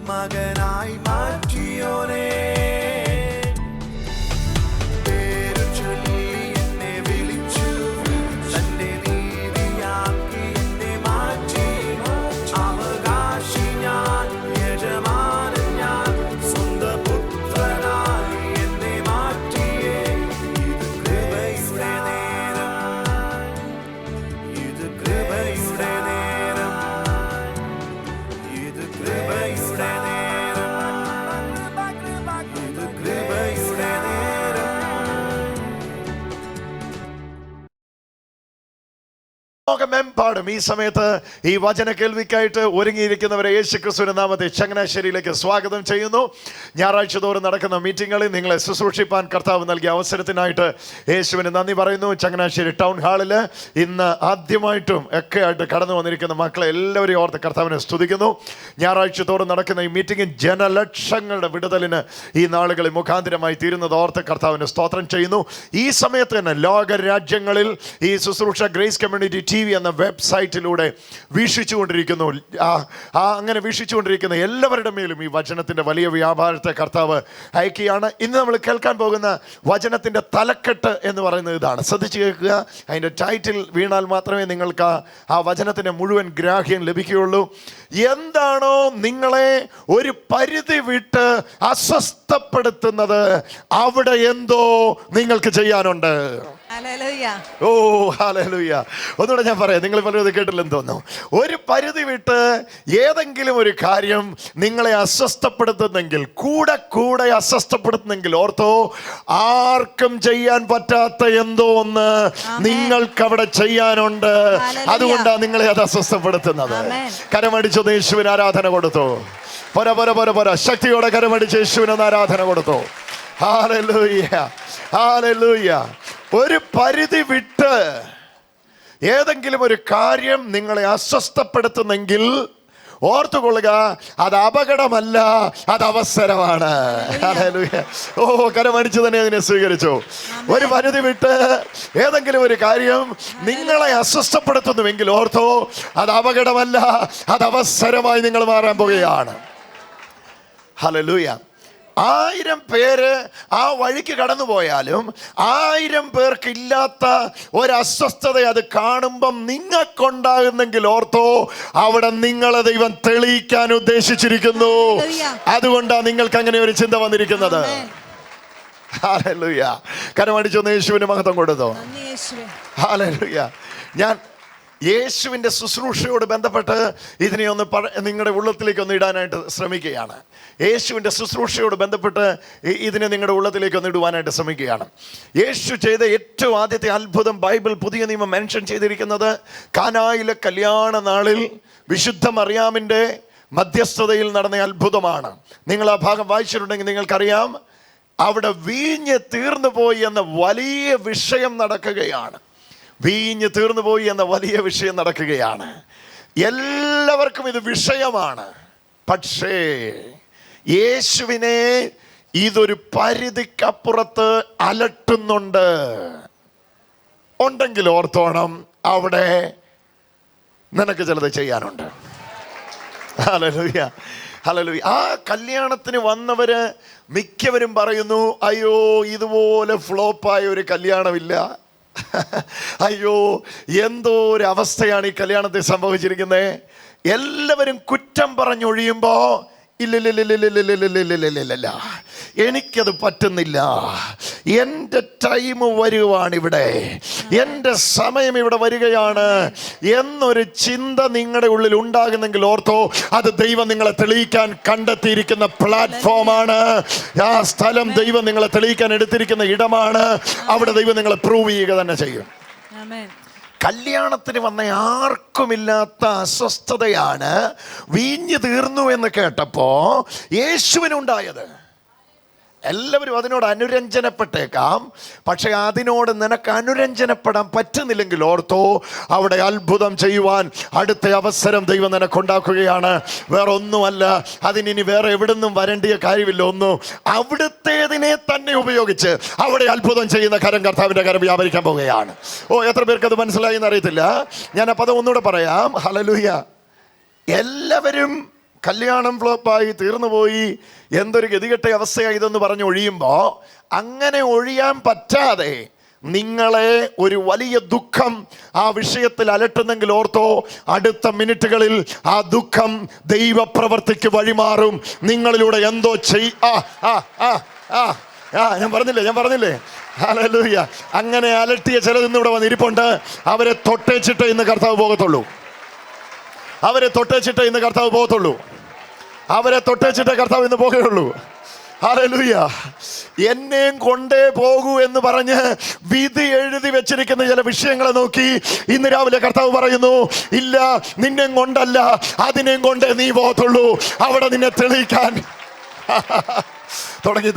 മകനായി മാറ്റിയോനേ, ലോകമെമ്പാടും ഈ സമയത്ത് ഈ വചന കേൾവിക്കായിട്ട് ഒരുങ്ങിയിരിക്കുന്നവരെ യേശുക്രിസ്തുവിന്റെ നാമത്തിൽ ചങ്ങനാശ്ശേരിയിലേക്ക് സ്വാഗതം ചെയ്യുന്നു. ഞായറാഴ്ച തോറും നടക്കുന്ന മീറ്റിങ്ങുകളിൽ നിങ്ങളെ ശുശ്രൂഷിപ്പാൻ കർത്താവ് നൽകിയ അവസരത്തിനായിട്ട് യേശുവിന് നന്ദി പറയുന്നു. ചങ്ങനാശ്ശേരി ടൗൺ ഹാളിൽ ഇന്ന് ആദ്യമായിട്ടും ഒക്കെ ആയിട്ട് കടന്നു വന്നിരിക്കുന്ന മക്കളെ എല്ലാവരെയും ഓർത്ത് കർത്താവിനെ സ്തുതിക്കുന്നു. ഞായറാഴ്ച തോറും നടക്കുന്ന ഈ മീറ്റിംഗ് ജനലക്ഷങ്ങളുടെ വിടുതലിന് ഈ നാളുകളിൽ മുഖാന്തരമായി തീരുന്നത് ഓർത്ത് കർത്താവിന് സ്തോത്രം ചെയ്യുന്നു. ഈ സമയത്ത് തന്നെ ലോകരാജ്യങ്ങളിൽ ഈ ശുശ്രൂഷ ഗ്രേസ് കമ്മ്യൂണിറ്റി TV എന്ന വെബ്സൈറ്റിലൂടെ വീക്ഷിച്ചുകൊണ്ടിരിക്കുന്നു. അങ്ങനെ വീക്ഷിച്ചുകൊണ്ടിരിക്കുന്ന എല്ലാവരുടെ മേലും ഈ വചനത്തിൻ്റെ വലിയ വ്യാപാരത്തെ കർത്താവ് അയക്കുകയാണ്. ഇന്ന് നമ്മൾ കേൾക്കാൻ പോകുന്ന വചനത്തിൻ്റെ തലക്കെട്ട് എന്ന് പറയുന്നത് ഇതാണ്. ശ്രദ്ധിച്ച് കേൾക്കുക. അതിൻ്റെ ടൈറ്റിൽ വീണാൽ മാത്രമേ നിങ്ങൾക്ക് ആ വചനത്തിൻ്റെ മുഴുവൻ ഗ്രാഹ്യം ലഭിക്കുകയുള്ളൂ. എന്താണോ നിങ്ങളെ ഒരു പരിധി വിട്ട് അസ്വസ്ഥപ്പെടുത്തുന്നത്, അവിടെ എന്തോ നിങ്ങൾക്ക് ചെയ്യാനുണ്ട്. ഓ ഹല്ലേലൂയ. ഒന്നുകൂടെ ഞാൻ പറയാം, നിങ്ങൾ പലരും കേട്ടില്ലെന്ന് തോന്നുന്നു. ഒരു പരിധി വിട്ട് ഏതെങ്കിലും ഒരു കാര്യം നിങ്ങളെ അസ്വസ്ഥപ്പെടുത്തുന്നെങ്കിൽ, കൂടെ അസ്വസ്ഥപ്പെടുത്തുന്നെങ്കിൽ ഓർത്തോ, ആർക്കും ചെയ്യാൻ പറ്റാത്ത എന്തോ ഒന്ന് നിങ്ങൾക്ക് അവിടെ ചെയ്യാനുണ്ട്. അതുകൊണ്ടാണ് നിങ്ങളെ അത് അസ്വസ്ഥപ്പെടുത്തുന്നത്. കരമടിച്ച് യേശുവിന് ആരാധന കൊടുത്തു. പോര ശക്തിയോടെ കരമടിച്ച് യേശുവിന് ആരാധന കൊടുത്തു. Hallelujah, hallelujah. ഒരു പരിധി വിട്ട് ഏതെങ്കിലും ഒരു കാര്യം നിങ്ങളെ അസ്വസ്ഥപ്പെടുത്തുന്നെങ്കിൽ ഓർത്തുകൊള്ളുക, അത് അപകടമല്ല, അത് അവസരമാണ്. ഓ, കരമടിച്ച് തന്നെ അതിനെ സ്വീകരിച്ചു. ഒരു പരിധി വിട്ട് ഏതെങ്കിലും ഒരു കാര്യം നിങ്ങളെ അസ്വസ്ഥപ്പെടുത്തുന്നുവെങ്കിൽ ഓർത്തോ, അത് അപകടമല്ല, അത് അവസരമായി നിങ്ങൾ മാറാൻ പോകുകയാണ്. ഹല്ലേലൂയ. 1000 പേര് ആ വഴിക്ക് കടന്നു പോയാലും 1000 പേർക്ക് ഇല്ലാത്ത ഒരസ്വസ്ഥത അത് കാണുമ്പം നിങ്ങൾക്കുണ്ടാകുന്നെങ്കിൽ ഓർത്തോ, അവിടെ നിങ്ങളെ ദൈവം തെളിയിക്കാൻ ഉദ്ദേശിച്ചിരിക്കുന്നു. അതുകൊണ്ടാണ് നിങ്ങൾക്ക് അങ്ങനെ ഒരു ചിന്ത വന്നിരിക്കുന്നത്. ഹല്ലേലൂയ. കരമടിച്ചൊന്ന് യേശുവിന് മഹത്വം കൊടുത്തോ. ഹല്ലേലൂയ. ഞാൻ യേശുവിൻ്റെ ശുശ്രൂഷയോട് ബന്ധപ്പെട്ട് ഇതിനെ ഒന്ന് നിങ്ങളുടെ ഉള്ളത്തിലേക്ക് ഒന്ന് ഇടാനായിട്ട് ശ്രമിക്കുകയാണ്. യേശുവിൻ്റെ ശുശ്രൂഷയോട് ബന്ധപ്പെട്ട് ഇതിനെ നിങ്ങളുടെ ഉള്ളത്തിലേക്ക് ഒന്ന് ഇടുവാനായിട്ട് ശ്രമിക്കുകയാണ്. യേശു ചെയ്ത ഏറ്റവും ആദ്യത്തെ അത്ഭുതം ബൈബിൾ പുതിയ നിയമം മെൻഷൻ ചെയ്തിരിക്കുന്നത് കാനായിലെ കല്യാണ നാളിൽ വിശുദ്ധ മറിയാമിൻ്റെ മധ്യസ്ഥതയിൽ നടന്ന അത്ഭുതമാണ്. നിങ്ങൾ ആ ഭാഗം വായിച്ചിട്ടുണ്ടെങ്കിൽ നിങ്ങൾക്കറിയാം, അവിടെ വീഞ്ഞ് തീർന്നു പോയി എന്ന വലിയ വിഷയം നടക്കുകയാണ്. വീഞ്ഞ് തീർന്നു പോയി എന്ന വലിയ വിഷയം നടക്കുകയാണ്. എല്ലാവർക്കും ഇത് വിഷയമാണ്. പക്ഷേ യേശുവിനെ ഇതൊരു പരിധിക്കപ്പുറത്ത് അലട്ടുന്നുണ്ട്. ഉണ്ടെങ്കിൽ ഓർത്തോണം, അവിടെ നിനക്ക് ചിലത് ചെയ്യാനുണ്ട്. Hallelujah, hallelujah. ആ കല്യാണത്തിന് വന്നവര് മിക്കവരും പറയുന്നു, അയ്യോ ഇതുപോലെ ഫ്ലോപ്പായ ഒരു കല്യാണമില്ല, അയ്യോ എന്തോ ഒരു അവസ്ഥയാണ് ഈ കല്യാണത്തിൽ സംഭവിച്ചിരിക്കുന്നത്. എല്ലാവരും കുറ്റം പറഞ്ഞൊഴിയുമ്പോ ഇല്ല, എനിക്കത് പറ്റുന്നില്ല, എൻ്റെ ടൈം വരുവാണിവിടെ, എൻ്റെ സമയം ഇവിടെ വരികയാണ് എന്നൊരു ചിന്ത നിങ്ങളുടെ ഉള്ളിൽ ഉണ്ടാകുന്നെങ്കിൽ ഓർത്തോ, അത് ദൈവം നിങ്ങളെ തെളിയിക്കാൻ കണ്ടെത്തിയിരിക്കുന്ന പ്ലാറ്റ്ഫോമാണ്. ആ സ്ഥലം ദൈവം നിങ്ങളെ തെളിയിക്കാൻ എടുത്തിരിക്കുന്ന ഇടമാണ്. അവിടെ ദൈവം നിങ്ങളെ പ്രൂവ് ചെയ്യുക തന്നെ ചെയ്യും. കല്യാണത്തിന് വന്ന ആർക്കുമില്ലാത്ത അസ്വസ്ഥതയാണ് വീഞ്ഞ് തീർന്നു എന്ന് കേട്ടപ്പോ യേശുവിനുണ്ടായത്. എല്ലാവരും അതിനോട് അനുരഞ്ജനപ്പെട്ടേക്കാം, പക്ഷെ അതിനോട് നിനക്ക് അനുരഞ്ജനപ്പെടാൻ പറ്റുന്നില്ലെങ്കിൽ ഓർത്തോ, അവിടെ അത്ഭുതം ചെയ്യുവാൻ അടുത്ത അവസരം ദൈവം നിനക്കുണ്ടാക്കുകയാണ്. വേറെ ഒന്നുമല്ല, അതിനി വേറെ എവിടുന്നും വരേണ്ടിയ കാര്യമില്ല. ഒന്നും അവിടുത്തേതിനെ തന്നെ ഉപയോഗിച്ച് അവിടെ അത്ഭുതം ചെയ്യുന്ന കരം, കർത്താവിൻ്റെ കരം വ്യാപരിക്കാൻ പോവുകയാണ്. ഓ, എത്ര പേർക്ക് അത് മനസ്സിലായി എന്നറിയത്തില്ല. ഞാൻ ആ പദം ഒന്നുകൂടെ പറയാം. ഹല്ലേലൂയ. എല്ലാവരും കല്യാണം ഫ്ലോപ്പായി തീർന്നുപോയി, എന്തൊരു ഗതികെട്ട അവസ്ഥയായതെന്ന് പറഞ്ഞ് ഒഴിയുമ്പോൾ, അങ്ങനെ ഒഴിയാൻ പറ്റാതെ നിങ്ങളെ ഒരു വലിയ ദുഃഖം ആ വിഷയത്തിൽ അലട്ടുന്നെങ്കിൽ ഓർത്തോ, അടുത്ത മിനിറ്റുകളിൽ ആ ദുഃഖം ദൈവപ്രവർത്തിക്ക് വഴിമാറും. നിങ്ങളിലൂടെ എന്തോ ഞാൻ പറഞ്ഞില്ലേ ഹല്ലേലൂയ. അങ്ങനെ അലട്ടിയ ചിലതിന്ന് ഇവിടെ വന്നിരിപ്പുണ്ട്. അവരെ തൊട്ടേച്ചിട്ട് ഇന്ന് കർത്താവ് പോകത്തുള്ളൂ. അവരെ തൊട്ടേച്ചിട്ട് ഇന്ന് കർത്താവ് പോകത്തുള്ളൂ. അവരെ തൊട്ടേച്ചിട്ട് കർത്താവ് ഇന്ന് പോകുകയുള്ളൂ. ഹല്ലേലൂയ. എന്നെയും കൊണ്ടേ പോകൂ എന്ന് പറഞ്ഞ് വിധി എഴുതി വെച്ചിരിക്കുന്ന ചില വിഷയങ്ങളെ നോക്കി ഇന്ന് രാവിലെ കർത്താവ് പറയുന്നു, ഇല്ല, നിന്നെ കൊണ്ടല്ല, അതിനെയും കൊണ്ടേ നീ പോകത്തുള്ളൂ. അവിടെ നിന്നെ തെളിയിക്കാൻ തുടങ്ങി.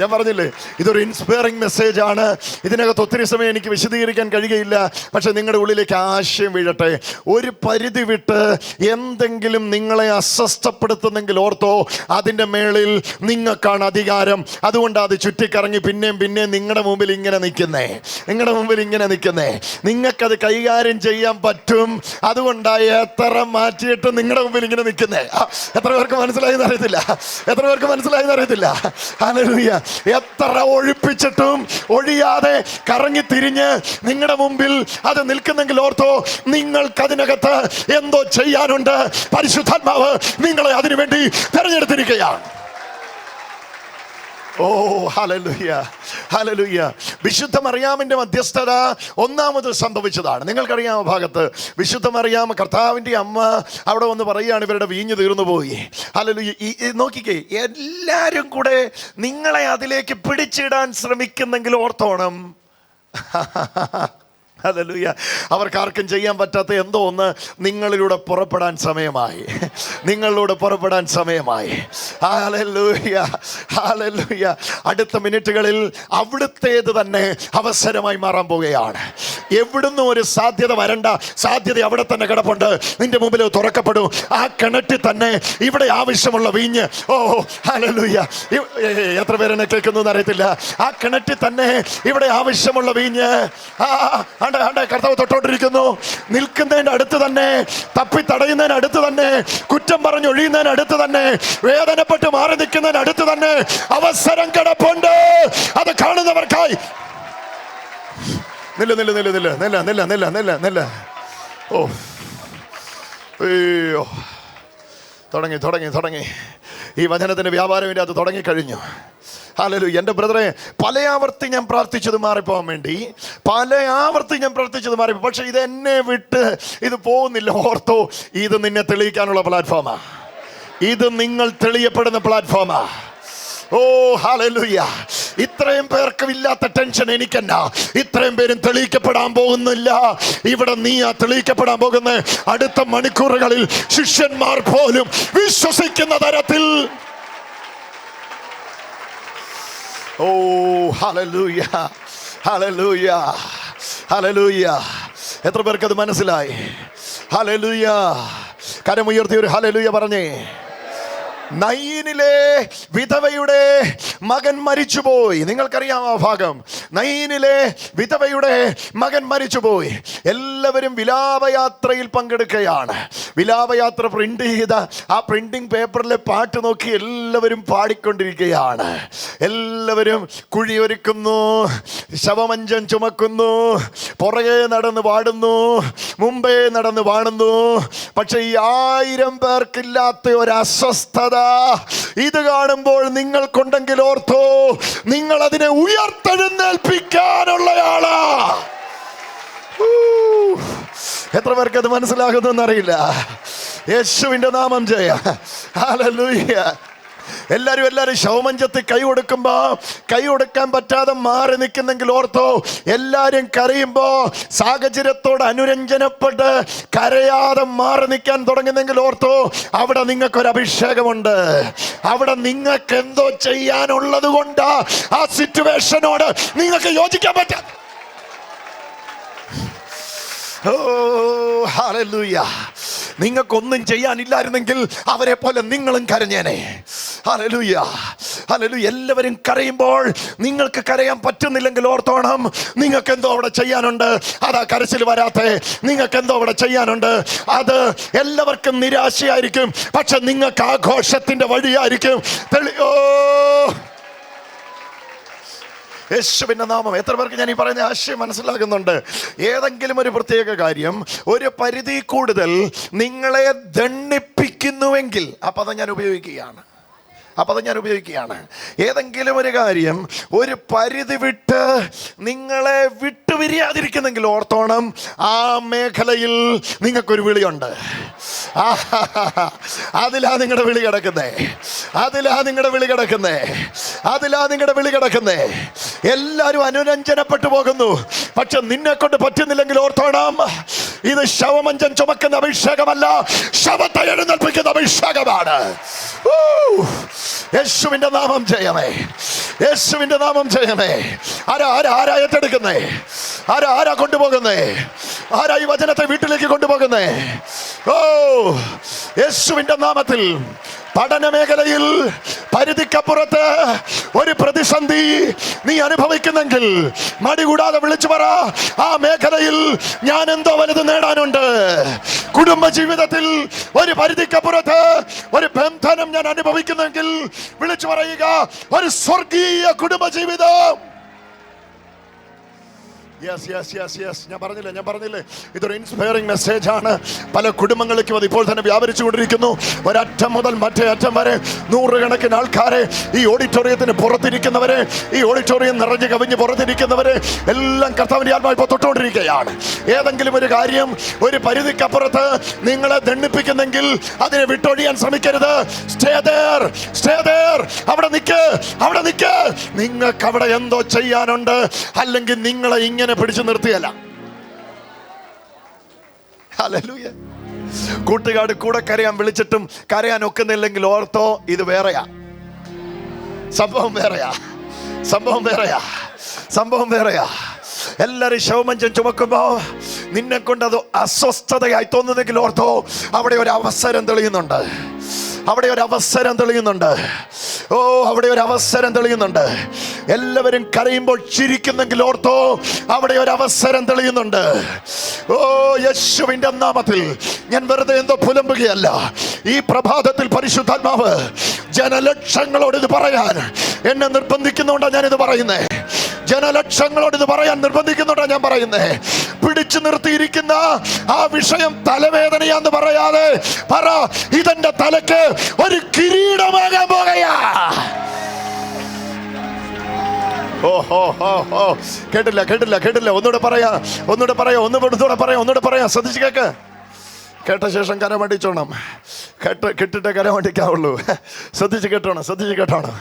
ഞാൻ പറഞ്ഞില്ലേ, ഇതൊരു ഇൻസ്പയറിംഗ് മെസ്സേജ് ആണ്. ഇതിനകത്ത് ഒത്തിരി സമയം എനിക്ക് വിശദീകരിക്കാൻ കഴിയുകയില്ല. പക്ഷെ നിങ്ങളുടെ ഉള്ളിലേക്ക് ആശയം വീഴട്ടെ. ഒരു പരിധി വിട്ട് എന്തെങ്കിലും നിങ്ങളെ അസ്വസ്ഥപ്പെടുത്തുന്നെങ്കിൽ ഓർത്തോ, അതിൻ്റെ മേളിൽ നിങ്ങൾക്കാണ് അധികാരം. അതുകൊണ്ട് അത് ചുറ്റിക്കറങ്ങി പിന്നെയും നിങ്ങളുടെ മുമ്പിൽ ഇങ്ങനെ നിൽക്കുന്നേ. നിങ്ങൾക്കത് കൈകാര്യം ചെയ്യാൻ പറ്റും. അതുകൊണ്ടാണ് എത്ര മാറ്റിയിട്ട് നിങ്ങളുടെ മുമ്പിൽ ഇങ്ങനെ നിൽക്കുന്നേ. എത്ര പേർക്ക് മനസ്സിലായെന്ന് അറിയത്തില്ല. ഹല്ലേലൂയ. എത്ര ഒഴിപ്പിച്ചിട്ടും ഒഴിയാതെ കറങ്ങി തിരിഞ്ഞ് നിങ്ങളുടെ മുമ്പിൽ അത് നിൽക്കുന്നെങ്കിൽ ഓർത്തോ, നിങ്ങൾക്കതിനകത്ത് എന്തോ ചെയ്യാനുണ്ട്. പരിശുദ്ധാത്മാവ് നിങ്ങളെ അതിനുവേണ്ടി തെരഞ്ഞെടുത്തിരിക്കുകയാണ്. ഓ ഹല്ലേലൂയ. വിശുദ്ധ മറിയാമിന്റെ മധ്യസ്ഥത ഒന്നാമത് സംഭവിച്ചതാണ്. നിങ്ങൾക്കറിയാമോ, ഭാഗത്ത് വിശുദ്ധ മറിയാം കർത്താവിൻ്റെ അമ്മ അവിടെ വന്ന് പറയുകയാണ്, ഇവരുടെ വീഞ്ഞ് തീർന്നു പോയി. ഹല്ലേലൂയ. നോക്കിക്കേ, എല്ലാവരും കൂടെ നിങ്ങളെ അതിലേക്ക് പിടിച്ചിടാൻ ശ്രമിക്കുന്നെങ്കിൽ ഓർത്തോണം, ഹല്ലേലൂയ, അവർക്കാർക്കും ചെയ്യാൻ പറ്റാത്ത എന്തോ ഒന്ന് നിങ്ങളിലൂടെ പുറപ്പെടാൻ സമയമായി. ഹല്ലേലൂയ. അടുത്ത മിനിറ്റുകളിൽ അവിടുത്തേത് തന്നെ അവസരമായി മാറാൻ പോവുകയാണ്. എവിടുന്നും ഒരു സാധ്യത വരണ്ട, സാധ്യത അവിടെ തന്നെ കിടപ്പുണ്ട്. നിന്റെ മുമ്പിൽ തുറക്കപ്പെടും. ആ കിണറ്റിൽ തന്നെ ഇവിടെ ആവശ്യമുള്ള വീഞ്ഞ്. ഓ ഹല്ലേലൂയ. എത്ര പേരെന്നെ കേൾക്കുന്നു അറിയത്തില്ല. ആ കിണറ്റിൽ തന്നെ ഇവിടെ ആവശ്യമുള്ള വീഞ്ഞ് കർത്താവ് തൊട്ടോണ്ടിരിക്കുന്നു. നിൽക്കുന്നതിന്റെ അടുത്ത് തന്നെ, തപ്പി തടയുന്നതിന് അടുത്ത് തന്നെ, കുറ്റം പറഞ്ഞൊഴിയുന്നതിന് അടുത്ത് തന്നെ, വേദനപ്പെട്ട് മാറി നിൽക്കുന്നതിന് അടുത്ത് തന്നെ അവസരം കിടപ്പുണ്ട്. അത് കാണുന്നവർക്കായി നില്ല. ഓ അയ്യോ, തുടങ്ങി. ഈ വചനത്തിന്റെ വ്യാപാരം അത് തുടങ്ങിക്കഴിഞ്ഞു. ഹല്ലേലൂയ. എൻ്റെ ബ്രദറെ, പല ആവർത്തി ഞാൻ പ്രാർത്ഥിച്ചത് മാറിപ്പോകാൻ വേണ്ടി, പക്ഷെ ഇത് എന്നെ വിട്ട് ഇത് പോകുന്നില്ല. ഓർത്തോ, ഇത് നിന്നെ തെളിയിക്കാനുള്ള പ്ലാറ്റ്ഫോമാ. ഇത് നിങ്ങൾ തെളിയപ്പെടുന്ന പ്ലാറ്റ്ഫോമാ. ഓ ഹല്ലേലൂയ. ഇത്രയും പേർക്കും ഇല്ലാത്ത ടെൻഷൻ എനിക്കെന്നാ? ഇത്രയും പേരും തെളിയിക്കപ്പെടാൻ പോകുന്നില്ല. ഇവിടെ നീയാ തെളിയിക്കപ്പെടാൻ പോകുന്ന. അടുത്ത മണിക്കൂറുകളിൽ ശിഷ്യന്മാർ പോലും വിശ്വസിക്കുന്ന തരത്തിൽ. ഓ ഹല്ലേലൂയ. എത്ര പേർക്ക് അത് മനസ്സിലായി? ഹല്ലേലൂയ. കരമുയർത്തി ഒരു ഹല്ലേലൂയ പറഞ്ഞേ. നയീനിലെ വിധവയുടെ മകൻ മരിച്ചുപോയി. നിങ്ങൾക്കറിയാം ആ ഭാഗം. നയീനിലെ വിധവയുടെ മകൻ മരിച്ചുപോയി. എല്ലാവരും വിലാപയാത്രയിൽ പങ്കെടുക്കുകയാണ്. വിലാപയാത്ര പ്രിന്റ് ചെയ്ത ആ പ്രിന്റിംഗ് പേപ്പറിലെ പാട്ട് നോക്കി എല്ലാവരും പാടിക്കൊണ്ടിരിക്കുകയാണ്. എല്ലാവരും കുഴിയൊരുക്കുന്നു, ശവമഞ്ചം ചുമക്കുന്നു, പുറകെ നടന്ന് പാടുന്നു, മുമ്പേ നടന്ന് പാടുന്നു. പക്ഷെ ഈ 1000 പേർക്കില്ലാത്ത ഒരു അസ്വസ്ഥത ഇത് കാണുമ്പോൾ നിങ്ങൾക്കുണ്ടെങ്കിൽ ഓർത്തോ, നിങ്ങൾ അതിനെ ഉയർത്തെഴുന്നേൽപ്പിക്കാനുള്ളയാളാ. എത്ര പേർക്ക് അത് മനസ്സിലാകുന്നറിയില്ല. യേശുവിന്റെ നാമം ജയ. ഹല്ലേലൂയ. എല്ലാവരും ശവമഞ്ചത്തിൽ കൈ കൊടുക്കാൻ പറ്റാതെ മാറി നിൽക്കുന്നെങ്കിൽ ഓർത്തോ, എല്ലാവരും കരയുമ്പോ സാഹചര്യത്തോട് അനുരഞ്ജനപ്പെട്ട് കരയാതെ മാറി നിൽക്കാൻ തുടങ്ങുന്നെങ്കിൽ ഓർത്തോ, അവിടെ നിങ്ങൾക്കൊരു അഭിഷേകമുണ്ട്. അവിടെ നിങ്ങൾക്ക് എന്തോ ചെയ്യാനുള്ളത് കൊണ്ട് ആ സിറ്റുവേഷനോട് നിങ്ങൾക്ക് യോജിക്കാൻ പറ്റാം. ഓ ഹല്ലേലൂയ. നിങ്ങൾക്കൊന്നും ചെയ്യാനില്ലായിരുന്നെങ്കിൽ അവരെ പോലെ നിങ്ങളും കരഞ്ഞേനെ. ഹല്ലേലൂയ. ഹല്ലേലൂയ. എല്ലാവരും കരയുമ്പോൾ നിങ്ങൾക്ക് കരയാൻ പറ്റുന്നില്ലെങ്കിൽ ഓർത്തോണം, നിങ്ങൾക്ക് എന്തോ അവിടെ ചെയ്യാനുണ്ട്. അതാ കരച്ചിൽ വരാത്തെ. നിങ്ങൾക്ക് എന്തോ അവിടെ ചെയ്യാനുണ്ട്. അത് എല്ലാവർക്കും നിരാശയായിരിക്കും, പക്ഷെ നിങ്ങൾക്ക് ആഘോഷത്തിന്റെ വഴിയായിരിക്കും. യേശുവിന്റെ നാമം. എത്ര പേർക്ക് ഞാൻ ഈ പറയുന്ന ആശയം മനസ്സിലാകുന്നുണ്ട്? ഏതെങ്കിലും ഒരു പ്രത്യേക കാര്യം ഒരു പരിധി കൂടുതൽ നിങ്ങളെ ദണ്ഡിപ്പിക്കുന്നുവെങ്കിൽ ആ പദം ഞാൻ ഉപയോഗിക്കുകയാണ്. ഏതെങ്കിലും ഒരു കാര്യം ഒരു പരിധി വിട്ട് നിങ്ങളെ വിട്ടുപിരിയാതിരിക്കുന്നെങ്കിൽ ഓർത്തോണം, ആ മേഖലയിൽ നിങ്ങൾക്കൊരു വിളിയുണ്ട്. അതിലാ നിങ്ങളുടെ വിളി കിടക്കുന്നേ. എല്ലാവരും അനുരഞ്ജനപ്പെട്ടു പോകുന്നു, പക്ഷെ നിന്നെ കൊണ്ട് പറ്റുന്നില്ലെങ്കിൽ ഓർത്തോണം, ഇത് ശവമഞ്ചം ചുമക്കുന്ന അഭിഷേകമല്ല, ശവത്തെ എഴുന്നേൽപ്പിക്കുന്ന അഭിഷേകമാണ്. യേശുവിന്റെ നാമം ജയമേ. ആരാ ഏറ്റെടുക്കുന്നേ? ആരാ കൊണ്ടുപോകുന്നേ? ആരാ ഈ വചനത്തെ വീട്ടിലേക്ക് കൊണ്ടുപോകുന്നേ? ഓ, യേശുവിന്റെ നാമത്തിൽ. പഠന മേഖലയിൽ പരിധിക്കപ്പുറത്ത് ഒരു പ്രതിസന്ധി നീ അനുഭവിക്കുന്നെങ്കിൽ മടി കൂടാതെ വിളിച്ചു പറ, ആ മേഖലയിൽ ഞാൻ എന്തോ വലുത് നേടാനുണ്ട്. കുടുംബ ജീവിതത്തിൽ ഒരു പരിധിക്കപ്പുറത്ത് ഒരു ബന്ധനം ഞാൻ അനുഭവിക്കുന്നെങ്കിൽ വിളിച്ചു പറയുക, ഒരു സ്വർഗീയ കുടുംബ ജീവിതം. ഞാൻ പറഞ്ഞില്ലേ ഇതൊരു ഇൻസ്പയറിംഗ് മെസ്സേജ് ആണ്. പല കുടുംബങ്ങളിലേക്കും അത് ഇപ്പോൾ തന്നെ വ്യാപരിച്ചുകൊണ്ടിരിക്കുന്നു. ഒരറ്റം മുതൽ മറ്റേ അറ്റം വരെ നൂറുകണക്കിന് ആൾക്കാരെ, ഈ ഓഡിറ്റോറിയത്തിന് പുറത്തിരിക്കുന്നവരെ, ഈ ഓഡിറ്റോറിയം നിറഞ്ഞു കവിഞ്ഞ് പുറത്തിരിക്കുന്നവരെ എല്ലാം കർത്താവിന്റെ ആത്മാവ് ഇപ്പോൾ തൊട്ടുകൊണ്ടിരിക്കുകയാണ്. ഏതെങ്കിലും ഒരു കാര്യം ഒരു പരിധിക്കപ്പുറത്ത് നിങ്ങളെ ദണ്ഡിപ്പിക്കുന്നെങ്കിൽ അതിനെ വിട്ടൊഴിയാൻ ശ്രമിക്കരുത്. Stay there. അവിടെ നിൽക്ക്. നിങ്ങൾക്ക് അവിടെ എന്തോ ചെയ്യാനുണ്ട്. അല്ലെങ്കിൽ നിങ്ങളെ ഇങ്ങനെ പിടിച്ചു നിർത്തിയല്ല. ഹല്ലേലൂയ. കൂട്ടുകാട് കൂടെ കരയാൻ വിളിച്ചിട്ടും കരയാൻ ഒക്കുന്നില്ലെങ്കിൽ ഓർത്തോ, ഇത് വേറെയാ, സംഭവം വേറെയാ. എല്ലാരും ശവമഞ്ചം ചുമക്കുമ്പോ നിന്നെ കൊണ്ട് അത് അസ്വസ്ഥതയായി തോന്നുന്നെങ്കിൽ ഓർത്തോ, അവിടെ ഒരു അവസരം തെളിയുന്നുണ്ട്. എല്ലാവരും കരയുമ്പോൾ ചിരിക്കുന്നെങ്കിൽ ഓർത്തോ, അവിടെ ഒരു അവസരം തെളിയുന്നുണ്ട്. ഓ, യേശുവിന്റെ നാമത്തിൽ ഞാൻ വെറുതെ എന്തോ പുലമ്പുകയല്ല. ഈ പ്രഭാതത്തിൽ പരിശുദ്ധാത്മാവ് ജനലക്ഷങ്ങളോട് ഇത് പറയാൻ എന്നെ നിർബന്ധിക്കുന്നുണ്ടാണ് ഞാനിത് പറയുന്നേ. ജനലക്ഷങ്ങളോട് ഇത് പറയാൻ നിർബന്ധിക്കുന്നുണ്ടാണ് ഞാൻ പറയുന്നേ. പിടിച്ചു നിർത്തിയിരിക്കുന്ന ആ വിഷയം തലവേദനയാന്ന് പറയാതെ പറ, ഇതെന്റെ തലക്ക് ഒരു കിരീടമാകാൻ പോകുകയാ. കേട്ടില്ല. ഒന്നുകൂടെ പറയാ. ശ്രദ്ധിച്ച് കേക്ക്. കേട്ട ശേഷം കരമടിച്ചോണം. കേട്ടിട്ടേ കരമടിക്കാവുള്ളൂ. ശ്രദ്ധിച്ച് കേട്ടോണം.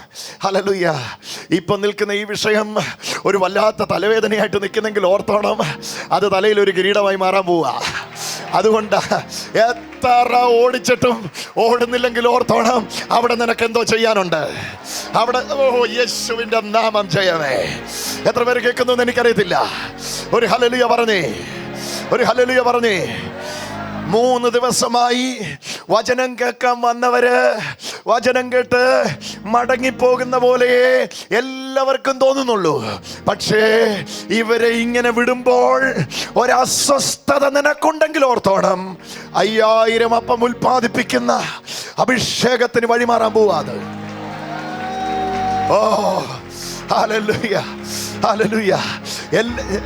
ഹല്ലേലൂയ. ഇപ്പൊ നിൽക്കുന്ന ഈ വിഷയം ഒരു വല്ലാത്ത തലവേദനയായിട്ട് നിൽക്കുന്നെങ്കിൽ ഓർത്തോണം, അത് തലയിൽ ഒരു കിരീടമായി മാറാൻ പോവാ. അതുകൊണ്ട് എത്ര ഓടിച്ചിട്ടും ഓടുന്നില്ലെങ്കിൽ ഓർത്തോണം, അവിടെ നിനക്ക് എന്തോ ചെയ്യാനുണ്ട്. അവിടെ യേശുവിന്റെ നാമം ജയമേ. എത്ര പേര് കേൾക്കുന്നു എന്ന് എനിക്കറിയത്തില്ല. ഒരു ഹല്ലേലൂയ പറഞ്ഞേ. 3 ദിവസമായി വചനം കേൾക്കാൻ വന്നവര് വചനം കേട്ട് മടങ്ങിപ്പോകുന്ന പോലെ എല്ലാവർക്കും തോന്നുന്നുള്ളൂ. പക്ഷേ ഇവരെ ഇങ്ങനെ വിടുമ്പോൾ ഒരസ്വസ്ഥത നിനക്കുണ്ടെങ്കിൽ ഓർത്തോണം, 5000 അപ്പം ഉൽപ്പാദിപ്പിക്കുന്ന അഭിഷേകത്തിന് വഴിമാറാൻ പോവാത്. ഓ, ഹല്ലേലൂയ.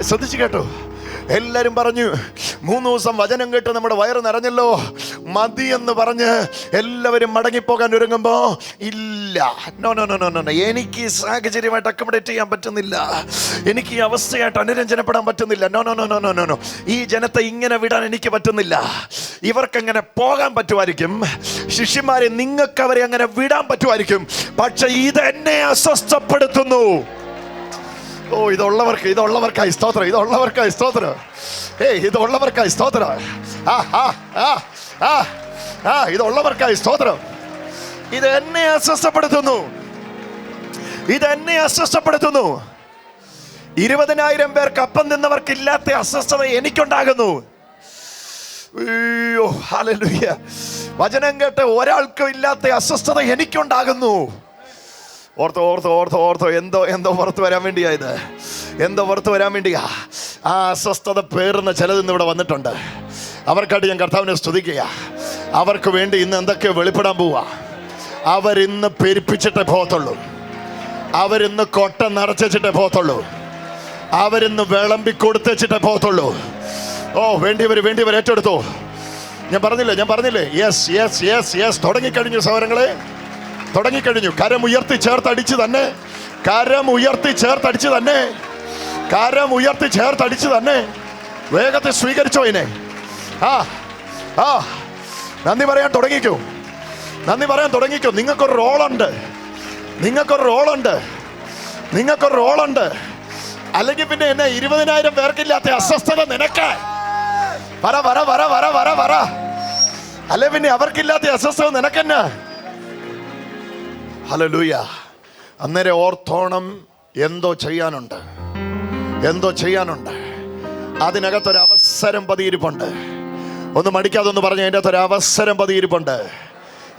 ശ്രദ്ധിച്ചു കേട്ടോ. എല്ലാരും പറഞ്ഞു 3 ദിവസം വചനം കേട്ട് നമ്മുടെ വയറ് നിറഞ്ഞല്ലോ, മതി എന്ന് പറഞ്ഞ് എല്ലാവരും മടങ്ങിപ്പോകാൻ ഒരുങ്ങുമ്പോ ഇല്ല, നോ, എനിക്ക് ഈ സാഹചര്യമായിട്ട് അക്കോമഡേറ്റ് ചെയ്യാൻ പറ്റുന്നില്ല, എനിക്ക് ഈ അവസ്ഥയായിട്ട് അനുരഞ്ജനപ്പെടാൻ പറ്റുന്നില്ല, നോ, ഈ ജനത്തെ ഇങ്ങനെ വിടാൻ എനിക്ക് പറ്റുന്നില്ല. ഇവർക്കങ്ങനെ പോകാൻ പറ്റുമായിരിക്കും, ശിഷ്യന്മാരെ നിങ്ങൾക്ക് അവരെ അങ്ങനെ വിടാൻ പറ്റുമായിരിക്കും, പക്ഷെ ഇതെന്നെ അസ്വസ്ഥപ്പെടുത്തുന്നു. ഓ, ഇതുള്ളവർക്കായി സ്തോത്രം. ഇതുള്ളവർക്കായി സ്തോത്രം. ഇത് എന്നെ അസ്വസ്ഥപ്പെടുത്തുന്നു. 20,000 പേർക്ക് അപ്പം തിന്നവർക്ക് ഇല്ലാത്ത അസ്വസ്ഥത എനിക്കുണ്ടാകുന്നു. അയ്യോ, ഹല്ലേലൂയ. വചനം കേട്ട് ഒരാൾക്കും ഇല്ലാത്ത അസ്വസ്ഥത എനിക്കുണ്ടാകുന്നു. ഓർത്തോ എന്തോ പുറത്ത് വരാൻ വേണ്ടിയാ ഇത്, എന്തോ പുറത്ത് വരാൻ വേണ്ടിയാ. ആ അസ്വസ്ഥത പേറുന്ന ചിലതിന്ന് ഇവിടെ വന്നിട്ടുണ്ട്. അവർക്കായിട്ട് ഞാൻ കർത്താവിനെ സ്തുതിക്കുക. അവർക്ക് വേണ്ടി ഇന്ന് എന്തൊക്കെയോ വെളിപ്പെടാൻ പോവാ. അവരിന്ന് പെരുപ്പിച്ചിട്ടേ പോകത്തുള്ളൂ. അവരിന്ന് കൊട്ട നിറച്ചിട്ടേ പോകത്തുള്ളൂ. അവരിന്ന് വിളമ്പി കൊടുത്തേച്ചിട്ടേ പോകത്തുള്ളൂ. ഓ, വേണ്ടിയവർ ഏറ്റെടുത്തോ. ഞാൻ പറഞ്ഞില്ലേ യെസ് തുടങ്ങിക്കഴിഞ്ഞു സഹോദരങ്ങളെ, തുടങ്ങിക്കഴിഞ്ഞു. കരമുയർത്തി ചേർത്തടിച്ച് തന്നെ, കരമുയർത്തി ചേർത്തടിച്ച് തന്നെ വേഗത്തിൽ സ്വീകരിച്ചോ ഇതിനെ. നന്ദി പറയാൻ തുടങ്ങിക്കോ. നിങ്ങൾക്കൊരു റോളുണ്ട്. അല്ലെങ്കിൽ പിന്നെ എന്നെ 20,000 പേർക്കില്ലാത്ത അസ്വസ്ഥത നിനക്ക് വര. അല്ലെ പിന്നെ അവർക്കില്ലാത്ത അസ്വസ്ഥത നിനക്കെന്നാ? ഹല്ലേലൂയ. അന്നേരം ഓർത്തോണം, എന്തോ ചെയ്യാനുണ്ട്. അതിനകത്തൊരു അവസരം പതിയിരിപ്പുണ്ട്. ഒന്ന് മടിക്കാതൊന്ന് പറഞ്ഞു, അതിൻ്റെ അകത്തൊരു അവസരം പതിയിരിപ്പുണ്ട്.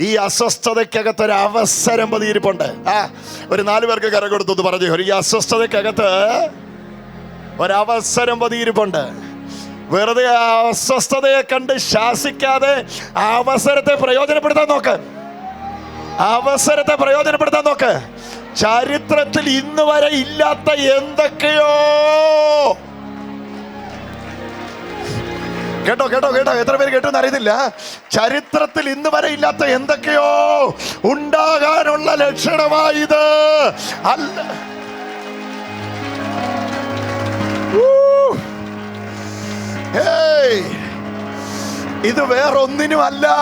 ഈ അസ്വസ്ഥതയ്ക്കകത്തൊരു അവസരം പതിയിരിപ്പുണ്ട്. ഒരു 4 പേർക്ക് കരം കൊടുത്തൊന്ന് പറഞ്ഞു, ഈ അസ്വസ്ഥതയ്ക്കകത്ത് ഒരവസരം പതിയിരിപ്പുണ്ട്. വെറുതെ ആ അസ്വസ്ഥതയെ കണ്ട് ശാസിക്കാതെ ആ അവസരത്തെ പ്രയോജനപ്പെടുത്താൻ നോക്ക്. ചരിത്രത്തിൽ ഇന്ന് വരെ ഇല്ലാത്ത എന്തൊക്കെയോ, കേട്ടോ, എത്ര പേര് കേട്ടെന്ന് അറിയത്തില്ല. ചരിത്രത്തിൽ ഇന്ന് വരെ ഇല്ലാത്ത എന്തൊക്കെയോ ഉണ്ടാകാനുള്ള ലക്ഷണമായത് അല്ല. ഇത് വേറൊന്നിനുമല്ല.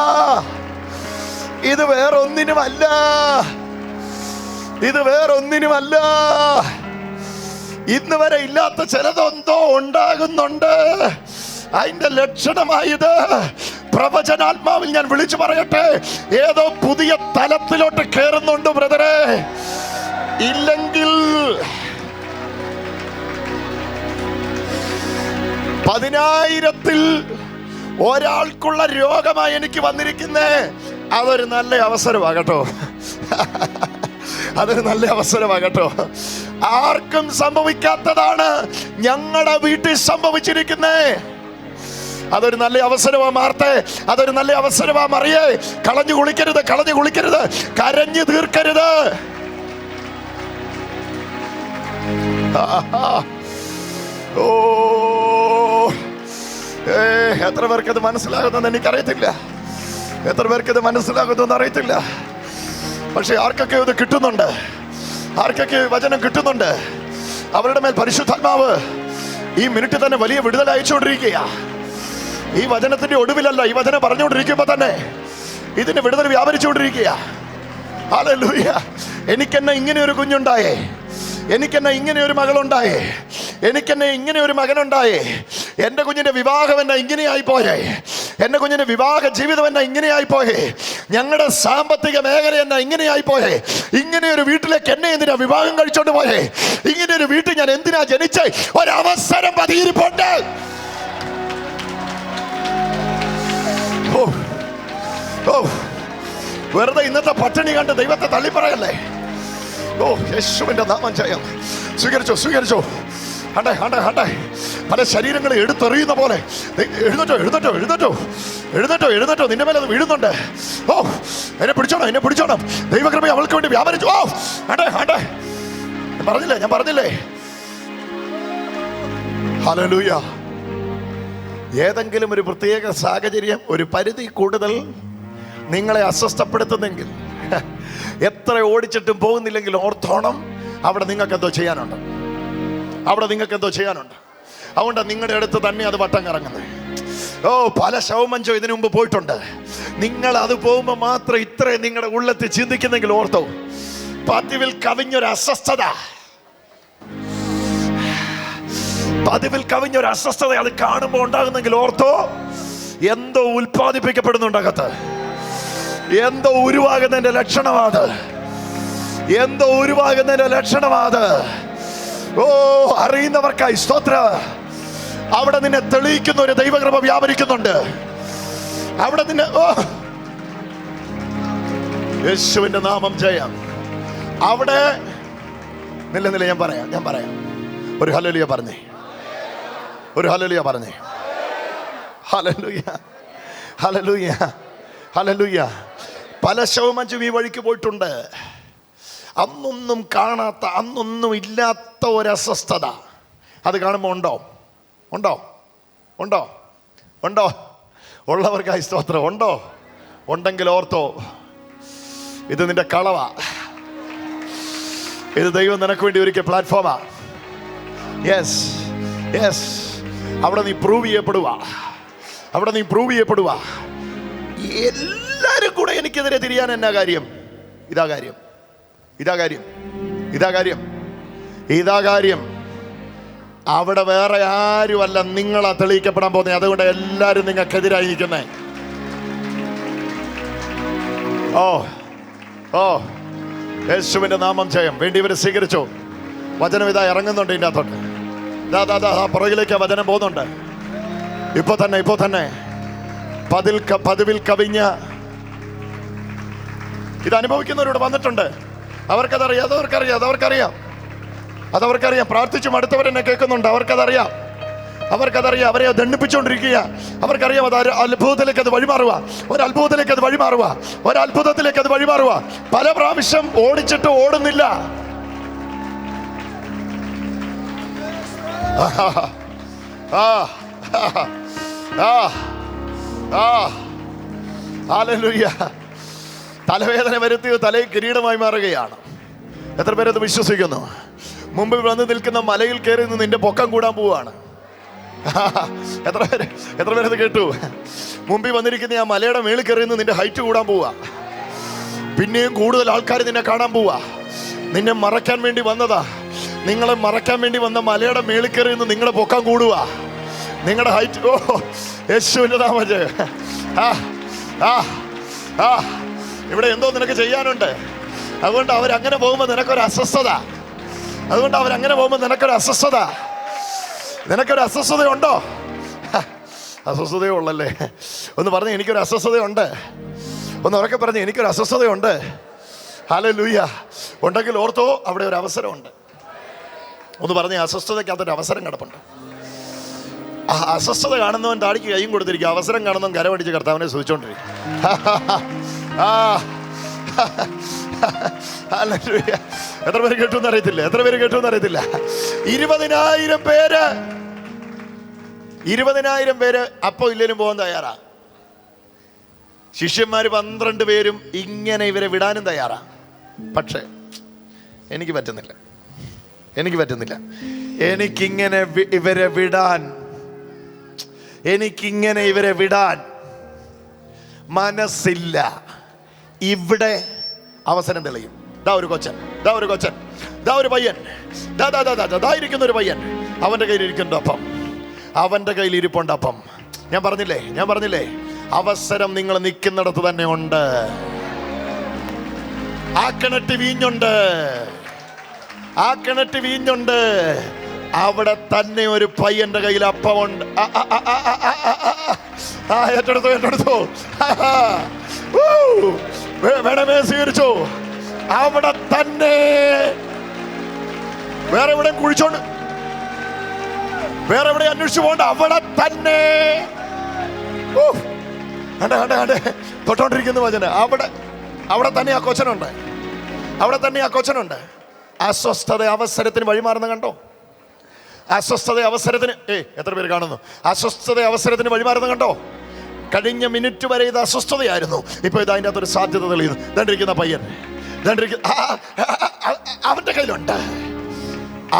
ഇന്ന് വരെ ഇല്ലാത്ത ചിലതെന്തോ ഉണ്ടാകുന്നുണ്ട്. അതിന്റെ ലക്ഷണമായത് പ്രവചനാത്മാവിൽ ഞാൻ വിളിച്ചു പറയട്ടെ, ഏതോ പുതിയ തലത്തിലോട്ട് കയറുന്നുണ്ട് ബ്രദറെ. ഇല്ലെങ്കിൽ 10,000-ൽ ഒരാൾക്കുള്ള രോഗമായി എനിക്ക് വന്നിരിക്കുന്നേ, അതൊരു നല്ല അവസരമാകട്ടോ. ആർക്കും സംഭവിക്കാത്തതാണ് ഞങ്ങളുടെ വീട്ടിൽ സംഭവിച്ചിരിക്കുന്നേ. അതൊരു നല്ല അവസരമാ മാർത്തേ, അതൊരു നല്ല അവസരമാ മറിയേ. കളഞ്ഞു കുളിക്കരുത്, കരഞ്ഞു തീർക്കരുത്. ഓ, എത്ര പേർക്ക് ഇത് മനസ്സിലാകുന്നെന്ന് എനിക്കറിയത്തില്ല. അറിയത്തില്ല. പക്ഷെ ആർക്കൊക്കെ ഇത് കിട്ടുന്നുണ്ട്, ആർക്കൊക്കെ വചനം കിട്ടുന്നുണ്ട്, അവരുടെ മേൽ പരിശുദ്ധാത്മാവ് ഈ മിനിറ്റ് തന്നെ വലിയ വിടുതൽ അയച്ചുകൊണ്ടിരിക്കുക. ഈ വചനത്തിന്റെ ഒടുവിലല്ല, ഈ വചനം പറഞ്ഞുകൊണ്ടിരിക്കുമ്പോ തന്നെ ഇതിന്റെ വിടുതൽ വ്യാപരിച്ചുകൊണ്ടിരിക്കുക. ഹല്ലേലൂയ. എനിക്കെന്നെ ഇങ്ങനെ ഒരു കുഞ്ഞുണ്ടായേ, എനിക്കെന്നെ ഇങ്ങനെ ഒരു മകളുണ്ടായേ, എനിക്കെന്നെ ഇങ്ങനെ ഒരു മകനുണ്ടായേ, എൻ്റെ കുഞ്ഞിൻ്റെ വിവാഹം എന്നെ ഇങ്ങനെയായി പോയേ, എൻ്റെ കുഞ്ഞിൻ്റെ വിവാഹ ജീവിതം എന്നെ ഇങ്ങനെയായി പോയേ, ഞങ്ങളുടെ സാമ്പത്തിക മേഖല എന്നെ ഇങ്ങനെയായി പോയേ, ഇങ്ങനെ ഒരു വീട്ടിലേക്ക് എന്നെ എന്തിനാ വിവാഹം കഴിച്ചോണ്ട് പോയേ, ഇങ്ങനെ ഒരു വീട്ടിൽ ഞാൻ എന്തിനാ ജനിച്ചേ? ഒരവസരം പതിയിരിപ്പുണ്ട്. വെറുതെ ഇന്നത്തെ പട്ടിണി കണ്ട് ദൈവത്തെ തള്ളിപ്പറയല്ലേ. ഓ, യേശുവിന്റെ നാമം ജയം. സ്വീകരിച്ചോ. ഹണ്ടേ പല ശരീരങ്ങളെ എടുത്തെറിയുന്ന പോലെ എഴുന്നേറ്റോ. നിന്റെ മേലെ അത് വീഴുന്നുണ്ട്. ഓ, എന്നെ പിടിച്ചോണം. ദൈവകൃപ അവൾക്ക് വേണ്ടി വ്യാപരിച്ചു. ഓ, ഹണ്ടേ ഞാൻ പറഞ്ഞില്ലേ. ഹല്ലേലൂയ. ഏതെങ്കിലും ഒരു പ്രത്യേക സാഹചര്യം, ഒരു പരിധി കൂടുതൽ നിങ്ങളെ അസ്വസ്ഥപ്പെടുത്തുന്നെങ്കിൽ, എത്ര ഓടിച്ചിട്ടും പോകുന്നില്ലെങ്കിൽ ഓർത്തോണം, അവിടെ നിങ്ങൾക്ക് എന്തോ ചെയ്യാനുണ്ട്. അതുകൊണ്ട് നിങ്ങളുടെ അടുത്ത് തന്നെ അത് വട്ടം കറങ്ങുന്നത്. ഓ, പല ശവമഞ്ചോ ഇതിനു മുമ്പ് പോയിട്ടുണ്ട്. നിങ്ങൾ അത് പോകുമ്പോൾ മാത്രം ഇത്രയും നിങ്ങളുടെ ഉള്ളത്തിൽ ചിന്തിക്കുന്നെങ്കിൽ ഓർത്തോ, പതിവിൽ കവിഞ്ഞൊരു അസ്വസ്ഥത, അത് കാണുമ്പോൾ ഉണ്ടാകുന്നെങ്കിൽ ഓർത്തോ, എന്തോ ഉൽപ്പാദിപ്പിക്കപ്പെടുന്നുണ്ടകത്ത്, എന്തോ ഉരുവാകുന്നതിന്റെ ലക്ഷണമാത്. ഓ, അറിയുന്നവർക്കായി സ്തോത്രം. അവിടെ നിന്നെ തെളിയിക്കുന്ന ഒരു ദൈവകൃപ വ്യാപരിക്കുന്നുണ്ട്. അവിടെ നിന്നെ, ഓ, യേശുവിന്റെ നാമം ജയം. അവിടെ നില്ല ഞാൻ പറയാം. ഒരു ഹല്ലേലൂയ പറഞ്ഞേ, ഒരു ഹല്ലേലൂയ പറഞ്ഞേ. Hallelujah, hallelujah, hallelujah. പല ശവമഞ്ചും ഈ വഴിക്ക് പോയിട്ടുണ്ട്. അന്നൊന്നും കാണാത്ത, അന്നൊന്നും ഇല്ലാത്ത ഒരു അസ്വസ്ഥത അത് കാണുമ്പോൾ ഉണ്ടോ? ഉണ്ടോ? ഉണ്ടോ? ഉണ്ടോ? ഉള്ളവർക്കായി സ്തോത്രം. ഉണ്ടോ? ഉണ്ടെങ്കിൽ ഓർത്തോ, ഇത് നിന്റെ കളവാ. ഇത് ദൈവം നിനക്ക് വേണ്ടി ഒരുക്കിയ പ്ലാറ്റ്ഫോമാ. Yes, yes. അവിടെ നീ പ്രൂവ് ചെയ്യപ്പെടുക. അവിടെ നീ പ്രൂവ് ചെയ്യപ്പെടുക. എല്ലാവരും കൂടെ എനിക്കെതിരെ തിരിയാൻ എന്നാ കാര്യം? ഇതാ കാര്യം, ഇതാ കാര്യം, ഇതാ കാര്യം, ഇതാ കാര്യം. അവിടെ വേറെ ആരുമല്ല, നിങ്ങളാ തെളിയിക്കപ്പെടാൻ പോകുന്നത്. അതുകൊണ്ട് എല്ലാവരും നിങ്ങൾക്കെതിരായി നിൽക്കുന്നേ. ഓ ഓ യേശുവിന്റെ നാമം ജയം. വേണ്ടിയവരെ സ്വീകരിച്ചോ. വചനം ഇതാ ഇറങ്ങുന്നുണ്ട് ഇതിൻ്റെ അകത്തോട്ട്. ഇതാ പുറകിലേക്ക് വചനം പോകുന്നുണ്ട്. ഇപ്പൊ തന്നെ പതിവിൽ കവിഞ്ഞ ഇത് അനുഭവിക്കുന്നവരോട് വന്നിട്ടുണ്ട്. അതവർക്കറിയാം. പ്രാർത്ഥിച്ചും അടുത്തവരെന്നെ കേൾക്കുന്നുണ്ട്. അവർക്കതറിയാം. അവരെ ദണ്ഡിപ്പിച്ചുകൊണ്ടിരിക്കുക. അവർക്കറിയാം അത് അത്ഭുതത്തിലേക്ക് അത് വഴിമാറുക. ഒരത്ഭുതത്തിലേക്ക് അത് വഴിമാറുക. പല പ്രാവശ്യം ഓടിച്ചിട്ട് ഓടുന്നില്ല. ഹല്ലേലൂയ. തലവേദന വരുത്തിയത് തലയിൽ കിരീടമായി മാറുകയാണ്. എത്ര പേരത് വിശ്വസിക്കുന്നു? മുമ്പിൽ വന്ന് നിൽക്കുന്ന മലയിൽ കയറി നിന്ന് നിന്റെ പൊക്കം കൂടാൻ പോവുകയാണ്. എത്ര പേരത് കേട്ടു? മുമ്പിൽ വന്നിരിക്കുന്ന ആ മലയുടെ മേളിൽ കയറി നിന്ന് നിന്റെ ഹൈറ്റ് കൂടാൻ പോവുക. പിന്നെയും കൂടുതൽ ആൾക്കാർ നിന്നെ കാണാൻ പോവുക. നിന്നെ മറയ്ക്കാൻ വേണ്ടി വന്നതാ. നിങ്ങളെ മറയ്ക്കാൻ വേണ്ടി വന്ന മലയുടെ മേളിൽ കയറി നിന്ന് നിങ്ങളുടെ പൊക്കം കൂടുക. നിങ്ങളുടെ ഹൈറ്റ്. ഓ യേശുവിന്റെ നാമത്തിൽ. ഇവിടെ എന്തോ നിനക്ക് ചെയ്യാനുണ്ട്. അതുകൊണ്ട് അവരങ്ങനെ പോകുമ്പോൾ നിനക്കൊരു അസ്വസ്ഥത. നിനക്കൊരു അസ്വസ്ഥതയുണ്ടോ? അസ്വസ്ഥതയോ ഉള്ളല്ലേ? ഒന്ന് പറഞ്ഞ് എനിക്കൊരു അസ്വസ്ഥതയുണ്ട്. ഒന്ന് ഉറക്കെ പറഞ്ഞ് എനിക്കൊരു അസ്വസ്ഥതയുണ്ട്. ഹല്ലേലൂയ. ഉണ്ടെങ്കിൽ ഓർത്തോ, അവിടെ ഒരു അവസരമുണ്ട്. ഒന്ന് പറഞ്ഞ് അസ്വസ്ഥതയ്ക്കകത്തൊരു അവസരം കിടപ്പുണ്ട്. അസ്വസ്ഥത കാണുന്നവൻ താടിക്ക് കൈയും കൊടുത്തിരിക്കും. അവസരം കാണുന്നവൻ കരമടിച്ച് കർത്താവിനെ സ്തുതിച്ചോണ്ടിരിക്കും. എത്ര പേര് കേട്ടു എന്നറിയത്തില്ല. 20,000 പേര് അപ്പോ ഇല്ലേലും പോകാൻ തയ്യാറാ. ശിഷ്യന്മാര് 12 പേരും ഇങ്ങനെ ഇവരെ വിടാനും തയ്യാറാ. പക്ഷേ എനിക്ക് പറ്റുന്നില്ല. എനിക്കിങ്ങനെ ഇവരെ വിടാൻ മനസ്സില്ല. ഇവിടെ അവസരം തെളിയും. ഒരു കൊച്ചൻ, ഒരു പയ്യൻ, ഇരിക്കുന്ന ഒരു പയ്യൻ. അവന്റെ കയ്യിൽ ഇരിക്കുന്ന അപ്പം, അവന്റെ കയ്യിൽ ഇരിപ്പുണ്ട് അപ്പം. ഞാൻ പറഞ്ഞില്ലേ അവസരം നിങ്ങൾ നിൽക്കുന്നിടത്ത് തന്നെ ഉണ്ട്. ആ കിണറ്റ് വീഞ്ഞുണ്ട്. അവിടെ തന്നെ ഒരു പയ്യന്റെ കയ്യിൽ അപ്പമുണ്ട്. ഏറ്റെടുത്തു. വേണമേ സ്വീകരിച്ചു. അവിടെ തന്നെ വേറെ എവിടെ കുഴിച്ചോണ്ട്, വേറെ എവിടെ അന്വേഷിച്ചു പോകണ്ട. അവിടെ തന്നെ തൊട്ടോണ്ടിരിക്കുന്ന വചനം. അവിടെ തന്നെ ആ കൊച്ചനുണ്ട്. അസ്വസ്ഥത അവസരത്തിന് വഴിമാറുന്ന കണ്ടോ? എത്ര പേര് കാണുന്നു? അസ്വസ്ഥത അവസരത്തിന് വഴിമാറുന്ന കണ്ടോ? കഴിഞ്ഞ മിനിറ്റ് വരെ ഇത് അസ്വസ്ഥതയായിരുന്നു. ഇപ്പൊ ഇത് അതിൻ്റെ അകത്തൊരു സാധ്യത തെളിയുന്നു. ദണ്ടിരിക്കുന്ന പയ്യൻ അവന്റെ കയ്യിലുണ്ട്.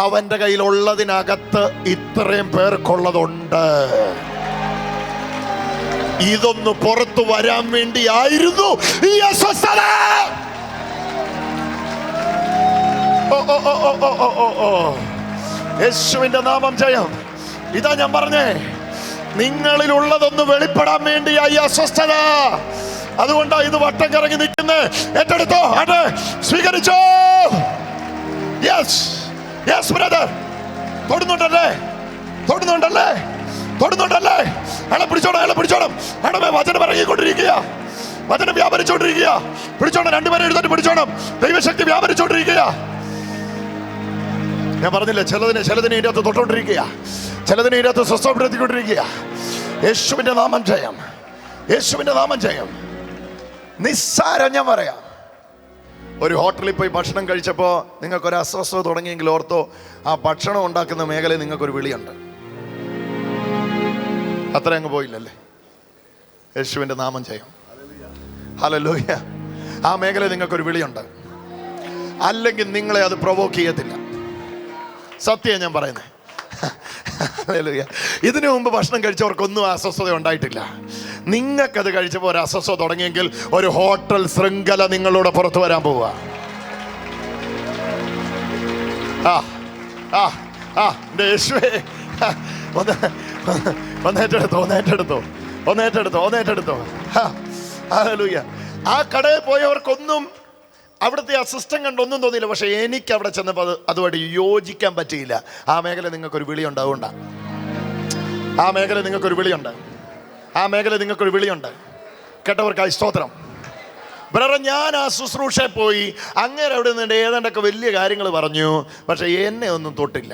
അവന്റെ കയ്യിലുള്ളതിനകത്ത് ഇത്രയും പേർക്കുള്ളതുണ്ട്. ഇതൊന്ന് പുറത്തു വരാൻ വേണ്ടിയായിരുന്നു ഈ അസ്വസ്ഥത. യേശുവിന്റെ നാമം ജയം. ഇതാ ഞാൻ പറഞ്ഞേ, നിങ്ങളിലുള്ളതൊന്ന് വെളിപ്പെടാൻ വേണ്ടിയായി അസ്വസ്ഥത. അതുകൊണ്ടാ ഇത് വട്ടം കറങ്ങി നിൽക്കുന്നത്. ഏറ്റെടുത്തോ, സ്വീകരിച്ചോ. Yes brother. തൊടുന്നുണ്ടല്ലേ? അയാളെ പിടിച്ചോണം. വചനം ഇറങ്ങിക്കൊണ്ടിരിക്കുക. വചനം വ്യാപരിച്ചോണ്ടിരിക്കുക. പിടിച്ചോണം, രണ്ടുപേരെ എഴുതാൻ പിടിച്ചോണം. ദൈവശക്തി വ്യാപരിച്ചോണ്ടിരിക്കുക. ഞാൻ പറഞ്ഞില്ല, ചിലതിനെ ഇതിൻ്റെ അകത്ത് തൊട്ടോണ്ടിരിക്കുക, ചിലതിനെ ഇതിൻ്റെ അകത്ത് സ്വസ്ഥപ്പെടുത്തിക്കൊണ്ടിരിക്കുക. യേശുവിൻ്റെ നാമം ജയം, യേശുവിൻ്റെ നാമം ജയം. നിസ്സാരം ഞാൻ പറയാം. ഒരു ഹോട്ടലിൽ പോയി ഭക്ഷണം കഴിച്ചപ്പോൾ നിങ്ങൾക്കൊരു അസ്വസ്ഥത തുടങ്ങിയെങ്കിൽ ഓർത്തോ, ആ ഭക്ഷണം ഉണ്ടാക്കുന്ന മേഖലയിൽ നിങ്ങൾക്കൊരു വിളിയുണ്ട്. അത്ര അങ്ങ് പോയില്ലല്ലേ? യേശുവിൻ്റെ നാമം ജയം, ഹല്ലേലൂയ. ആ മേഖലയിൽ നിങ്ങൾക്കൊരു വിളിയുണ്ട്. അല്ലെങ്കിൽ നിങ്ങളെ അത് പ്രൊവോക്ക് ചെയ്യത്തില്ല. സത്യം ഞാൻ പറയുന്നത്. ഹല്ലേലൂയ. ഇതിനു മുമ്പ് ഭക്ഷണം കഴിച്ചവർക്കൊന്നും അസ്വസ്ഥത ഉണ്ടായിട്ടില്ല. നിങ്ങൾക്കത് കഴിച്ചപ്പോൾ ഒരു അസ്വസ്ഥത തുടങ്ങിയെങ്കിൽ ഒരു ഹോട്ടൽ ശൃംഖല നിങ്ങളോട് പുറത്തു വരാൻ പോവുക. എൻ്റെ യേശുവേ, ഒന്നേറ്റെടുത്തോ. ഹല്ലേലൂയ. ആ കടയിൽ പോയവർക്കൊന്നും അവിടുത്തെ ആ സിസ്റ്റം കണ്ടൊന്നും തോന്നിയില്ല. പക്ഷെ എനിക്ക് അവിടെ ചെന്നപ്പോൾ അതുമായിട്ട് യോജിക്കാൻ പറ്റിയില്ല. ആ മേഖല നിങ്ങൾക്കൊരു വിളിയുണ്ട്. അതുകൊണ്ടാണ് ആ മേഖല നിങ്ങൾക്കൊരു വിളിയുണ്ട്. ആ മേഖല നിങ്ങൾക്കൊരു വിളിയുണ്ട്. കേട്ടവർക്കായി സ്തോത്രം. ബ്രദർ, ഞാൻ ആ ശുശ്രൂഷയിൽ പോയി അങ്ങനെ അവിടെ നിന്നിട്ട് ഏതാണ്ടൊക്കെ വലിയ കാര്യങ്ങൾ പറഞ്ഞു. പക്ഷെ എന്നെ ഒന്നും തൊട്ടില്ല.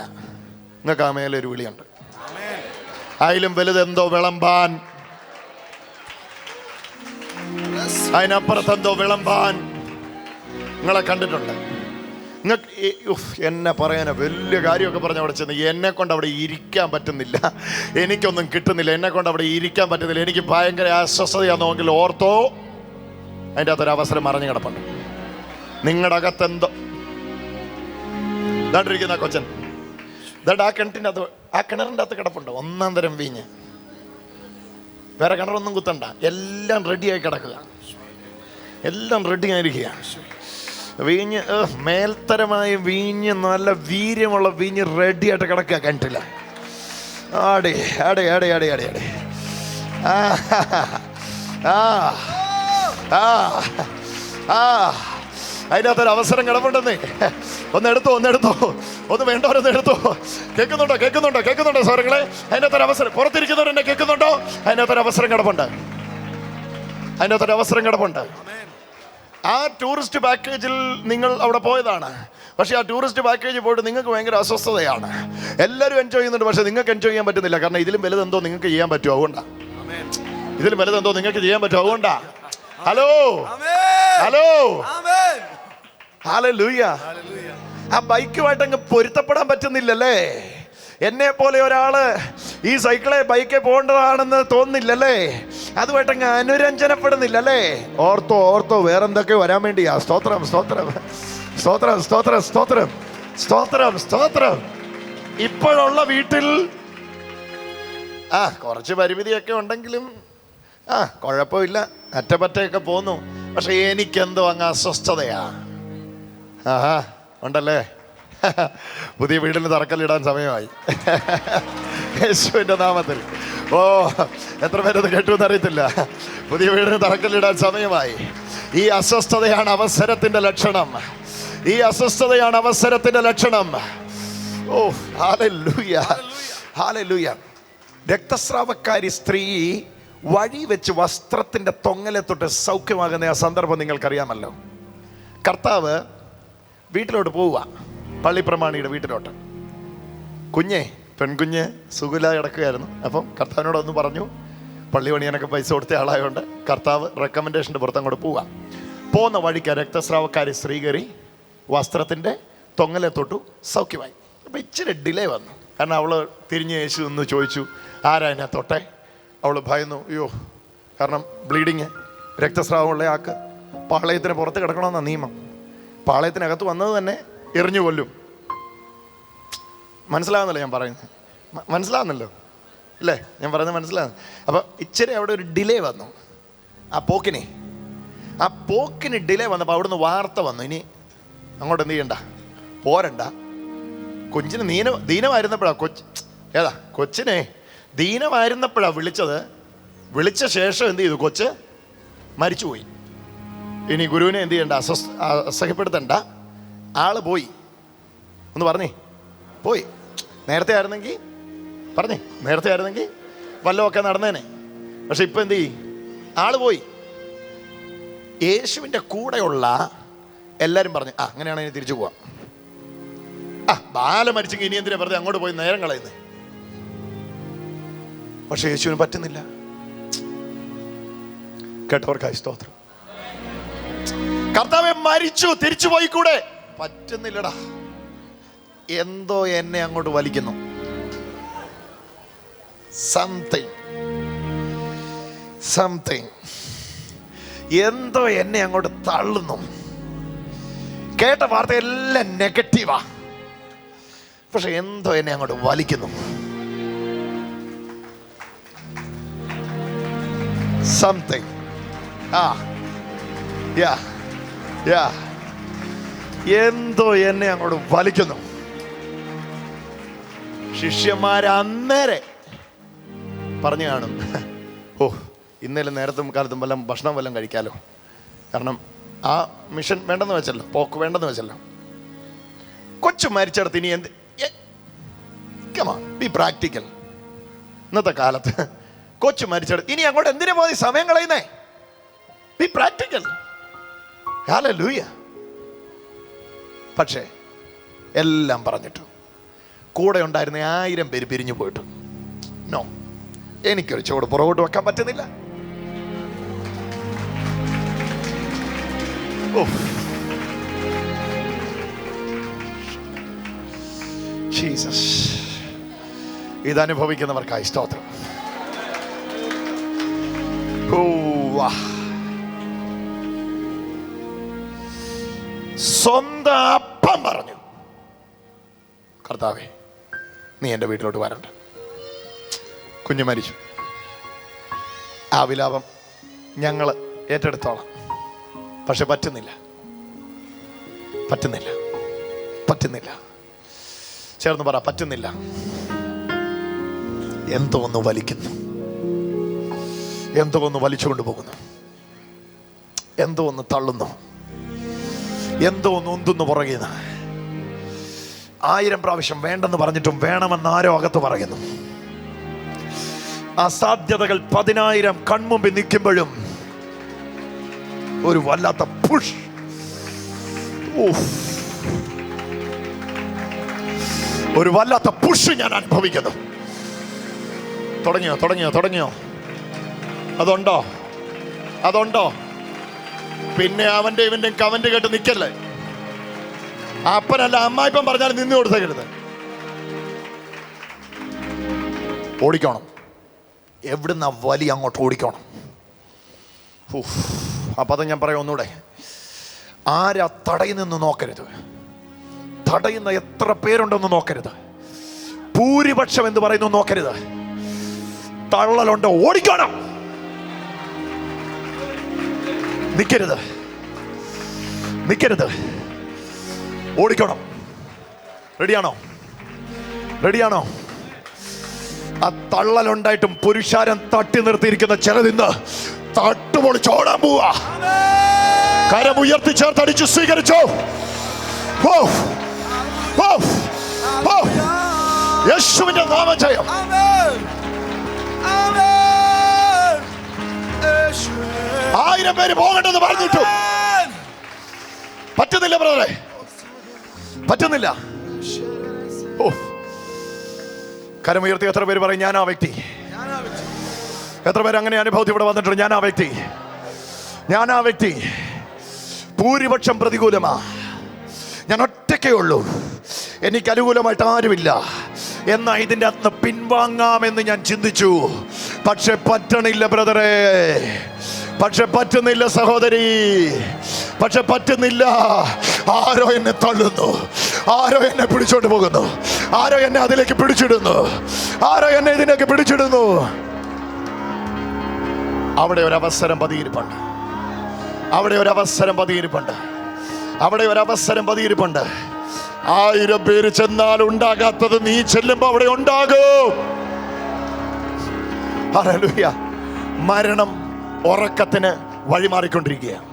നിങ്ങൾക്ക് ആ മേഖല ഒരു വിളിയുണ്ട്. അതിലും വലുതെന്തോ വിളമ്പാൻ, അതിനപ്പുറത്തെന്തോ വിളമ്പാൻ നിങ്ങളെ കണ്ടിട്ടുണ്ട്. നിങ്ങൾക്ക് എന്നെ പറയാനോ വലിയ കാര്യമൊക്കെ പറഞ്ഞ് അവിടെ ചെന്ന് എന്നെ കൊണ്ട് അവിടെ ഇരിക്കാൻ പറ്റുന്നില്ല, എനിക്കൊന്നും കിട്ടുന്നില്ല, എന്നെ കൊണ്ട് അവിടെ ഇരിക്കാൻ പറ്റുന്നില്ല, എനിക്ക് ഭയങ്കര അസ്വസ്ഥതയാണെന്നെങ്കിൽ ഓർത്തോ, അതിൻ്റെ അകത്തൊരു അവസരം മറിഞ്ഞു കിടപ്പുണ്ട്. നിങ്ങളുടെ അകത്തെന്തോ ഇതാണ്ടിരിക്കുന്ന കൊച്ചൻ ഇതാണ്ട് ആ കിണറിൻ്റെ അകത്ത് കിടപ്പുണ്ട്. ഒന്നാം തരം വീഞ്ഞ്. വേറെ കിണറൊന്നും കുത്തണ്ട, എല്ലാം റെഡിയായി കിടക്കുക, എല്ലാം റെഡിയായിരിക്കുക. വീഞ്ഞ്, മേൽത്തരമായ വീഞ്ഞ്, നല്ല വീര്യമുള്ള വീഞ്ഞ് റെഡിയായിട്ട് കിടക്കുക കിണറ്റില്ല. ആടെ ആടെ ആടെ ആടെ ആടെ ആടെ അതിനകത്തൊരു അവസരം കിടപ്പുണ്ടെന്നേ. ഒന്നെടുത്തോ, ഒന്ന് വേണ്ടവരൊന്ന് എടുത്തോ. കേൾക്കുന്നുണ്ടോ സ്വരങ്ങളെ? അതിനകത്തൊരു അവസരം, പുറത്തിരിക്കുന്നവരെന്നെ കേൾക്കുന്നുണ്ടോ? അതിനകത്തൊരു അവസരം കിടപ്പുണ്ട്. ആ ടൂറിസ്റ്റ് പാക്കേജിൽ നിങ്ങൾ അവിടെ പോയതാണ്. പക്ഷേ ആ ടൂറിസ്റ്റ് പാക്കേജിൽ പോയിട്ട് നിങ്ങൾക്ക് ഭയങ്കര അസ്വസ്ഥതയാണ്. എല്ലാവരും എൻജോയ് ചെയ്യുന്നുണ്ട്, പക്ഷേ നിങ്ങൾക്ക് എൻജോയ് ചെയ്യാൻ പറ്റുന്നില്ല. കാരണം ഇതിലും വലുതെന്തോ നിങ്ങൾക്ക് ചെയ്യാൻ പറ്റുമോ? അതുകൊണ്ടാ. ഇതിലും വലുതെന്തോ നിങ്ങൾക്ക് ചെയ്യാൻ പറ്റുമോ? അതുകൊണ്ടാ. Hello, hallelujah. ആ ബൈക്കുമായിട്ട് അങ്ങ് പൊരുത്തപ്പെടാൻ പറ്റുന്നില്ലല്ലേ? എന്നെ പോലെ ഒരാള് ഈ ബൈക്കിൽ പോകേണ്ടതാണെന്ന് തോന്നുന്നില്ലല്ലേ? അതുമായിട്ടങ്ങ് അനുരഞ്ജനപ്പെടുന്നില്ലല്ലേ? ഓർത്തോ വേറെന്തൊക്കെ വരാൻ വേണ്ടിയാ. സ്തോത്രം. ഇപ്പോഴുള്ള വീട്ടിൽ കുറച്ച് പരിമിതിയൊക്കെ ഉണ്ടെങ്കിലും കുഴപ്പമില്ല, അറ്റപറ്റയൊക്കെ പോന്നു. പക്ഷെ എനിക്കെന്തോ അങ്ങ് അസ്വസ്ഥതയാ. ഉണ്ടല്ലേ? പുതിയ വീടിന് തറക്കല്ലിടാൻ സമയമായി. യേശുവിൻ്റെ നാമത്തിൽ. എത്ര പേരത് കേട്ടുവെന്ന് അറിയത്തില്ല. പുതിയ വീടിന് തറക്കല്ലിടാൻ സമയമായി. ഈ അസ്വസ്ഥതയാണ് അവസരത്തിൻ്റെ ലക്ഷണം. ഹല്ലേലൂയ. രക്തസ്രാവക്കാരി സ്ത്രീ വഴി വെച്ച് വസ്ത്രത്തിൻ്റെ തൊങ്ങലെ തൊട്ട് സൗഖ്യമാകുന്ന ആ സന്ദർഭം നിങ്ങൾക്കറിയാമല്ലോ. കർത്താവ് വീട്ടിലോട്ട് പോവുക, പള്ളിപ്രമാണിയുടെ വീട്ടിലോട്ട്. പെൺകുഞ്ഞ് സുഖില കിടക്കുകയായിരുന്നു. അപ്പം കർത്താവിനോടൊന്ന് പറഞ്ഞു, പള്ളി പണിയാനൊക്കെ പൈസ കൊടുത്ത ആളായതുകൊണ്ട് കർത്താവ് റെക്കമെൻഡേഷൻ്റെ പുറത്ത് അങ്ങോട്ട് പോവുക. പോകുന്ന വഴിക്ക് രക്തസ്രാവക്കാരി സ്ത്രീ കയറി വസ്ത്രത്തിൻ്റെ തൊങ്ങലെ തൊട്ടു, സൗഖ്യമായി. അപ്പം ഇച്ചിരി ഡിലേ വന്നു. കാരണം അവൾ തിരിഞ്ഞ് യേശു എന്ന് ചോദിച്ചു, ആരാ എന്നെ തൊട്ടെ? അവൾ ഭയന്നു. കാരണം ബ്ലീഡിങ്, രക്തസ്രാവമുള്ള ആൾക്ക് പാളയത്തിന് പുറത്ത് കിടക്കണമെന്നാണ് നിയമം. പാളയത്തിനകത്ത് വന്നത് തന്നെ എറിഞ്ഞു കൊല്ലും. മനസ്സിലാവുന്നല്ലോ ഞാൻ പറയുന്നത്? മനസ്സിലാവുന്നല്ലോ അല്ലേ ഞാൻ പറയുന്നത്? മനസ്സിലാവുന്നു. അപ്പം ഇച്ചിരി അവിടെ ഒരു ഡിലേ വന്നു. ആ പോക്കിന് ഡിലേ വന്നപ്പോൾ അവിടുന്ന് വാർത്ത വന്നു, ഇനി അങ്ങോട്ട് എന്ത് ചെയ്യണ്ട, പോരണ്ട. കൊച്ചിന് ദീനമായിരുന്നപ്പോഴാണ് കൊച്ചിനെ ദീനമായിരുന്നപ്പോഴാണ് വിളിച്ച ശേഷം എന്ത് ചെയ്തു? കൊച്ച് മരിച്ചുപോയി. ഇനി ഗുരുവിനെ എന്ത് ചെയ്യണ്ട, അസഹ്യപ്പെടുത്തണ്ട. ആള് പോയി. ഒന്ന് പറഞ്ഞേ, പോയി. നേരത്തെ ആയിരുന്നെങ്കിൽ വല്ലതുമൊക്കെ നടന്നേനെ. പക്ഷെ ഇപ്പം എന്ത് ചെയ്യും? ആള് പോയി. യേശുവിൻ്റെ കൂടെയുള്ള എല്ലാവരും പറഞ്ഞു, അങ്ങനെയാണെങ്കിൽ തിരിച്ചു പോവാം. ബാല മരിച്ചെങ്കിൽ ഇനി എന്തിനാ വെറുതെ അങ്ങോട്ട് പോയി നേരം കളയുന്നത്? പക്ഷെ യേശുവിന് പറ്റുന്നില്ല. കേട്ടവർക്കായി സ്തോത്രം. കർത്താവേ, മരിച്ചു, തിരിച്ചു പോയിക്കൂടെ? പറ്റുന്നില്ലടാ. എന്തോ എന്നെ അങ്ങോട്ട് വലിക്കുന്നു. സംതിങ് എന്തോ എന്നെ അങ്ങോട്ട് തള്ളുന്നു. കേട്ട വാർത്ത എല്ലാം നെഗറ്റീവാ, പക്ഷെ എന്തോ എന്നെ അങ്ങോട്ട് വലിക്കുന്നു. സംതിങ് എന്തോ എന്നെ അങ്ങോട്ട് വലിക്കുന്നു. ശിഷ്യന്മാരെ അന്നേരെ പറഞ്ഞു കാണും, ഇന്നലെ നേരത്തും കാലത്തും വല്ലതും ഭക്ഷണം വല്ലതും കഴിക്കാലോ. കാരണം ആ മിഷൻ വേണ്ടെന്ന് വെച്ചല്ലോ, പോക്ക് വേണ്ടെന്ന് വെച്ചല്ലോ. കൊച്ചു മരിച്ചെടുത്ത് ഇനി എന്ത്? B practical. ഇന്നത്തെ കാലത്ത് കൊച്ചു മരിച്ചെടുത്ത് ഇനി അങ്ങോട്ട് എന്തിനു പോയി സമയം കളയുന്നേ? B practical. ഹല്ലേലൂയ. പക്ഷേ എല്ലാം പറഞ്ഞിട്ടു കൂടെ ഉണ്ടായിരുന്ന 1000 പേര് പിരിഞ്ഞു പോയിട്ടു. നോ, എനിക്കൊരു ചുവട് പുറകോട്ട് വെക്കാൻ പറ്റുന്നില്ല. ജീസസ്. ഇതനുഭവിക്കുന്നവർക്കായി സ്തോത്രം. സ്വന്തം അപ്പം പറഞ്ഞു, കർത്താവേ, നീ എൻ്റെ വീട്ടിലോട്ട് വരണ്ട. കുഞ്ഞു മരിച്ചു. ആ വിലാപം ഞങ്ങൾ ഏറ്റെടുത്തോളാം. പക്ഷെ പറ്റുന്നില്ല. ചേർന്ന് പറ, പറ്റുന്നില്ല. എന്തോ ഒന്ന് വലിക്കുന്നു, എന്തോ ഒന്ന് വലിച്ചുകൊണ്ട് പോകുന്നു, എന്തോ ഒന്ന് തള്ളുന്നു, എന്തോ ഒന്ന് ഒന്തുന്നു പുറകിന്ന്. 1000 പ്രാവശ്യം വേണ്ടെന്ന് പറഞ്ഞിട്ടും വേണമെന്ന് ആരോ അകത്ത് പറയുന്നു. അസാധ്യതകൾ 10,000 കൺമുമ്പിൽ നിൽക്കുമ്പോഴും ഒരു വല്ലാത്ത പുഷ്. ഒരു വല്ലാത്ത പുഷ് ഞാൻ അനുഭവിക്കുന്നു. തുടങ്ങിയോ? അതുണ്ടോ? പിന്നെ അവന്റെ ഇവന്റെ കമന്റ് കേട്ട് നിൽക്കല്ലേ. അപ്പനല്ല അമ്മായിപ്പം പറഞ്ഞാൽ നിന്ന് കൊടുത്തേക്കരുത്. ഓടിക്കണം. എവിടുന്ന വലി അങ്ങോട്ട് ഓടിക്കണം. അപ്പം അത് ഞാൻ പറയാം ഒന്നുകൂടെ. ആരാ തടയുന്നെന്ന് നോക്കരുത്. തടയുന്ന എത്ര പേരുണ്ടെന്ന് നോക്കരുത്. ഭൂരിപക്ഷം എന്ന് പറയുന്നു നോക്കരുത്. തള്ളലുണ്ട്, ഓടിക്കണം. നിൽക്കരുത്, ഓടിക്കണം. റെഡിയാണോ? ആ തള്ളലുണ്ടായിട്ടും പുരുഷാരം തട്ടി നിർത്തിയിരിക്കുന്ന ചിലതിന്ന് തട്ടുപൊളിച്ചോടാൻ പോവാ. കരം ഉയർത്തി ചേർത്തടിച്ച് സ്വീകരിച്ചോ. യേശുവിന്റെ നാമം ജയം. 1000 പേര് പോകണ്ടെന്ന് പറഞ്ഞിട്ടു പറ്റുന്നില്ല ബ്രദറെ, പറ്റുന്നില്ല. കരമുയർത്തി എത്ര പേര് പറയും ഞാൻ ആ വ്യക്തി? എത്ര പേര് അങ്ങനെ അനുഭവത്തിൽ ഇവിടെ വന്നിട്ടുണ്ട്? ഞാൻ ആ വ്യക്തി. ഭൂരിപക്ഷം പ്രതികൂലമാ, ഞാൻ ഒറ്റയ്ക്കേ ഉള്ളൂ, എനിക്ക് അനുകൂലമായിട്ട് ആരുമില്ല. എന്നാ ഇതിൻ്റെ അകത്ത് പിൻവാങ്ങാമെന്ന് ഞാൻ ചിന്തിച്ചു. പക്ഷെ പറ്റണില്ല ബ്രദറെ, പക്ഷെ പറ്റുന്നില്ല സഹോദരി, പക്ഷെ പറ്റുന്നില്ല. ആരോ എന്നെ തള്ളുന്നു, ആരോ എന്നെ പിടിച്ചോണ്ട് പോകുന്നു, ആരോ എന്നെ അതിലേക്ക് പിടിച്ചിടുന്നു, ആരോ എന്നെ ഇതിലേക്ക് പിടിച്ചിടുന്നു. അവിടെ ഒരു അവസരം പതിയിരിപ്പുണ്ട്, അവിടെ ഒരു അവസരം പതിയിരിപ്പുണ്ട്, അവിടെ ഒരു അവസരം പതിയിരിപ്പുണ്ട്. 1000 പേര് ചെന്നാൽ ഉണ്ടാകാത്തത് നീ ചെല്ലുമ്പോ അവിടെ ഉണ്ടാകും. ഹല്ലേലൂയ. മരണം ഉറക്കത്തിന് വഴിമാറിക്കൊണ്ടിരിക്കുകയാണ്.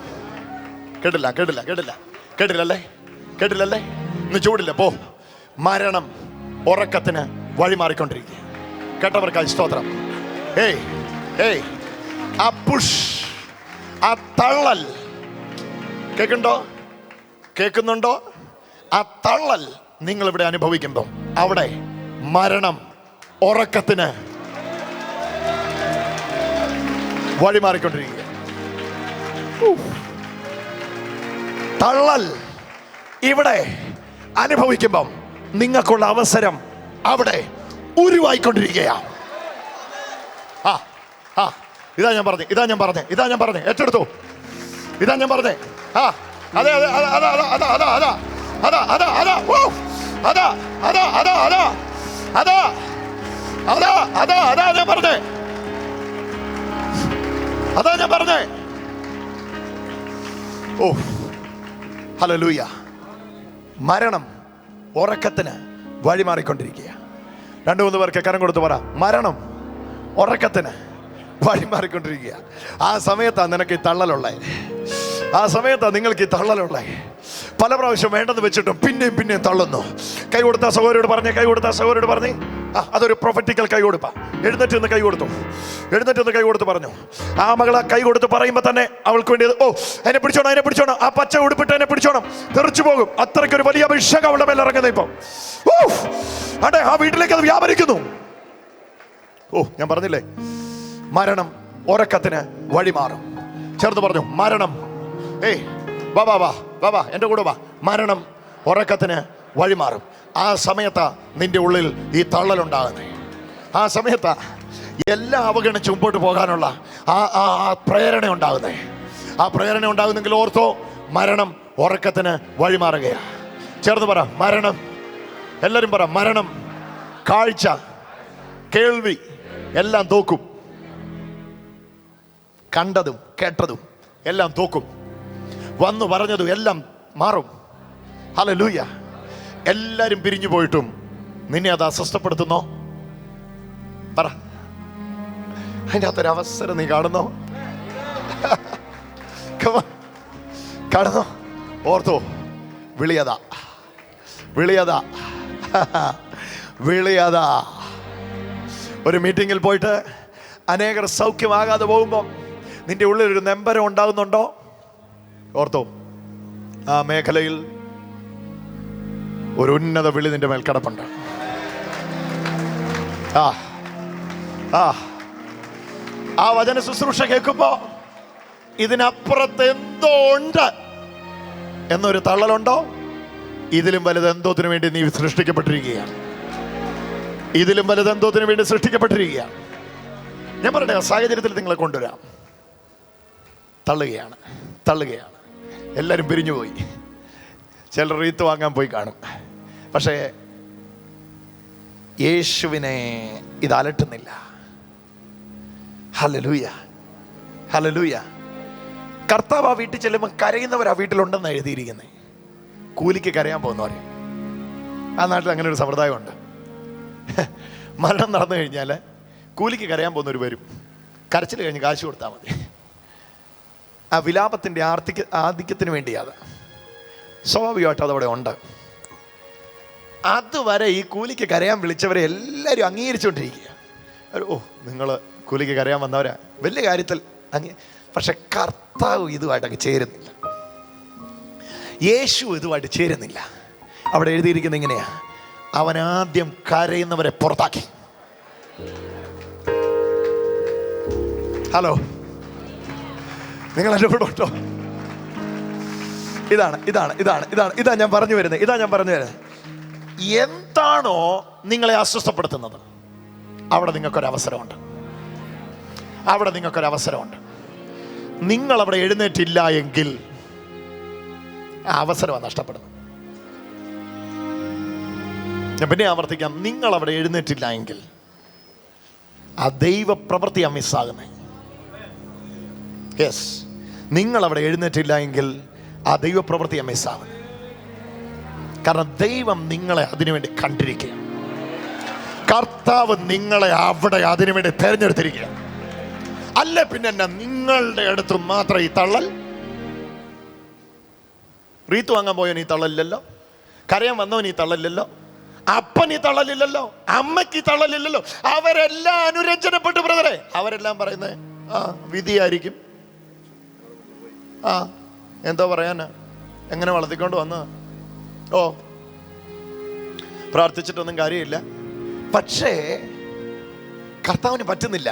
കേട്ടില്ലല്ലേ? ഇന്ന് ചൂടില്ല പോ. മരണം ഉറക്കത്തിന് വഴിമാറിക്കൊണ്ടിരിക്കുക. കേട്ടവർക്കായി സ്തോത്രം. ആ പുഷ്, ആ തള്ളൽ കേൾക്കുന്നുണ്ടോ? ആ തള്ളൽ നിങ്ങളിവിടെ അനുഭവിക്കുമ്പോൾ അവിടെ മരണം ഉറക്കത്തിന് വഴിമാറിക്കൊണ്ടിരിക്കുക. തള്ളൽ ഇവിടെ അനുഭവിക്കുമ്പം നിങ്ങൾക്കുള്ള അവസരം അവിടെ ഉരുവായിക്കൊണ്ടിരിക്കുകയാണ്. ഇതാ ഞാൻ പറഞ്ഞേ ഏറ്റെടുത്തു. ഇതാ ഞാൻ പറഞ്ഞേ. അതെ അതെ അതാ അതാ അതാ അതാ അതാ അതാ അതാ അതാ അതാ അതാ അതാ അതാ അതാ അതാ അതാ ഞാൻ പറഞ്ഞേ. അതാ ഞാൻ പറഞ്ഞേ. ഹല്ലേലൂയ. മരണം ഉറക്കത്തിന് വഴിമാറിക്കൊണ്ടിരിക്കുക. 2-3 പേർക്ക് കരം കൊടുത്ത് പറ, മരണം ഉറക്കത്തിന് വഴിമാറിക്കൊണ്ടിരിക്കുക. ആ സമയത്താണ് നിനക്ക് ഈ തള്ളലുള്ളേ. ആ സമയത്താണ് നിങ്ങൾക്ക് ഈ തള്ളലുള്ളേ. പല പ്രാവശ്യം വേണ്ടെന്ന് വെച്ചിട്ടും പിന്നെയും തള്ളുന്നു. കൈ കൊടുത്ത സഹോദരിയോട് പറഞ്ഞേ. അതൊരു പ്രൊഫറ്റിക്കൽ കൈ കൊടുപ്പാ. എഴുന്നേറ്റ് നിന്ന് കൈ കൊടുത്ത് പറഞ്ഞു. ആ മകളെ കൈ കൊടുത്ത് പറയുമ്പോ തന്നെ അവൾക്ക് വേണ്ടി എന്നെ പിടിച്ചോണം, ആ പച്ച ഉടുപ്പിട്ട് എന്നെ പിടിച്ചോണം, തെറിച്ചു പോകും. അത്രയ്ക്കൊരു വലിയ അഭിഷേകം അവളുടെ മേലെ ഇറങ്ങുന്നത് ഇപ്പം. അതെ, ആ വീട്ടിലേക്ക് അത് വ്യാപരിക്കുന്നു. ഞാൻ പറഞ്ഞില്ലേ, മരണം ഉറക്കത്തിന് വഴിമാറും. ചേർന്ന് പറഞ്ഞു, മരണം ബാബാ എൻ്റെ കൂടെ വാ. മരണം ഉറക്കത്തിന് വഴിമാറും. ആ സമയത്താ നിന്റെ ഉള്ളിൽ ഈ തള്ളലുണ്ടാകുന്നത്. ആ സമയത്താ എല്ലാം അവഗണിച്ച് മുമ്പോട്ട് പോകാനുള്ള ആ പ്രേരണ ഉണ്ടാകുന്നേ. ആ പ്രേരണ ഉണ്ടാകുന്നെങ്കിൽ ഓർത്തോ, മരണം ഉറക്കത്തിന് വഴിമാറുകയാണ്. ചേർന്ന് പറ, മരണം. എല്ലാവരും പറ, മരണം. കാഴ്ച, കേൾവി എല്ലാം തോക്കും. കണ്ടതും കേട്ടതും എല്ലാം തോക്കും. വന്നു പറഞ്ഞതും എല്ലാം മാറും. ഹല്ലേലൂയ. എല്ലാരും പിരിഞ്ഞു പോയിട്ടും നിന്നെ അത് അസ്വസ്ഥപ്പെടുത്തുന്നോ? പറ. അതിൻ്റെ അകത്തൊരു അവസരം നീ കാണുന്നോ? കാണുന്നോ? ഓർത്തോ, വിളിയതാ. ഒരു മീറ്റിങ്ങിൽ പോയിട്ട് അനേകർ സൗഖ്യമാകാതെ പോകുമ്പോൾ നിന്റെ ഉള്ളിലൊരു നമ്പരം ഉണ്ടാകുന്നുണ്ടോ? ഓർത്തോ, ആ മേഖലയിൽ ഒരു ഉന്നത വിളി നിന്റെ മേൽ കിടപ്പുണ്ട്. ആ വചന ശുശ്രൂഷ കേൾക്കുമ്പോ ഇതിനപ്പുറത്ത് എന്തോ ഉണ്ട് എന്നൊരു തള്ളലുണ്ടോ? ഇതിലും വലുത് എന്തോത്തിന് വേണ്ടി നീ സൃഷ്ടിക്കപ്പെട്ടിരിക്കുകയാണ്. ഞാൻ പറയട്ടെ, ആ സാഹചര്യത്തിൽ നിങ്ങളെ കൊണ്ടുവരാം. തള്ളുകയാണ്. എല്ലാവരും പിരിഞ്ഞുപോയി. ചിലർ റീത്ത് വാങ്ങാൻ പോയി കാണും. പക്ഷേ യേശുവിനെ ഇത് അലട്ടുന്നില്ല. ഹല്ലേലൂയ. കർത്താവ് ആ വീട്ടിൽ ചെല്ലുമ്പോൾ കരയുന്നവരാ വീട്ടിലുണ്ടെന്ന് എഴുതിയിരിക്കുന്നത്. കൂലിക്ക് കരയാൻ പോകുന്നവർ. ആ നാട്ടിൽ അങ്ങനെ ഒരു സമ്പ്രദായമുണ്ട്. മരണം നടന്നു കഴിഞ്ഞാൽ കൂലിക്ക് കരയാൻ പോകുന്നവർ വരും. കരച്ചിൽ കഴിഞ്ഞ് കാശ് കൊടുത്താൽ മതി. ആ വിലാപത്തിൻ്റെ ആധിക്യത്തിന് വേണ്ടിയാണ്. സ്വാഭാവികമായിട്ട് അതവിടെ ഉണ്ട്. അതുവരെ ഈ കൂലിക്ക് കരയാൻ വിളിച്ചവരെ എല്ലാവരും അംഗീകരിച്ചുകൊണ്ടിരിക്കുക. നിങ്ങൾ കൂലിക്ക് കരയാൻ വന്നവരാ, വലിയ കാര്യത്തിൽ പക്ഷെ കർത്താവ് ഇതുമായിട്ടൊക്കെ ചേരുന്നില്ല. യേശു ഇതുമായിട്ട് ചേരുന്നില്ല. അവിടെ എഴുതിയിരിക്കുന്ന ഇങ്ങനെയാ, അവൻ ആദ്യം കരയുന്നവരെ പുറത്താക്കി. ഹലോ, നിങ്ങൾ എൻ്റെ കൂടെ കേട്ടോ. ഇതാ ഞാൻ പറഞ്ഞു വരുന്നത്. എന്താണോ നിങ്ങളെ അസ്വസ്ഥപ്പെടുത്തുന്നത്, അവിടെ നിങ്ങൾക്കൊരവസരമുണ്ട്. നിങ്ങളവിടെ എഴുന്നേറ്റില്ല എങ്കിൽ ആ അവസരമാണ് നഷ്ടപ്പെടുന്നത്. ഞാൻ പിന്നെ ആവർത്തിക്കാം, നിങ്ങളവിടെ എഴുന്നേറ്റില്ല എങ്കിൽ ആ ദൈവ പ്രവൃത്തിയാണ് മിസ്സാകുന്നത്. യെസ്, നിങ്ങളവിടെ എഴുന്നേറ്റില്ല എങ്കിൽ ആ ദൈവപ്രവൃത്തിയെ മിസ്സാവുന്നത്. കാരണം ദൈവം നിങ്ങളെ അതിനുവേണ്ടി കണ്ടിരിക്കുക. കർത്താവ് നിങ്ങളെ അവിടെ അതിനുവേണ്ടി തിരഞ്ഞെടുത്തിരിക്കുക. അല്ല പിന്നെ എന്നാ നിങ്ങളുടെ അടുത്ത് മാത്രം ഈ തള്ളൽ? റീത്ത് വാങ്ങാൻ പോയവൻ ഈ തള്ളലില്ലല്ലോ, കരയാൻ വന്നവൻ ഈ തള്ളലില്ലല്ലോ, അപ്പൻ ഈ തള്ളലില്ലല്ലോ, അമ്മയ്ക്ക് ഈ തള്ളലില്ലല്ലോ. അവരെല്ലാം അനുരഞ്ജനപ്പെട്ടു ബ്രദറെ. അവരെല്ലാം പറയുന്നത് വിധിയായിരിക്കും. എന്തോ പറയാനാ, എങ്ങനെ വളർത്തിക്കൊണ്ട് വന്ന? ഓ, പ്രാർത്ഥിച്ചിട്ടൊന്നും കാര്യമില്ല. പക്ഷേ കർത്താവിന് പറ്റുന്നില്ല.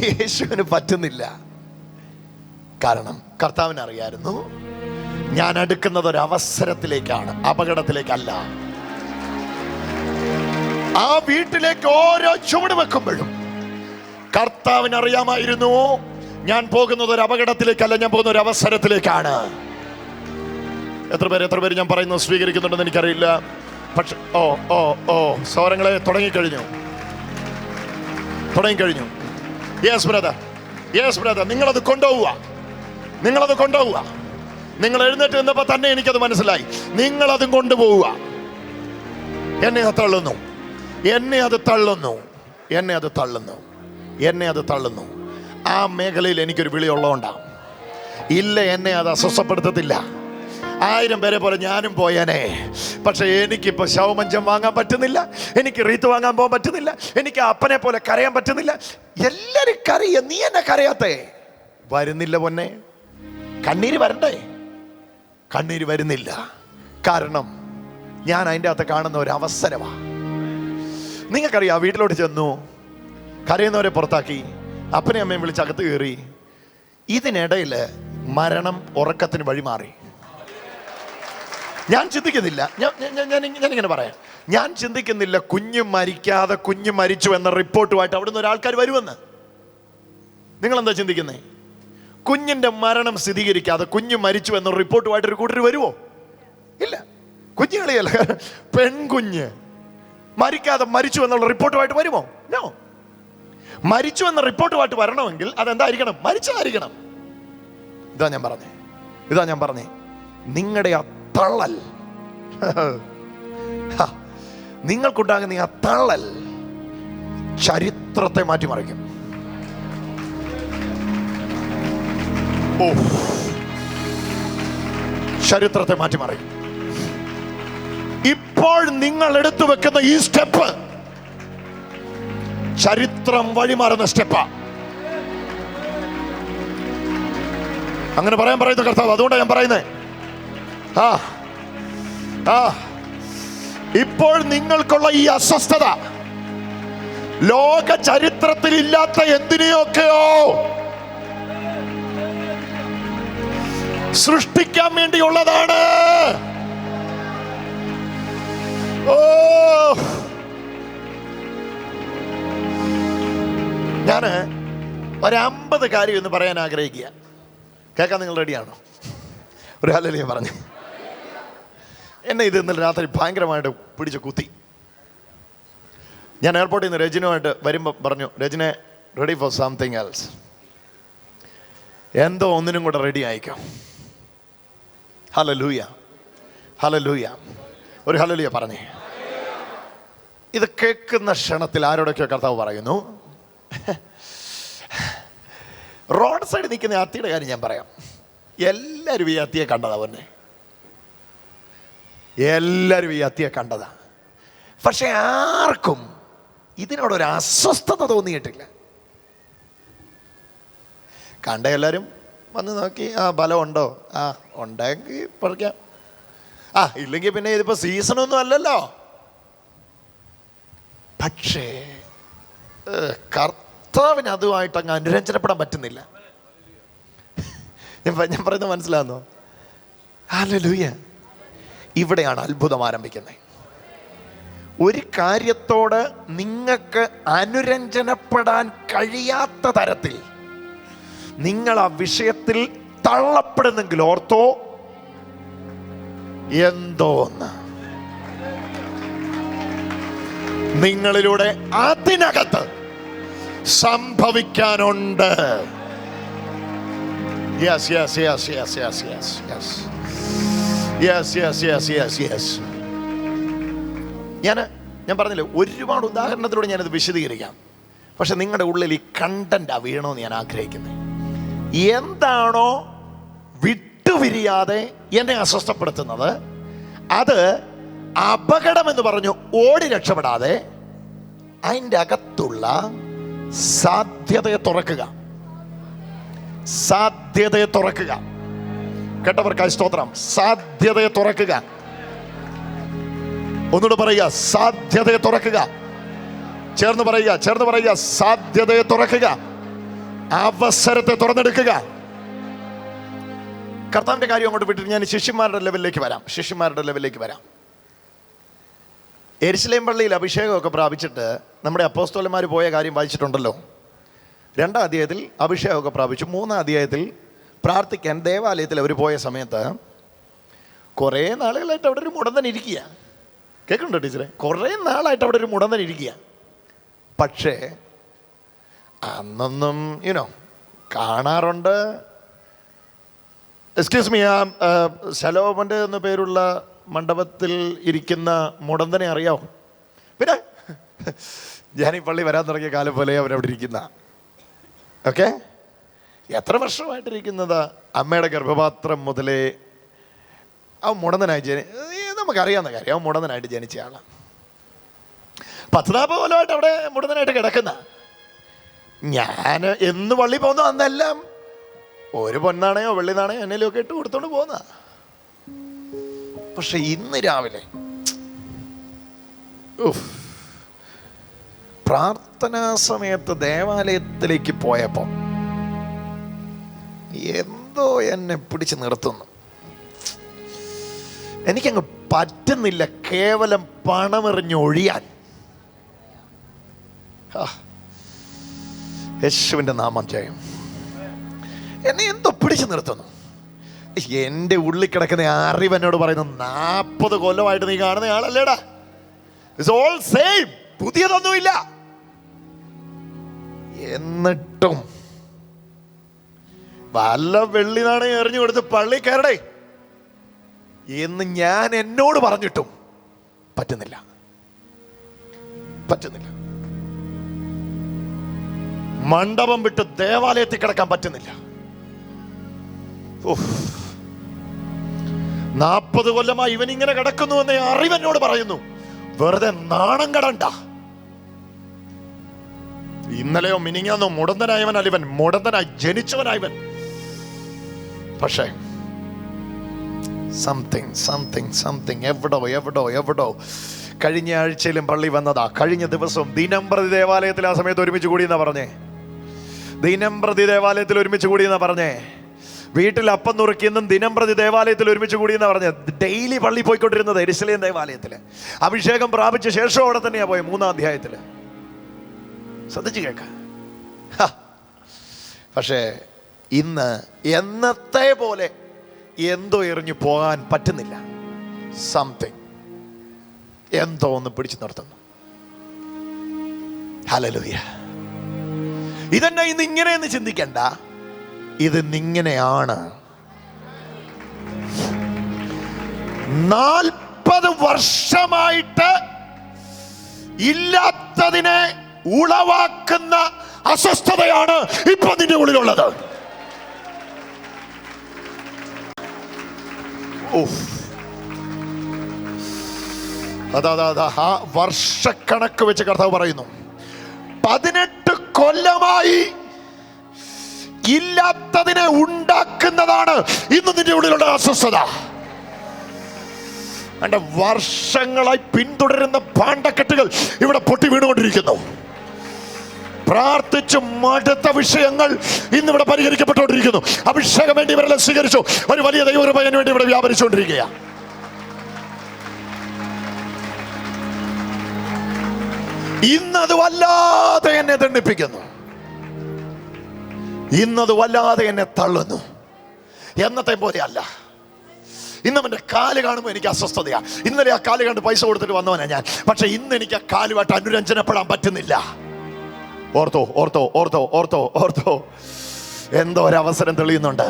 യേശുവിന് പറ്റുന്നില്ല. കാരണം കർത്താവിന് അറിയായിരുന്നു, ഞാൻ അടുക്കുന്നത് ഒരു അവസരത്തിലേക്കാണ്, അപകടത്തിലേക്കല്ല. ആ വീട്ടിലേക്ക് ഓരോ ചുവട് വെക്കുമ്പോഴും കർത്താവിന് അറിയാമായിരുന്നു, ഞാൻ പോകുന്നത് ഒരു അപകടത്തിലേക്കല്ല, ഞാൻ പോകുന്ന ഒരു അവസരത്തിലേക്കാണ്. എത്ര പേര് ഞാൻ പറയുന്നത് സ്വീകരിക്കുന്നുണ്ടെന്ന് എനിക്കറിയില്ല. പക്ഷെ സ്വരങ്ങളെ തുടങ്ങിക്കഴിഞ്ഞു. യെസ് ബ്രദർ, നിങ്ങളത് കൊണ്ടുപോവുക. നിങ്ങൾ എഴുന്നേറ്റ് നിന്നപ്പോൾ തന്നെ എനിക്കത് മനസ്സിലായി. നിങ്ങളതും കൊണ്ടുപോവുക. എന്നെ അത് തള്ളുന്നു. ആ മേഖലയിൽ എനിക്കൊരു വിളിയുള്ളതുകൊണ്ടാണ്. ഇല്ല, എന്നെ അത് അസ്വസ്ഥപ്പെടുത്തത്തില്ല. 1000 പേരെ പോലെ ഞാനും പോയേനെ. പക്ഷെ എനിക്കിപ്പോൾ ശവമഞ്ചം വാങ്ങാൻ പറ്റുന്നില്ല, എനിക്ക് റീത്ത് വാങ്ങാൻ പോകാൻ പറ്റുന്നില്ല, എനിക്ക് അപ്പനെ പോലെ കരയാൻ പറ്റുന്നില്ല. എല്ലാവരും കരയ, നീ എന്നെ കരയാത്തേ? വരുന്നില്ല പൊന്നെ, കണ്ണീര് വരണ്ടേ? കണ്ണീര് വരുന്നില്ല. കാരണം ഞാൻ അതിൻ്റെ അകത്ത് കാണുന്ന ഒരു അവസരമാണ്. നിങ്ങൾക്കറിയാം, വീട്ടിലോട്ട് ചെന്നു, കരയുന്നവരെ പുറത്താക്കി, അപ്പനെയും അമ്മയും വിളിച്ച് അകത്ത് കയറി. ഇതിനിടയിൽ മരണം ഉറക്കത്തിന് വഴിമാറി. ഞാൻ ചിന്തിക്കുന്നില്ല, ഞാനിങ്ങനെ പറയാം, ഞാൻ ചിന്തിക്കുന്നില്ല കുഞ്ഞ് മരിക്കാതെ കുഞ്ഞ് മരിച്ചു എന്ന റിപ്പോർട്ടുമായിട്ട് അവിടുന്ന് ഒരാൾക്കാർ വരുമെന്ന്. നിങ്ങളെന്താ ചിന്തിക്കുന്നേ? കുഞ്ഞിൻ്റെ മരണം സ്ഥിരീകരിക്കാതെ കുഞ്ഞ് മരിച്ചു എന്ന റിപ്പോർട്ടുമായിട്ട് ഒരു കൂട്ടർ വരുമോ? ഇല്ല. കുഞ്ഞുകളിയല്ല, പെൺകുഞ്ഞ് മരിക്കാതെ മരിച്ചു എന്നുള്ള റിപ്പോർട്ടുമായിട്ട് വരുമോ? നോ. മരിച്ചു എന്ന റിപ്പോർട്ടുമായിട്ട് വരണമെങ്കിൽ അതെന്തായിരിക്കണം? മരിച്ചതായിരിക്കണം. ഇതാ ഞാൻ പറഞ്ഞേ, നിങ്ങളുടെ ആ തള്ളൽ, നിങ്ങൾക്കുണ്ടാകുന്ന ആ തള്ളൽ ചരിത്രത്തെ മാറ്റിമറിക്കും. ചരിത്രത്തെ മാറ്റിമറിക്കും. ഇപ്പോൾ നിങ്ങൾ എടുത്തു വെക്കുന്ന ഈ സ്റ്റെപ്പ് ചരിത്രം വഴിമാറുന്ന സ്റ്റെപ്പാ. അങ്ങനെ പറയുന്ന കർത്താവ്, അതുകൊണ്ടാണ് ഞാൻ പറയുന്നത്. ഇപ്പോൾ നിങ്ങൾക്കുള്ള ഈ അസ്വസ്ഥത ലോക ചരിത്രത്തിൽ ഇല്ലാത്ത എന്തിനെയൊക്കെയോ സൃഷ്ടിക്കാൻ വേണ്ടിയുള്ളതാണ്. ഞാന് ഒരു 50 കാര്യം എന്ന് പറയാൻ ആഗ്രഹിക്കുക. കേൾക്കാൻ നിങ്ങൾ റെഡിയാണോ? ഒരു ഹല്ലേലൂയ പറഞ്ഞു. എന്നെ ഇത് ഇന്നലെ രാത്രി ഭയങ്കരമായിട്ട് പിടിച്ച് കുത്തി. ഞാൻ എയർപോർട്ടിൽ നിന്ന് രജനുമായിട്ട് വരുമ്പോൾ പറഞ്ഞു, രജനെ റെഡി ഫോർ സംതിങ് എൽസ്, എന്തോ ഒന്നിനും കൂടെ റെഡി ആയിക്കോ. ഹല്ലേലൂയ. ഒരു ഹല്ലേലൂയ പറഞ്ഞേ. ഇത് കേൾക്കുന്ന ക്ഷണത്തിൽ ആരോടൊക്കെയോ കർത്താവ് പറയുന്നു, റോഡ് സൈഡിൽ നിൽക്കുന്ന അത്തിയുടെ കാര്യം ഞാൻ പറയാം. എല്ലാവരും ഈ അത്തിയെ കണ്ടതാ പൊന്നെ, എല്ലാവരും ഈ അത്തിയെ കണ്ടതാ. പക്ഷെ ആർക്കും ഇതിനോടൊരു അസ്വസ്ഥത തോന്നിയിട്ടില്ല. കണ്ട എല്ലാവരും വന്ന് നോക്കി, ബലമുണ്ടോ? ഉണ്ടെങ്കിൽ പറിക്കാം, ഇല്ലെങ്കിൽ പിന്നെ ഇതിപ്പോൾ സീസണൊന്നും അല്ലല്ലോ. പക്ഷേ കർത്താവിന് അതുമായിട്ട് അങ്ങ് അനുരഞ്ജനപ്പെടാൻ പറ്റുന്നില്ല. ഞാൻ പറയുന്നത് മനസ്സിലാകുന്നോ? ഹല്ലേലൂയ. ഇവിടെയാണ് അത്ഭുതം ആരംഭിക്കുന്നത്. ഒരു കാര്യത്തോട് നിങ്ങൾക്ക് അനുരഞ്ജനപ്പെടാൻ കഴിയാത്ത തരത്തിൽ നിങ്ങൾ ആ വിഷയത്തിൽ തള്ളപ്പെടുന്നെങ്കിൽ ഓർത്തോ, എന്തോന്ന് നിങ്ങളിലൂടെ അതിനകത്ത് സംഭവിക്കാനുണ്ട്. Yes yes yes yes yes yes yes yes yes yes yes yes ഞാൻ പറഞ്ഞില്ലേ, ഒരുപാട് ഉദാഹരണത്തിലൂടെ ഞാനത് വിശദീകരിക്കാം. പക്ഷെ നിങ്ങളുടെ ഉള്ളിൽ ഈ കണ്ടന്റ് വീഴണമെന്ന് ഞാൻ ആഗ്രഹിക്കുന്നത്. എന്താണോ വിട്ടുപിരിയാതെ എന്നെ അസ്വസ്ഥപ്പെടുത്തുന്നത്, അത് അപകടമെന്ന് പറഞ്ഞു ഓടി രക്ഷപ്പെടാതെ അതിൻ്റെ അകത്തുള്ള സാധ്യതയെ തുറക്കുക. സാധ്യതയെ തുറക്കുക. കേട്ടവർക്കായി സ്തോത്രം. സാധ്യതയെ തുറക്കുക. ഒന്നുകൂടെ പറയുക, സാധ്യതയെ തുറക്കുക. ചേർന്ന് പറയുക, സാധ്യതയെ തുറക്കുക. അവസരത്തെ തുറന്നെടുക്കുക. കർത്താവിന്റെ കാര്യം അങ്ങോട്ട് വിട്ടിട്ട് ഞാൻ ശിഷ്യന്മാരുടെ ലെവലിലേക്ക് വരാം. യെരുശലേം പള്ളിയിൽ അഭിഷേകമൊക്കെ പ്രാപിച്ചിട്ട് നമ്മുടെ അപ്പോസ്തലന്മാർ പോയ കാര്യം വായിച്ചിട്ടുണ്ടല്ലോ. 2-ാം അധ്യായത്തിൽ അഭിഷേകമൊക്കെ പ്രാപിച്ചു. 3-ാം അധ്യായത്തിൽ പ്രാർത്ഥിക്കാൻ ദേവാലയത്തിൽ അവർ പോയ സമയത്ത് കുറേ നാളുകളായിട്ട് അവിടെ ഒരു മുടന്തൻ ഇരിക്കുക. കേൾക്കുന്നുണ്ടോ ടീച്ചറെ? കുറേ നാളായിട്ട് അവിടെ ഒരു മുടന്തൻ ഇരിക്കുക. പക്ഷേ അന്നൊന്നും കാണാറുണ്ട്. എക്സ്ക്യൂസ് മീ, ആ ശലോമോൻ്റെ എന്ന പേരുള്ള മണ്ഡപത്തിൽ ഇരിക്കുന്ന മുടന്തനെ അറിയാമോ? പിന്നെ ഞാൻ ഈ പള്ളി വരാൻ തുടങ്ങിയ കാലം പോലെ അവരവിടെ ഇരിക്കുന്ന. ഓക്കെ, എത്ര വർഷമായിട്ടിരിക്കുന്നതാ? അമ്മയുടെ ഗർഭപാത്രം മുതലേ ആ മുടന്തനായി നമുക്കറിയാവുന്ന കാര്യം. ആ മുടന്തനായിട്ട് ജനിച്ച ആളാണ്. 10-40 കൊല്ലമായിട്ട് അവിടെ മുടന്തനായിട്ട് കിടക്കുന്ന. ഞാൻ എന്ന് പള്ളി പോകുന്നു അന്നെല്ലാം ഒരു പൊന്നാണയോ വെള്ളി നാണയോ എന്നേലും ഒക്കെ ഇട്ട് കൊടുത്തോണ്ട് പോകുന്ന. പക്ഷെ ഇന്ന് രാവിലെ പ്രാർത്ഥനാ സമയത്ത് ദേവാലയത്തിലേക്ക് പോയപ്പോൾ എന്തോ എന്നെ പിടിച്ച് നിർത്തുന്നു. എനിക്കങ്ങ് പറ്റുന്നില്ല കേവലം പണമെറിഞ്ഞൊഴിയാൻ. യേശുവിൻ്റെ നാമം ജയം. എന്നെ എന്തോ പിടിച്ചു നിർത്തുന്നു. എൻ്റെ ഉള്ളിൽ കിടക്കുന്ന അറിവ് എന്നോട് പറയുന്നു, 40 കൊല്ലമായിട്ട് നീ കാണുന്ന ആളല്ലേടാ. ഇറ്റ്സ് ഓൾ സെയിം, പുതിയതൊന്നുമില്ല. എന്നിട്ടും വല്ല വെള്ളി നാണയം എറിഞ്ഞു കൊടുത്ത് പള്ളി കയറടേ എന്ന് ഞാൻ എന്നോട് പറഞ്ഞിട്ടും പറ്റുന്നില്ല. മണ്ഡപം വിട്ട് ദേവാലയത്തിൽ കിടക്കാൻ പറ്റുന്നില്ല. 40 കൊല്ലമായി ഇവനിങ്ങനെ കിടക്കുന്നു എന്ന അറിവെന്നോട് പറയുന്നു, വെറുതെ നാണം കടണ്ട. ഇന്നലെയോ മിനിങ്ങാന്നോ മുടന്തനായവനല്ല ഇവൻ, മുടന്തനായി ജനിച്ചവനായവൻ. പക്ഷേ സംതിങ് എവിടോ കഴിഞ്ഞ ആഴ്ചയിലും പള്ളി വന്നതാ. കഴിഞ്ഞ ദിവസവും ദിനംപ്രതി ദേവാലയത്തിൽ ആ സമയത്ത് ഒരുമിച്ച് കൂടിയെന്നാ പറഞ്ഞേ. വീട്ടിൽ അപ്പം നുറുക്കിയെന്നും ദിനംപ്രതി ദേവാലയത്തിൽ ഒരുമിച്ച് കൂടിയെന്നാ പറഞ്ഞത്. ഡെയിലി പള്ളി പോയിക്കൊണ്ടിരുന്നത് യെരുശലേം ദേവാലയത്തിൽ. അഭിഷേകം പ്രാപിച്ച ശേഷം അവിടെ തന്നെയാ പോയത്. 3-ാം അധ്യായത്തിൽ ശ്രദ്ധിച്ചു കേൾക്ക. പക്ഷേ ഇന്ന് എന്നത്തെ പോലെ എന്തോ എറിഞ്ഞു പോകാൻ പറ്റുന്നില്ല. സംതിങ് എന്തോ ഒന്ന് പിടിച്ചു നിർത്തുന്നു. ഹല്ലേലൂയ. ഇതെന്നെ ഇന്ന് ഇങ്ങനെയെന്ന് ചിന്തിക്കണ്ട, ഇതിങ്ങനെയാണ്. 40 വർഷമായിട്ട് ഇല്ലാത്തതിനെ ഉളവാക്കുന്ന അസ്വസ്ഥതയാണ് ഇപ്പൊ നിന്റെ ഉള്ളിലുള്ളത്. ആ വർഷക്കണക്ക് വെച്ച് കർത്താവ് പറയുന്നു, 18 കൊല്ലമായി ഇല്ലാത്തതിനെ ഉണ്ടാക്കുന്നതാണ് ഇന്ന് നിന്റെ ഉള്ളിലുള്ള അസ്വസ്ഥത. എന്റെ വർഷങ്ങളായി പിന്തുടരുന്ന പാണ്ടക്കെട്ടുകൾ ഇവിടെ പൊട്ടി വീണുകൊണ്ടിരിക്കുന്നു. പ്രാർത്ഥിച്ചു മടുത്ത വിഷയങ്ങൾ ഇന്നിവിടെ പരിഹരിക്കപ്പെട്ടുകൊണ്ടിരിക്കുന്നു. അഭിഷേകം വേണ്ടി ഇവരെല്ലാം സ്വീകരിച്ചു. ഒരു വലിയ ദൈവകൃപയ്ക്ക് വേണ്ടി ഇവിടെ വ്യാപരിച്ചുകൊണ്ടിരിക്കുകയാണ്. ഇന്നത് വല്ലാതെ എന്നെ ദണ്ഡിപ്പിക്കുന്നു. ഇന്നത് വല്ലാതെ എന്നെ തള്ളുന്നു. എന്നത്തെ പോലെ അല്ല. ഇന്നും എൻ്റെ കാല് കാണുമ്പോൾ എനിക്ക് അസ്വസ്ഥതയാ. ഇന്നലെ ആ കാല് കണ്ട് പൈസ കൊടുത്തിട്ട് വന്നവനാ ഞാൻ. പക്ഷെ ഇന്ന് എനിക്ക് ആ കാലുമായിട്ട് അനുരഞ്ജനപ്പെടാൻ പറ്റുന്നില്ല. ഓർത്തോ എന്തോ ഒരവസരം തെളിയുന്നുണ്ട്.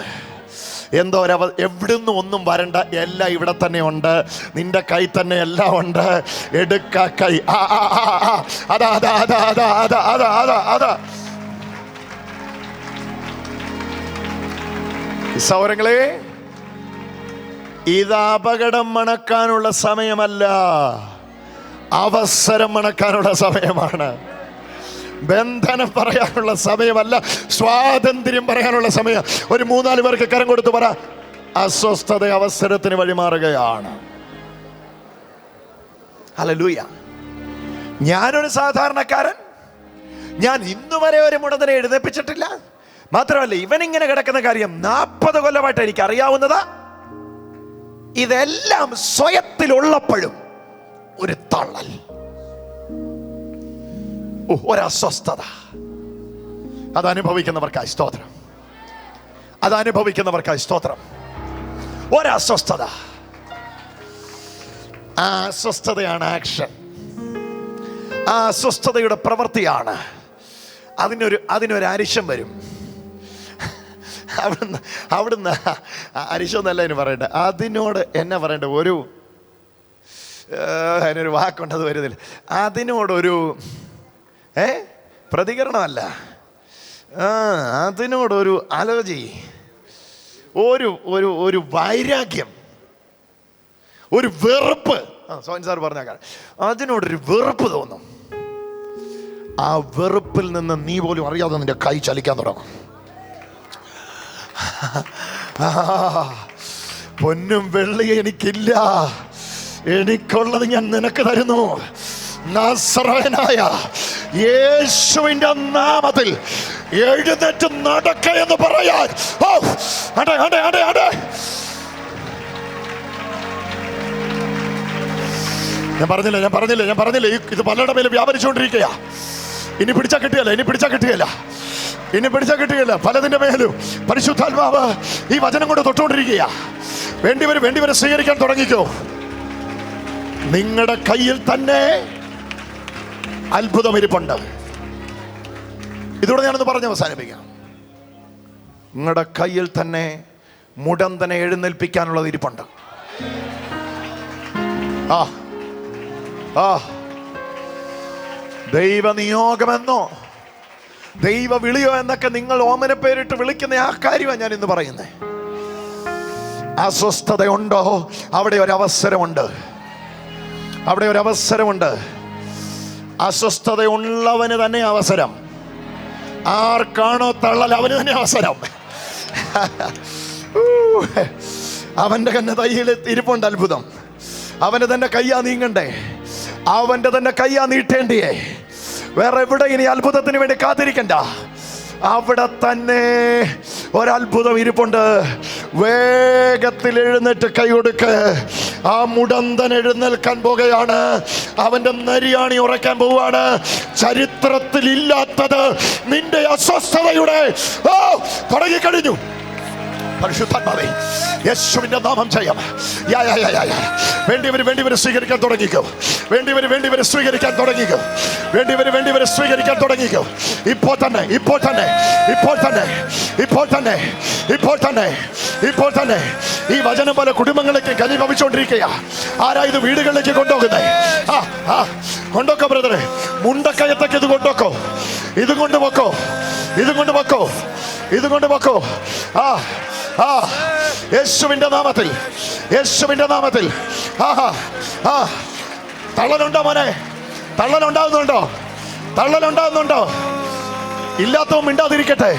എവിടുന്ന് ഒന്നും വരണ്ട, എല്ലാം ഇവിടെ തന്നെ ഉണ്ട്. നിന്റെ കൈ തന്നെ എല്ലാം ഉണ്ട്. എടുക്ക കൈ. അതാ സൗരങ്ങളെ, ഇത് അപകടം മണക്കാനുള്ള സമയമല്ല, അവസരം മണക്കാനുള്ള സമയമാണ്. ബന്ധനം പറയാനുള്ള സമയമല്ല, സ്വാതന്ത്ര്യം പറയാനുള്ള സമയം. ഒരു 3-4 പേർക്ക് കരം കൊടുത്ത് പറ, അസ്വസ്ഥത അവസരത്തിന് വഴിമാറുകയാണ്. ഹല്ലേലൂയ. ഞാനൊരു സാധാരണക്കാരൻ, ഞാൻ ഇന്നുവരെ ഒരു മുടന്തനെ എഴുന്നേൽപ്പിച്ചിട്ടില്ല. മാത്രമല്ല, ഇവനിങ്ങനെ കിടക്കുന്ന കാര്യം 40 കൊല്ലമായിട്ട് എനിക്ക് അറിയാവുന്നതാ. ഇതെല്ലാം സ്വയത്തിലുള്ളപ്പോഴും ഒരു തള്ളൽ, ഒരസ്വസ്ഥത. അതനുഭവിക്കുന്നവർക്കായി സ്തോത്രം, അതനുഭവിക്കുന്നവർക്കായി സ്തോത്രം. ഒരസ്വസ്ഥത. ആ അസ്വസ്ഥതയാണ് ആക്ഷൻ, ആ അസ്വസ്ഥതയുടെ പ്രവൃത്തിയാണ്. അതിനൊരു അരിശം വരും. അവിടുന്ന് അരിശം എന്നല്ല അതിന് പറയണ്ട, അതിനോട് എന്നാ പറയണ്ട, അതിനൊരു വാക്കുണ്ട്, അത് വരുന്നില്ല. അതിനോടൊരു പ്രതികരണമല്ല, അതിനോടൊരു അലർജി, ഒരു വൈരാഗ്യം, ഒരു വെറുപ്പ്. സോൻ സാർ പറഞ്ഞ അതിനോടൊരു വെറുപ്പ് തോന്നും. ആ വെറുപ്പിൽ നിന്ന് നീ പോലും അറിയാതെ നിന്റെ കൈ ചലിക്കാൻ തുടങ്ങും. പൊന്നും വെള്ളിയും എനിക്കില്ല, എനിക്കുള്ളത് ഞാൻ നിനക്ക് തരുന്നു. നസറേയനായ യേശുവിന്റെ നാമത്തിൽ എഴുന്നേറ്റ് നടക്ക എന്ന് പറയാൻ. ഞാൻ പറഞ്ഞില്ലേ ഇത് പലരുടെ മേലും വ്യാപരിച്ചുകൊണ്ടിരിക്കുക. ഇനി പിടിച്ചാ കിട്ടുകയില്ല. പലതിന്റെ മേലും പരിശുദ്ധാത്മാവ് ഈ വചനം കൊണ്ട് തൊട്ടുകൊണ്ടിരിക്കുക. വേണ്ടിവരെ സ്വീകരിക്കാൻ തുടങ്ങിക്കോ. നിങ്ങളുടെ കയ്യിൽ തന്നെ അത്ഭുതം ഇരിപ്പുണ്ട്. ഇതോടെ ഞാനൊന്ന് പറഞ്ഞ് അവസാനിപ്പിക്കാം. നിങ്ങളുടെ കയ്യിൽ തന്നെ മുടന്തനെ എഴുന്നേൽപ്പിക്കാനുള്ളത് ഇരിപ്പുണ്ട്. ദൈവ നിയോഗമെന്നോ ദൈവ വിളിയോ എന്നൊക്കെ നിങ്ങൾ ഓമന പേരിട്ട് വിളിക്കുന്ന ആ കാര്യമാണ് ഞാൻ ഇന്ന് പറയുന്നത്. അസ്വസ്ഥതയുണ്ടോ? അവിടെ ഒരു അവസരമുണ്ട്. അസ്വസ്ഥതയുള്ളവന് തന്നെ അവസരം. ആർക്കാണോ തള്ളൽ അവന് തന്നെ അവസരം. അവന്റെ തന്നെ കയ്യിൽ ഇരിപ്പുണ്ട് അത്ഭുതം. അവന് തന്നെ കയ്യാ നീങ്ങണ്ടേ, അവന്റെ തന്നെ കയ്യാ നീട്ടേണ്ടിയേ. വേറെ എവിടെ ഇനി അത്ഭുതത്തിന് വേണ്ടി കാത്തിരിക്കണ്ട. അവിടെ തന്നെ ഒരത്ഭുതം ഇരിപ്പുണ്ട്. വേഗത്തിൽ എഴുന്നേറ്റ് കൈ കൊടുക്ക്. ആ മുടന്തൻ എഴുന്നേൽക്കാൻ പോകുകയാണ്. അവന്റെ നരിയാണി ഉറക്കാൻ പോവുകയാണ്. ചരിത്രത്തിൽ ഇല്ലാത്തത് നിന്റെ അസ്വസ്ഥതയുടെ തുടങ്ങിക്കഴിഞ്ഞു. പരിശുദ്ധാത്മാവേ, യേശുവിന്റെ നാമം ചെയ്യാം. വേണ്ടിവരെ സ്വീകരിക്കാൻ തുടങ്ങിക്കോ. വേണ്ടിവരെ സ്വീകരിക്കാൻ തുടങ്ങിക്കോ. ഇപ്പോൾ തന്നെ ഈ വചനം പല കുടുംബങ്ങളിലേക്ക് ഘനീഭവിച്ചുകൊണ്ടിരിക്കുക. ആരാ ഇത് വീടുകളിലേക്ക് കൊണ്ടുപോകുന്നേ? കൊണ്ടോക്കോ ബ്രദറെ, മുണ്ടക്കയത്തൊക്കെ ഇത് കൊണ്ടോക്കോ. ഇത് കൊണ്ട് വെക്കോ. യേശുവിന്റെ നാമത്തിൽ. തള്ളലുണ്ടോ മോനെ? തള്ളലുണ്ടാകുന്നുണ്ടോ? ഇല്ലാത്തവൻ മിണ്ടാതിരിക്കട്ടെ.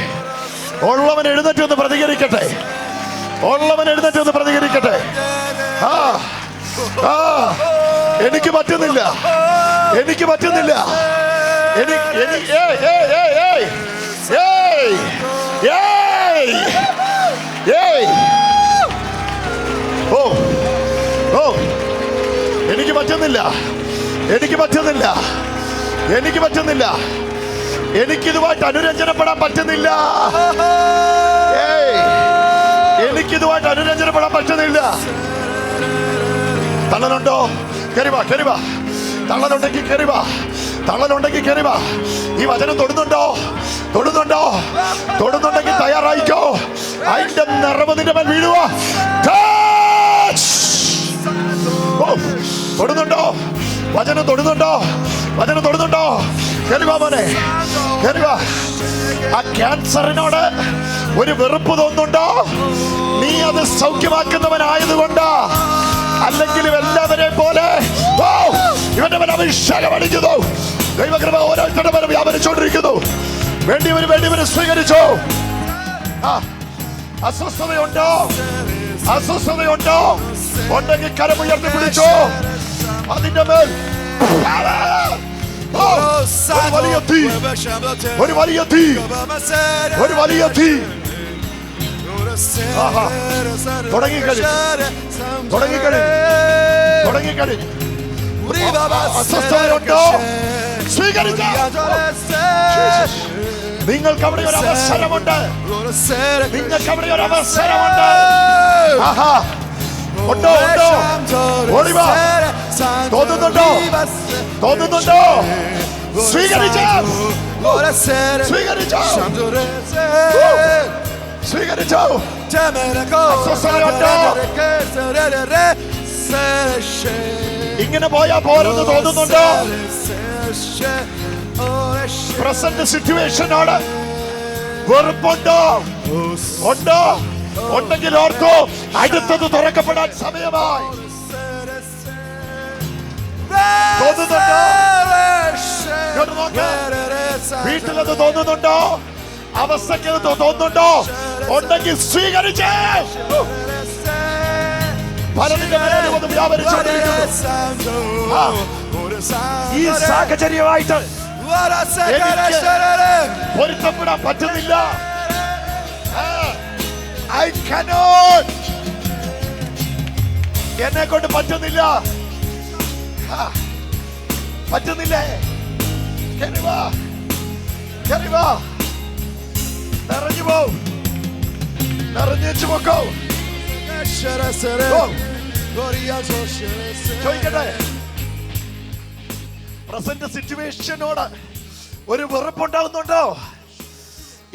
ഉള്ളവൻ എഴുന്നേറ്റ് ഒന്ന് പ്രതികരിക്കട്ടെ. എനിക്ക് പറ്റുന്നില്ല. എനിക്ക് പറ്റുന്നില്ല. എനിക്കിതുമായിട്ട് അനുരഞ്ജനപ്പെടാൻ പറ്റുന്നില്ല. തള്ളലുണ്ടോ? കരുവാ. തള്ളലുണ്ടെങ്കിൽ കരുവാ. ഈ വചനം തൊടുന്നുണ്ടെങ്കിൽ തയ്യാറായിക്കോ. അതിന്റെ നിറവ് നിന്റെ മേൽ വീഴുക. വചനം തൊടുന്നുണ്ടോ? കരുവാ മോനെ, കരുവാ. ആ ക്യാൻസറിനോട് ഒരു വെറുപ്പ് തോന്നുന്നുണ്ടോ? നീ അത് സൗഖ്യമാക്കുന്നവനായതുകൊണ്ടാ. അല്ലെങ്കിൽ എല്ലാവരെ പോലെ ഇവന്റെ മേൽ അഭിഷേകം അടിക്കുന്നു. ദൈവകൃപ ഓരോരുത്തരുടെ മേലും വ്യാപരിച്ചുകൊണ്ടിരിക്കുന്നു. വേണ്ടിയവര് സ്വീകരിച്ചോ. അസ്വസ്ഥതയുണ്ടോ? അസ്വസ്ഥതയുണ്ടോ? ഉണ്ടെങ്കിൽ കരമുയർത്തി പിടിച്ചോ. അതിന്റെ മേൽ ഒരു വലിയ തീ, ഒരു വലിയ തീ, ഒരു വലിയ തീ തുടങ്ങിക്കഴിഞ്ഞു. അസ്വസ്ഥതയുണ്ടോ? സ്വീകരിച്ചോ. നിങ്ങൾക്ക് അവിടെ ഒരു അവസരമുണ്ട്. നിങ്ങൾക്ക് അവിടെ ഒരു അവസരമുണ്ട്. ഉണ്ടോ? ഉണ്ടോ? ഓടിവാ. തോന്നുന്നുണ്ടോ? തോന്നുന്നുണ്ടോ? സ്വീകരിച്ചോ. സ്വീകരിച്ചോ. സ്വീകരിച്ചോ. അസ്വസ്ഥതയുണ്ടോ? ഇങ്ങനെ പോയാ പോരെന്ന് തോന്നുന്നുണ്ടോ? പ്രസന്റ് സിറ്റുവേഷനോട് വെറുപ്പുണ്ടോ? ഉണ്ടോ? ഉണ്ടെങ്കിൽ ഓർത്തോ, അടുത്തത് തുറക്കപ്പെടാൻ സമയമായി. തോന്നുന്നുണ്ടോ? വീട്ടിലത് തോന്നുന്നുണ്ടോ? അവസ്ഥയ്ക്ക് തോന്നുന്നുണ്ടോ? ഉണ്ടെങ്കിൽ സ്വീകരിച്ചേ. പലതിന്റെ മേലും അത് വ്യാപരിച്ചുകൊണ്ടിരിക്കുന്നു. ഈ സാഹചര്യമായിട്ട് പൊരുത്തപ്പെടാൻ പറ്റുന്നില്ല. I cannot. എന്നെ കൊണ്ട് പറ്റുന്നില്ല. പറ്റുന്നില്ലേ? കരുവാ, കരുവാ. നിറഞ്ഞു പോ, നിറഞ്ഞു പോക്കോ. ചോദിക്കട്ടെ, പ്രസന്റ് സിറ്റുവേഷനോട് ഒരു വെറുപ്പുണ്ടാകുന്നുണ്ടോ?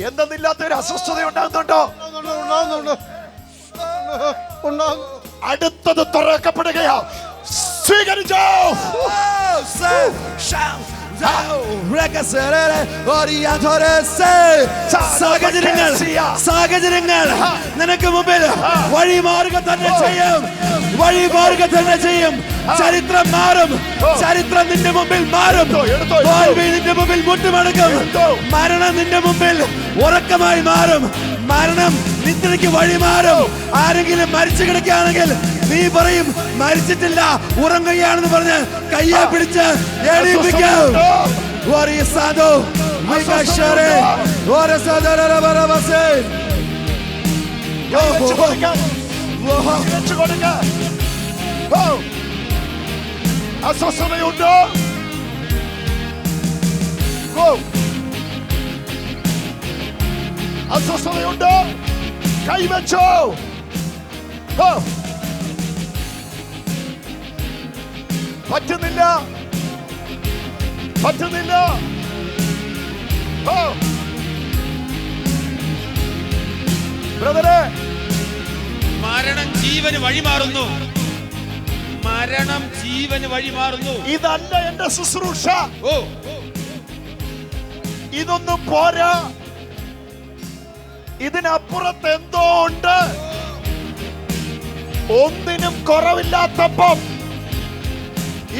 എന്തെന്നില്ലാത്ത ഒരു അസ്വസ്ഥത ഉണ്ടാകുന്നുണ്ടോ? അടുത്തത് തുറക്കപ്പെടുകയാ. സ്വീകരിച്ചോ. സാഹചര്യങ്ങൾ നിനക്ക് മുമ്പിൽ വഴി മാറുക തന്നെ ചെയ്യും. വഴി മാറുക തന്നെ ചെയ്യും. ചരിത്രം മാറും. ചരിത്രം നിന്റെ മുമ്പിൽ മാറും. തോൽവി നിന്റെ മുമ്പിൽ മുട്ടുമടക്കും. മരണം നിന്റെ മുമ്പിൽ ഉറക്കമായി മാറും. മരണം നിദ്രയ്ക്ക് വഴി മാറും. ആരെങ്കിലും മരിച്ചു കിടക്കുകയാണെങ്കിൽ നീ പറയും മരിച്ചിട്ടില്ല, ഉറങ്ങുകയാണെന്ന് പറഞ്ഞ് കയ്യെ പിടിച്ച് എണീപ്പിക്കും. അസ്വസ്ഥതയുണ്ടോ? അസ്വസ്ഥതയുണ്ടോ? കൈവച്ചോ. പറ്റുന്നില്ല, പറ്റുന്നില്ല. ബ്രദറെ, മരണം ജീവന് വഴിമാറുന്നു. മരണം ജീവന് വഴിമാറുന്നു. ഇതല്ല എന്റെ ശുശ്രൂഷ. ഇതൊന്നും പോരാ. ഇതിനപ്പുറത്ത് എന്തോ ഉണ്ട്. ഒന്നിനും കുറവില്ലാത്തപ്പം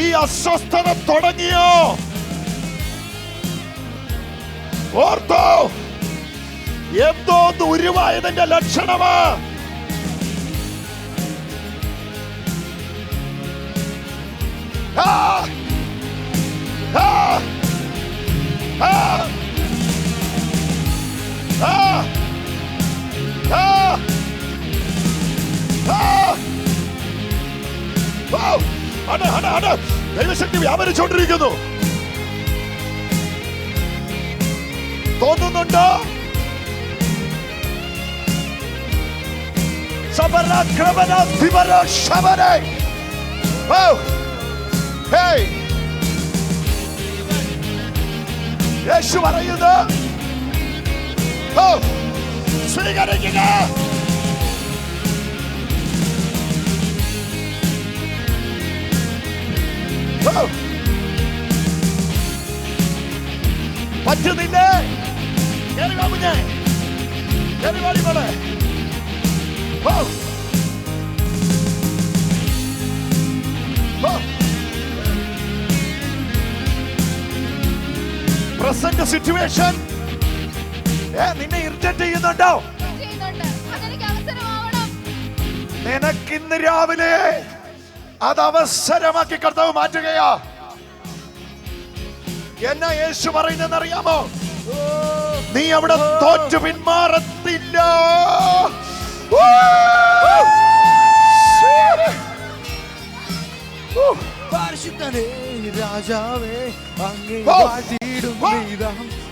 ഈ അസ്വസ്ഥത തുടങ്ങിയോ? ഓർത്തോ, എന്തോ ഉരുവായതിന്റെ ലക്ഷണമാ. ദൈവശക്തി വ്യാപരിച്ചുകൊണ്ടിരിക്കുന്നു. തോന്നുന്നുണ്ടോ? യേശു പറയുന്നു, സ്വീകരിക്കുക. പറ്റുന്നില്ലേ? കുഞ്ഞെ കേറിവാടി മോളെ. സിറ്റുവേഷൻ നിന്നെ ഇറിറ്റേറ്റ് ചെയ്യുന്നുണ്ടോ? നിനക്കിന്ന് രാവിലെ അത് അവസരമാക്കി കർത്താവ് മാറ്റുകയാ. എന്നാ യേശു പറയുന്നെന്ന് അറിയാമോ? നീ അവിടെ തോറ്റു പിന്മാറത്തില്ല. പരിശുദ്ധനേ രാജാവേ അങ്ങേ വാഴ്ത്തിയിടും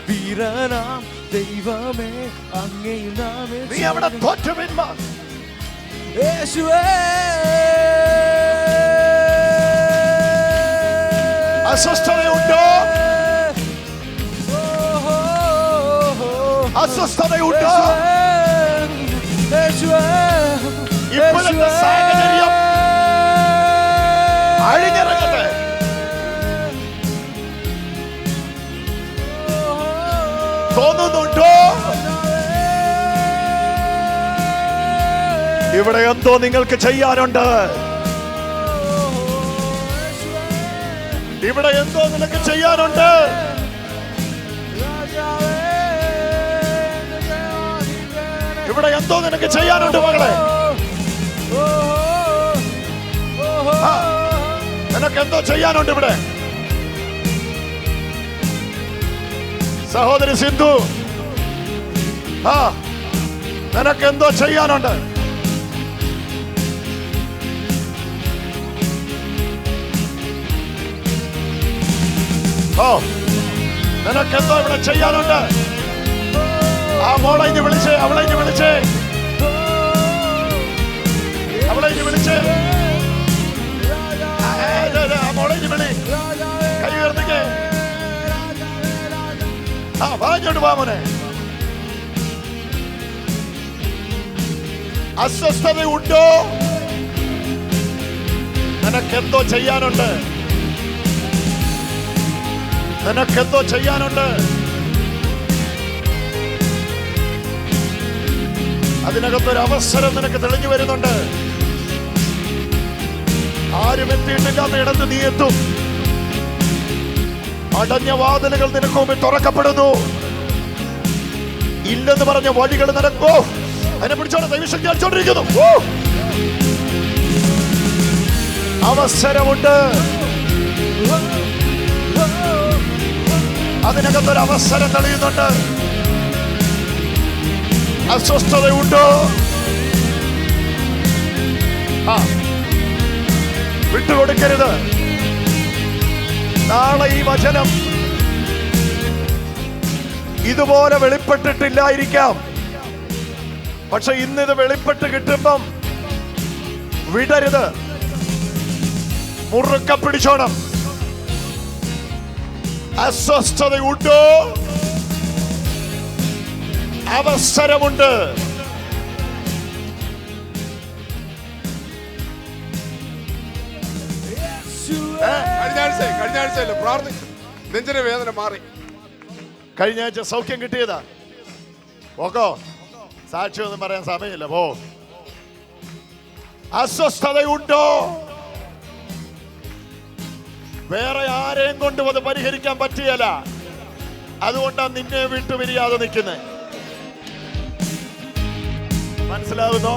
വീരനാം ദൈവമേ അങ്ങേ നാമേ. നീ അവിടെ തോറ്റു പിന്മാറ. യേശുവേ അസ്വസ്ഥതയുണ്ടോ? അസ്വസ്ഥതയുണ്ടോ? ഇപ്പോഴത്തെ സാഹചര്യം അഴിഞ്ഞിറങ്ങട്ടെ. തോന്നുന്നുണ്ടോ ഇവിടെ എന്തോ നിങ്ങൾക്ക് ചെയ്യാനുണ്ട്? ഇവിടെ എന്തോ നിനക്ക് ചെയ്യാനുണ്ട്? ഇവിടെ എന്തോ നിനക്ക് ചെയ്യാനുണ്ട് മകളെ. നിനക്ക് എന്തോ ചെയ്യാനുണ്ട് ഇവിടെ. സഹോദരി സിന്ധു, നിനക്ക് എന്തോ ചെയ്യാനുണ്ട്. നിനക്കെന്തോ ഇവിടെ ചെയ്യാനുണ്ട്. ആ മോളെ ഇനി വിളിച്ചേ, അവളെ ഇനി വിളിച്ചേ, അവളെ ഇനി വിളിച്ചേ. മോളെ ഇനി വിളി, കൈ ഉയർത്തിക്കേ. വാങ്ങോട്ട് വാ മോനെ. അസ്വസ്ഥതയുണ്ടോ? നിനക്കെന്തോ ചെയ്യാനുണ്ട്. നിനക്കെന്തോ ചെയ്യാനുണ്ട്. അതിനകത്തൊരു അവസരം നിനക്ക് തെളിഞ്ഞു വരുന്നുണ്ട്. ആരും എത്തിയിട്ടില്ലാത്ത ഇടത്ത് നീ എത്തും. അടഞ്ഞ വാതിലുകൾ നിനക്ക് മുമ്പിൽ തുറക്കപ്പെടുന്നു. ഇല്ലെന്ന് പറഞ്ഞ വഴികൾ നിനക്കോ അതിനെ പിടിച്ചോടെ ദൈവശക്തി അടിച്ചോണ്ടിരിക്കുന്നു. അവസരമുണ്ട്. അതിനകത്തൊരു അവസരം തെളിയുന്നുണ്ട്. അസ്വസ്ഥതയുണ്ടോ? വിട്ടുകൊടുക്കരുത്. നാളെ ഈ വചനം ഇതുപോലെ വെളിപ്പെട്ടിട്ടില്ലായിരിക്കാം. പക്ഷെ ഇന്നിത് വെളിപ്പെട്ട് കിട്ടുമ്പം വിടരുത്, മുറുക്ക പിടിച്ചോണം. അസ്വസ്ഥതയുണ്ടോ? അവസരമുണ്ട്. കഴിഞ്ഞ ആഴ്ചയില്ല പ്രാർത്ഥിച്ചു, നെഞ്ചിന് വേദന മാറി. കഴിഞ്ഞ ആഴ്ച സൗഖ്യം കിട്ടിയതാ. ഓക്കോ, സാക്ഷ്യമൊന്നും പറയാൻ സമയമില്ല, പോ. അസ്വസ്ഥതയുണ്ടോ? വേറെ ആരെയും കൊണ്ടും അത് പരിഹരിക്കാൻ പറ്റിയല്ല. അതുകൊണ്ടാണ് നിന്നെ വിട്ടുപിരിയാതെ നിൽക്കുന്നത്. മനസ്സിലാവുന്നോ?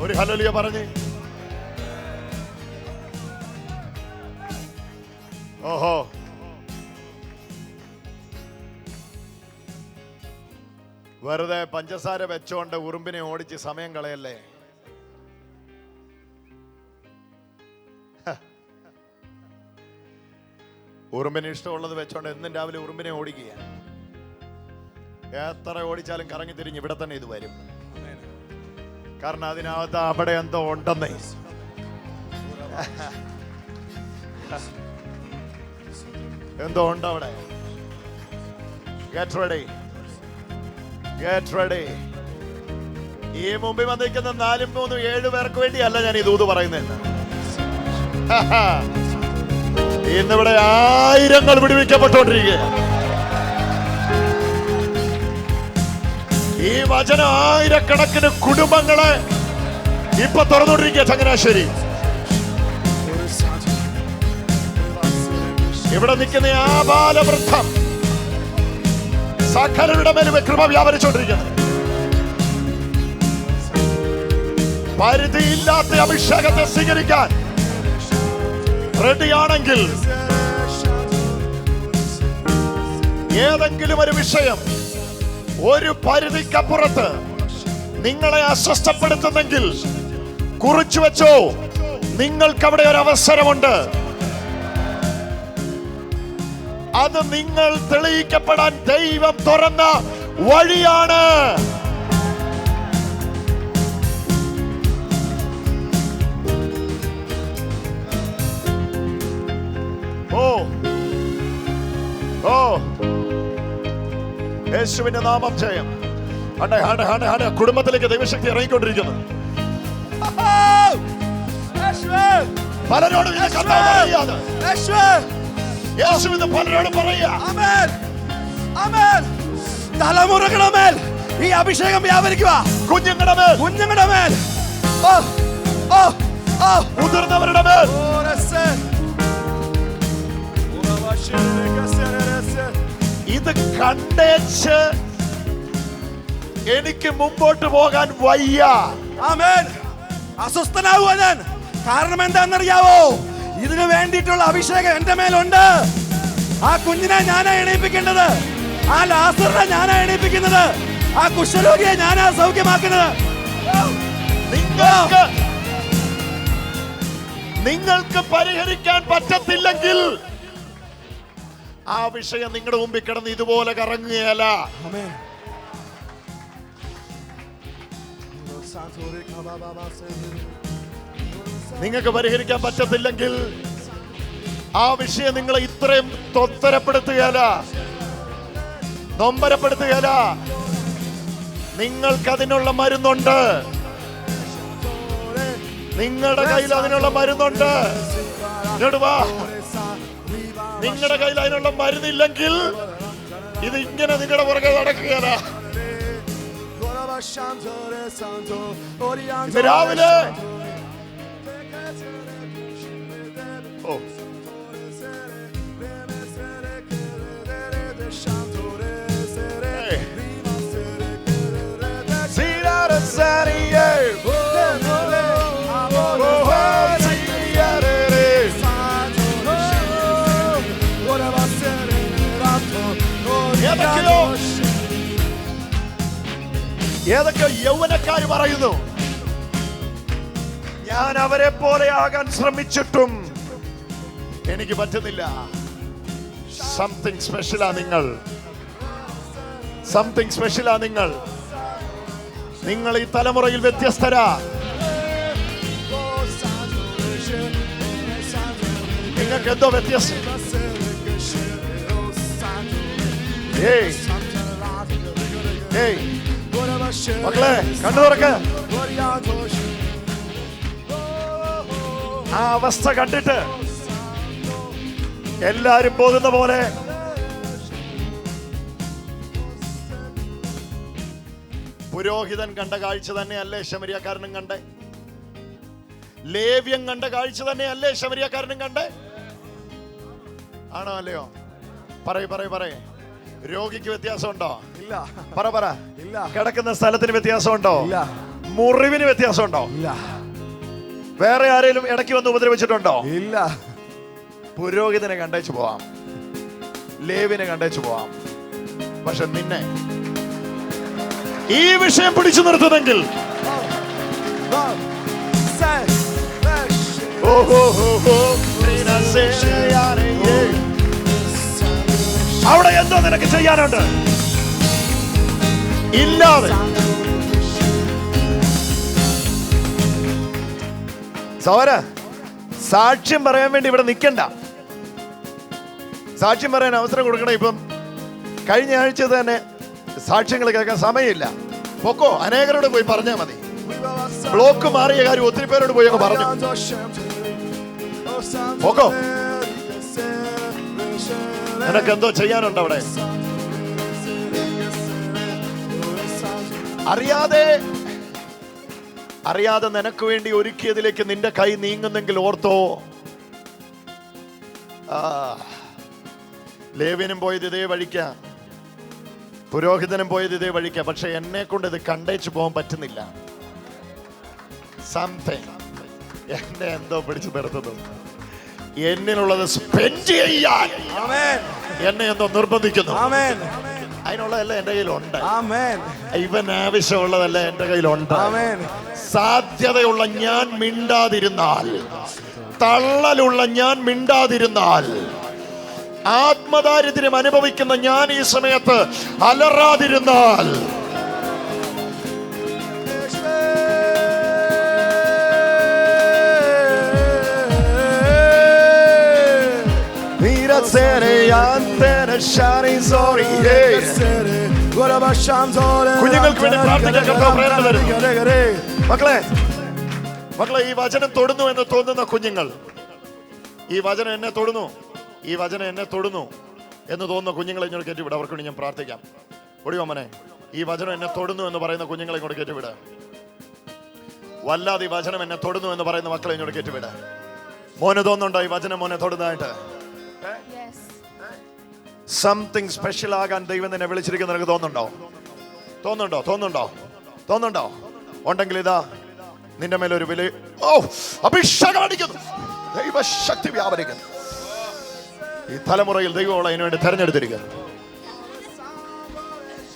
ഒരു ഹല്ലേലൂയ പറഞ്ഞേ. ഓഹോ, വെറുതെ പഞ്ചസാര വെച്ചോണ്ട് ഉറുമ്പിനെ ഓടിച്ച് സമയം കളയല്ലേ. ഉറുമ്പിന് ഇഷ്ടമുള്ളത് വെച്ചോണ്ട് എന്നും രാവിലെ ഉറുമ്പിനെ ഓടിക്കുക. എത്ര ഓടിച്ചാലും കറങ്ങി തിരിഞ്ഞ് ഇവിടെ തന്നെ ഇത് വരും. കാരണം അതിനകത്ത് അവിടെ എന്തോ ഉണ്ടെന്നേ. എന്തോ ഉണ്ട് അവിടെ. Get ready, get ready. ഈ മുമ്പിൽ വന്നിരിക്കുന്ന 4, 3, 7 പേർക്ക് വേണ്ടിയല്ല ഞാൻ ഈ ദൂത് പറയുന്നത്. ഇന്നിവിടെ ആയിരങ്ങൾ വിടുവിക്കപ്പെട്ടുകൊണ്ടിരിക്കുക. ഈ വചനം ആയിരക്കണക്കിന് കുടുംബങ്ങളെ ഇപ്പൊ തുറന്നുകൊണ്ടിരിക്കുക. ചങ്ങനാശ്ശേരി ഇവിടെ നിൽക്കുന്ന ആബാലവൃദ്ധം സകലരുടെ മേലും കൃപ വ്യാപരിച്ചുകൊണ്ടിരിക്കുന്നത്. പരിധിയില്ലാത്ത അഭിഷേകത്തെ സ്വീകരിക്കാൻ റെഡിയാണെങ്കിൽ ഏതെങ്കിലും ഒരു വിഷയം ഒരു പരിധിക്കപ്പുറത്ത് നിങ്ങളെ അസ്വസ്ഥപ്പെടുത്തുന്നെങ്കിൽ കുറിച്ചു വെച്ചോ, നിങ്ങൾക്കവിടെ ഒരു അവസരമുണ്ട്. അത് നിങ്ങൾ തെളിയിക്കപ്പെടാൻ ദൈവം തുറന്ന വഴിയാണ്. ഓ ഓ യേശുവിന്റെ നാമം ജയം. കുടുംബത്തിലേക്ക് ദൈവശക്തി ഇറങ്ങിക്കൊണ്ടിരിക്കുന്നു. പലരോടും യേശുവിന്റെ പലരോടും പറയാ. തലമുറകളുടെ മേൽ ഈ അഭിഷേകം വ്യാപരിക്കുക. കുഞ്ഞുങ്ങളുടെ മേൽ, മുതിർന്നവരുടെ മേൽ. ഇത് കണ്ടേച്ച് എനിക്ക് മുമ്പോട്ട് പോകാൻ വയ്യ. ആമേൻ. അസ്വസ്ഥനാവുക ഞാൻ. കാരണം എന്താണെന്നറിയാവോ? ഇതിനു വേണ്ടിയിട്ടുള്ള അഭിഷേകം എന്റെ മേലുണ്ട്. ആ കുഞ്ഞിനെ ഞാനാ എണീപ്പിക്കേണ്ടത്. ആ ലാസറിനെ ഞാനാ എണീപ്പിക്കുന്നത്. ആ കുഷ്ഠരോഗിയെ ഞാനാ സൗഖ്യമാക്കുന്നത്. നിങ്ങൾക്ക് പരിഹരിക്കാൻ പറ്റത്തില്ലെങ്കിൽ ആ വിഷയം നിങ്ങളുടെ മുമ്പിൽ കിടന്ന് ഇതുപോലെ കറങ്ങുകയല്ല. നിങ്ങൾക്ക് പരിഹരിക്കാൻ പറ്റത്തില്ലെങ്കിൽ ആ വിഷയം നിങ്ങളെ ഇത്രയും തൊത്തരപ്പെടുത്തുകയല്ല, നൊമ്പരപ്പെടുത്തുകയല്ല. നിങ്ങൾക്കതിനുള്ള മരുന്നുണ്ട്. നിങ്ങളുടെ കയ്യിൽ അതിനുള്ള മരുന്നുണ്ട്. നിങ്ങളുടെ കയ്യിൽ അതിനുള്ള മരുന്നില്ലെങ്കിൽ ഇത് ഇങ്ങനെ നിങ്ങളുടെ പുറകെ നടക്കുകയല്ല. ഇന്ന് രാവിലെ ഏതൊക്കെ യൗവനക്കാർ പറയുന്നു, ഞാൻ അവരെ പോലെ ആകാൻ ശ്രമിച്ചിട്ടും എനിക്ക് പറ്റുന്നില്ല. സംതിങ് സ്പെഷ്യലാ നിങ്ങൾ. സംതിങ് സ്പെഷ്യലാ നിങ്ങൾ. നിങ്ങൾ ഈ തലമുറയിൽ വ്യത്യസ്തരാ. നിങ്ങൾക്ക് എന്തോ വ്യത്യസ്ത. മക്കളെ കണ്ണു തുറക്ക. ആ അവസ്ഥ കണ്ടിട്ട് എല്ലാരും പോകുന്ന പോലെ പുരോഹിതൻ കണ്ട കാഴ്ച തന്നെയല്ലേ ശമരിയക്കാരനും കണ്ടേ? ലേവ്യൻ കണ്ട കാഴ്ച തന്നെയല്ലേ ശമരിയക്കാരനും കണ്ടേ? ആണോ അല്ലയോ? പറയേ. രോഗിക്ക് വ്യത്യാസമുണ്ടോ? ഇല്ല. പറ. ഇല്ല. കിടക്കുന്ന സ്ഥലത്തിന് വ്യത്യാസമുണ്ടോ? ഇല്ല. മുറിവിന് വ്യത്യാസമുണ്ടോ? ഇല്ല. വേറെ ആരെങ്കിലും ഇടയ്ക്ക് വന്ന് ഉപദ്രവിച്ചിട്ടുണ്ടോ? ഇല്ല. പുരോഹിതനെ കണ്ടേച്ചു പോവാം, ലേവിനെ കണ്ടേച്ചു പോവാം. പക്ഷെ നിന്നെ ഈ വിഷയം പിടിച്ചു നിർത്തുന്നെങ്കിൽ അവിടെ എന്തോ നിനക്ക് ചെയ്യാനുണ്ട്. ഇല്ലാതെ സൗര സാക്ഷ്യം പറയാൻ വേണ്ടി ഇവിടെ നിൽക്കണ്ട. സാക്ഷ്യം പറയാൻ അവസരം കൊടുക്കണം. ഇപ്പം കഴിഞ്ഞ ആഴ്ച തന്നെ സാക്ഷ്യങ്ങൾ കേൾക്കാൻ സമയമില്ല. പൊക്കോ, അനേകരോട് പോയി പറഞ്ഞാൽ മതി. ബ്ലോക്ക് മാറിയ കാര്യം ഒത്തിരി പേരോട് പോയി അങ്ങ് പറഞ്ഞു. പൊക്കോ, നിനക്ക് എന്തോ ചെയ്യാനുണ്ട് അവിടെ. അറിയാതെ നിനക്ക് വേണ്ടി ഒരുക്കിയതിലേക്ക് നിന്റെ കൈ നീങ്ങുന്നെങ്കിൽ ഓർത്തോ, ലേവ്യനും പോയത് ഇതേ വഴിക്ക, പുരോഹിതനും പോയത് ഇതേ വഴിക്ക. പക്ഷെ എന്നെ കൊണ്ട് ഇത് കണ്ടേച്ചു പോകാൻ പറ്റുന്നില്ല. സംതിങ് എന്നെ എന്തോ പിടിച്ചു നിർത്തുന്നു. എന്നിലുള്ളത് സ്പെൻഡ് ചെയ്യാൻ എന്നെ എന്തോ നിർബന്ധിക്കുന്നു. അതിനുള്ളതല്ല എന്റെ കയ്യിലുണ്ട്. ഇവൻ ആവശ്യമുള്ളതല്ല എന്റെ കയ്യിലുണ്ട്. സാധ്യതയുള്ള ഞാൻ മിണ്ടാതിരുന്നാൽ, തള്ളലുള്ള ഞാൻ മിണ്ടാതിരുന്നാൽ, ആത്മദാരിദ്ര്യം അനുഭവിക്കുന്ന ഞാൻ ഈ സമയത്ത് അലറാതിരുന്നാൽ, കുഞ്ഞുങ്ങൾക്ക് വേണ്ടി പ്രാർത്ഥിക്കാൻ കർത്താവ് പ്രേരണ തരുന്നു. മക്കളെ ഈ വചനം തൊടുന്നു എന്ന് തോന്നുന്ന കുഞ്ഞുങ്ങൾ, ഈ വചനം എന്നെ തൊടുന്നു, ഈ വചനം എന്നെ തൊടുന്നു എന്ന് തോന്നുന്ന കുഞ്ഞുങ്ങളെ ഇങ്ങോട്ട് കയറ്റിവിടുക. അവർക്ക് വേണ്ടി ഞാൻ പ്രാർത്ഥിക്കാം. ഒടിയോ മോനെ, ഈ വചനം എന്നെ തൊടുന്നു എന്ന് പറയുന്ന കുഞ്ഞുങ്ങളെ ഇങ്ങോട്ട് കയറ്റിവിടുക. വല്ലാതെ ഈ വചനം എന്നെ തൊടുന്നു എന്ന് പറയുന്ന മക്കളെ ഇങ്ങോട്ട് കയറ്റിവിടുക. മോനെ തോന്നുന്നുണ്ടോ ഈ വചനം മോനെ തൊടുന്നതായിട്ട്? സംതിങ് സ്പെഷ്യൽ ആകാൻ ദൈവം നിന്നെ വിളിച്ചിരിക്കുന്ന നിനക്ക് തോന്നുന്നുണ്ടോ? തോന്നുന്നുണ്ടോ? തോന്നുന്നുണ്ടോ? തോന്നുന്നുണ്ടോ? ഉണ്ടെങ്കിൽ ഇതാ നിന്റെ മേലൊരു വില അഭിഷേകം അടിക്കുന്നു. ദൈവശക്തി വ്യാപരിക്കുന്നു. ഈ തലമുറയിൽ ദൈവം അതിനു വേണ്ടി തെരഞ്ഞെടുത്തിരിക്കുന്നു.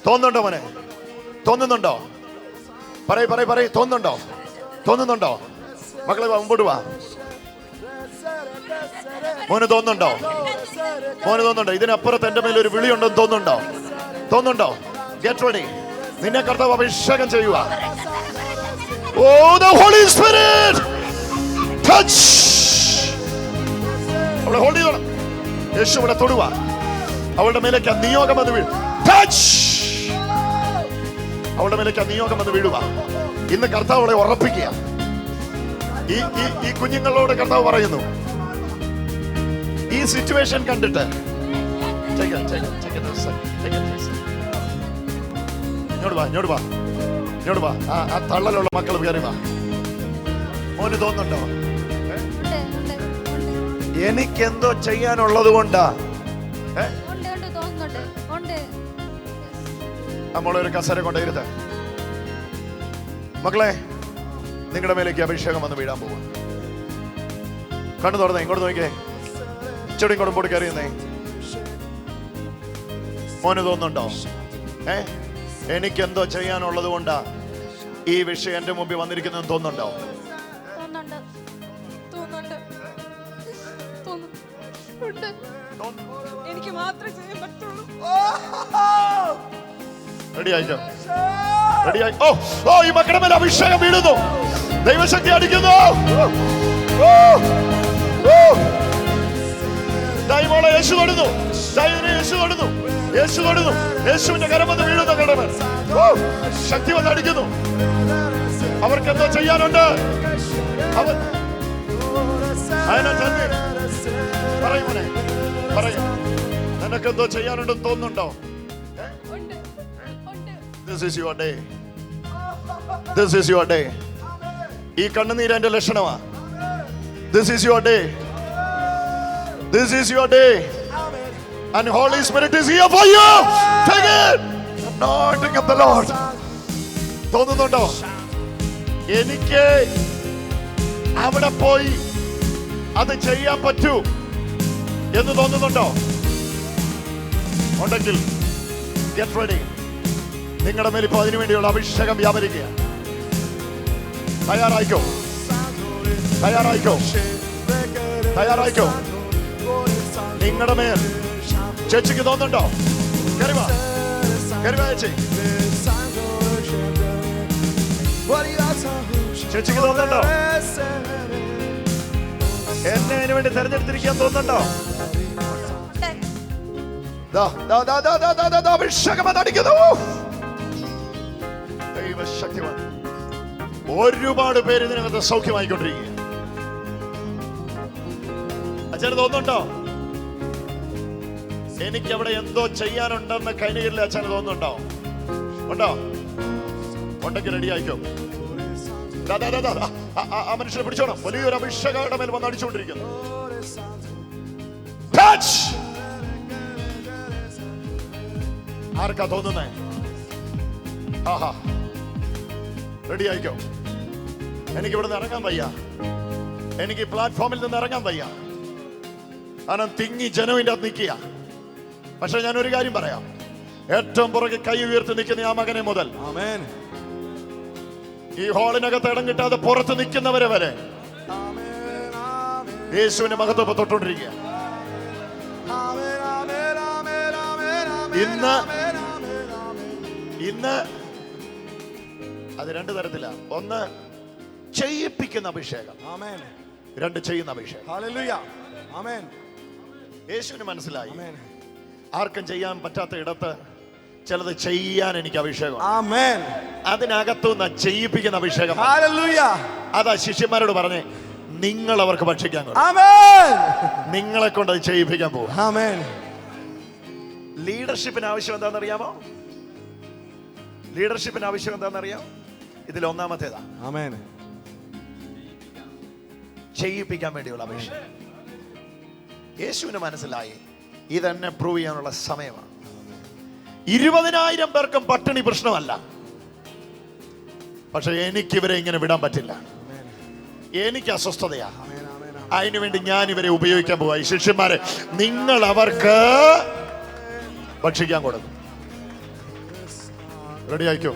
തോന്നുന്നുണ്ടോ മോനെ? തോന്നുന്നുണ്ടോ? പറയ്. തോന്നുന്നുണ്ടോ? തോന്നുന്നുണ്ടോ? മക്കളെ മുമ്പോട്ട് വാ. മോന് തോന്നുന്നുണ്ടോ? മോന് തോന്നുന്നുണ്ടോ? ഇതിനപ്പുറത്ത് എന്റെ മേലൊരു വിളിയുണ്ടെന്ന് തോന്നുന്നുണ്ടോ? തോന്നുന്നുണ്ടോ? Get ready. നിന്നെ കർത്താവ് അഭിഷേകം ചെയ്യുക. Oh, the Holy Spirit touch. അവളെ ഹോൾഡ് ചെയ്യണം. യേശു അവളെ തൊടുക. അവളുടെ മേലേക്ക് ആ നിയോഗം വന്ന് വീഴും. ടച്ച്. അവളുടെ മേലേക്ക് ആ നിയോഗം വന്ന് വീഴുക. ഇന്ന് കർത്താവ് അവളെ ഉറപ്പിക്കുക. ഈ കുഞ്ഞുങ്ങളോട് കർത്താവ് പറയുന്നു, ഈ സിറ്റുവേഷൻ കണ്ടിട്ട് ഇങ്ങോട്ട് വാ. ആ തള്ളലുള്ള മക്കൾ കയറി വാ. മോന് തോന്നുന്നുണ്ടോ? എനിക്കെന്തോ ചെയ്യാനുള്ളത് കൊണ്ടാ. നമ്മളൊരു കസര കൊണ്ടിരുത്ത മക്കളെ, നിങ്ങളുടെ മേലേക്ക് അഭിഷേകം വന്ന് വീഴാൻ പോവാ. കണ്ണു തുറന്നേ, ഇങ്ങോട്ട് നോക്കിയേ. ചെടി ഇങ്ങോട്ടും പോട്ട് കയറിയുന്നേ. മോന് തോന്നുന്നുണ്ടോ? എനിക്കെന്തോ ചെയ്യാനുള്ളത് കൊണ്ടാ ഈ വിഷയം എന്റെ മുമ്പിൽ വന്നിരിക്കുന്നതെന്ന് തോന്നുന്നുണ്ടോ? എനിക്ക് മാത്രമേ ചെയ്യാൻ പറ്റുള്ളൂ. റെഡിയായിക്കോ, റെഡിയായി. ഈ മക്കളുടെ മേലെ അഭിഷേകം വീഴുന്നു. ദൈവശക്തി അടിക്കുന്നു. ദൈവമോളെ യേശു തൊടുന്നു. യേശു തൊടുന്നു. യേശുവിന്റെ കരം വന്ന് വീഴുന്നു. കടമ ശക്തി വന്ന് അടിക്കുന്നു. അവർക്ക് എന്തോ ചെയ്യാനുണ്ട്. പറയും നിനക്കെന്തോ ചെയ്യാനുണ്ടെന്ന് തോന്നുന്നുണ്ടോ? This is your day. This is your day. ഈ കണ്ണുനീര് എന്റെ ലക്ഷണമാ. This is your day. This is your day. And Holy Spirit is here for you. Take it. Anointing of the Lord. തോന്നുന്നുണ്ടോ? എനിക്ക് അവിടെ പോയി അത് ചെയ്യാൻ പറ്റൂ എന്ന് തോന്നുന്നുണ്ടോ? ഉണ്ടെങ്കിൽ get ready. നിങ്ങളുടെ മേൽ ഇപ്പോൾ അതിനു വേണ്ടിയുള്ള അഭിഷേകം വ്യാപരിക്കുക. തയ്യാറായിക്കോ. നിങ്ങളുടെ മേൽ ചേച്ചിക്ക് തോന്നുന്നുണ്ടോ? കരുവാ ചേച്ചി. ചേച്ചിക്ക് തോന്നുന്നുണ്ടോ? എന്നെ അതിനു വേണ്ടി തെരഞ്ഞെടുത്തിരിക്കാൻ തോന്നുന്നുണ്ടോ? അഭിഷേകം അടിക്കുന്നു. ദൈവശക്തിവാൻ. ഒരുപാട് പേര് ഇതിനകത്ത് സൗഖ്യമായിക്കൊണ്ടിരിക്കുക. അച്ഛന് തോന്നുന്നുണ്ടോ? എനിക്ക് അവിടെ എന്തോ ചെയ്യാനുണ്ടെന്ന് കൈനീരിൽ അച്ഛന് തോന്നുന്നുണ്ടോ? ഉണ്ടോ? ഉണ്ടെങ്കിൽ റെഡി ആയിക്കോ. ആ മനുഷ്യനെ പിടിച്ചോണം. വലിയൊരു അഭിഷേകയുടെ മേൽ വന്ന് അടിച്ചുകൊണ്ടിരിക്കുന്നു. ആർക്കാ തോന്നുന്നേ? ആഹാ, റെഡി ആയിക്കോ. എനിക്ക് ഇവിടുന്ന് ഇറങ്ങാൻ വയ്യ, എനിക്ക് പ്ലാറ്റ്ഫോമിൽ നിന്ന് ഇറങ്ങാൻ വയ്യ. കാരണം തിങ്ങി ജനവിൻ്റെ അത് നിൽക്കുക. പക്ഷെ ഞാൻ ഒരു കാര്യം പറയാം, ഏറ്റവും പുറകെ കൈ ഉയർത്തി നിൽക്കുന്ന ആ മകനെ മുതൽ ആമേൻ, ഈ ഹാളിനകത്ത് ഇടം കിട്ടാതെ പുറത്ത് നിൽക്കുന്നവരെ വരെ യേശുവിന്റെ മഹത്വം തൊട്ടുകൊണ്ടിരിക്കുക. ഇന്ന് അത് രണ്ട് തരത്തില. ഒന്ന് ചെയ്യിപ്പിക്കുന്ന അഭിഷേകം, ആമേൻ. രണ്ട് ചെയ്യുന്ന അഭിഷേകം. ഹല്ലേലൂയ, ആമേൻ. യേശുവിന് മനസ്സിലായി, ആർക്കും ചെയ്യാൻ പറ്റാത്ത ഇടത്ത് ചിലത് ചെയ്യാൻ എനിക്ക് അഭിഷേകം. ആമേൻ. അതിനകത്തുനിന്ന് ചെയ്യിപ്പിക്കുന്ന അഭിഷേകം. ഹല്ലേലൂയ. അതാ ശിഷ്യന്മാരോട് പറഞ്ഞേ, നിങ്ങൾ അവർക്ക് ഭക്ഷിക്കാൻ കൊടുക്കും. ആമേൻ. നിങ്ങളെ കൊണ്ട് അത് ചെയ്യിപ്പിക്കാൻ പോകും. ആമേൻ. ലീഡർഷിപ്പിന് ആവശ്യം എന്താണെന്നറിയാമോ? ലീഡർഷിപ്പിന് ആവശ്യം എന്താണെന്നറിയാമോ? ഇതിൽ ഒന്നാമത്തേതാ, ആമേൻ, ചെയ്യിപ്പിക്കാൻ വേണ്ടിയുള്ള അഭിഷേകം. യേശുവിന് മനസ്സിലായി ഇതെന്നെ പ്രൂവ് ചെയ്യാനുള്ള സമയമാണ്. 20,000 പേർക്കും പട്ടിണി പ്രശ്നമല്ല, പക്ഷെ എനിക്കിവരെ ഇങ്ങനെ വിടാൻ പറ്റില്ല. എനിക്ക് അസ്വസ്ഥതയാ. അതിനുവേണ്ടി ഞാൻ ഇവരെ ഉപയോഗിക്കാൻ പോവാ. ഈ ശിഷ്യന്മാരെ നിങ്ങൾ അവർക്ക് ഭക്ഷിക്കാൻ കൊടുക്കും. റെഡി ആയിക്കോ?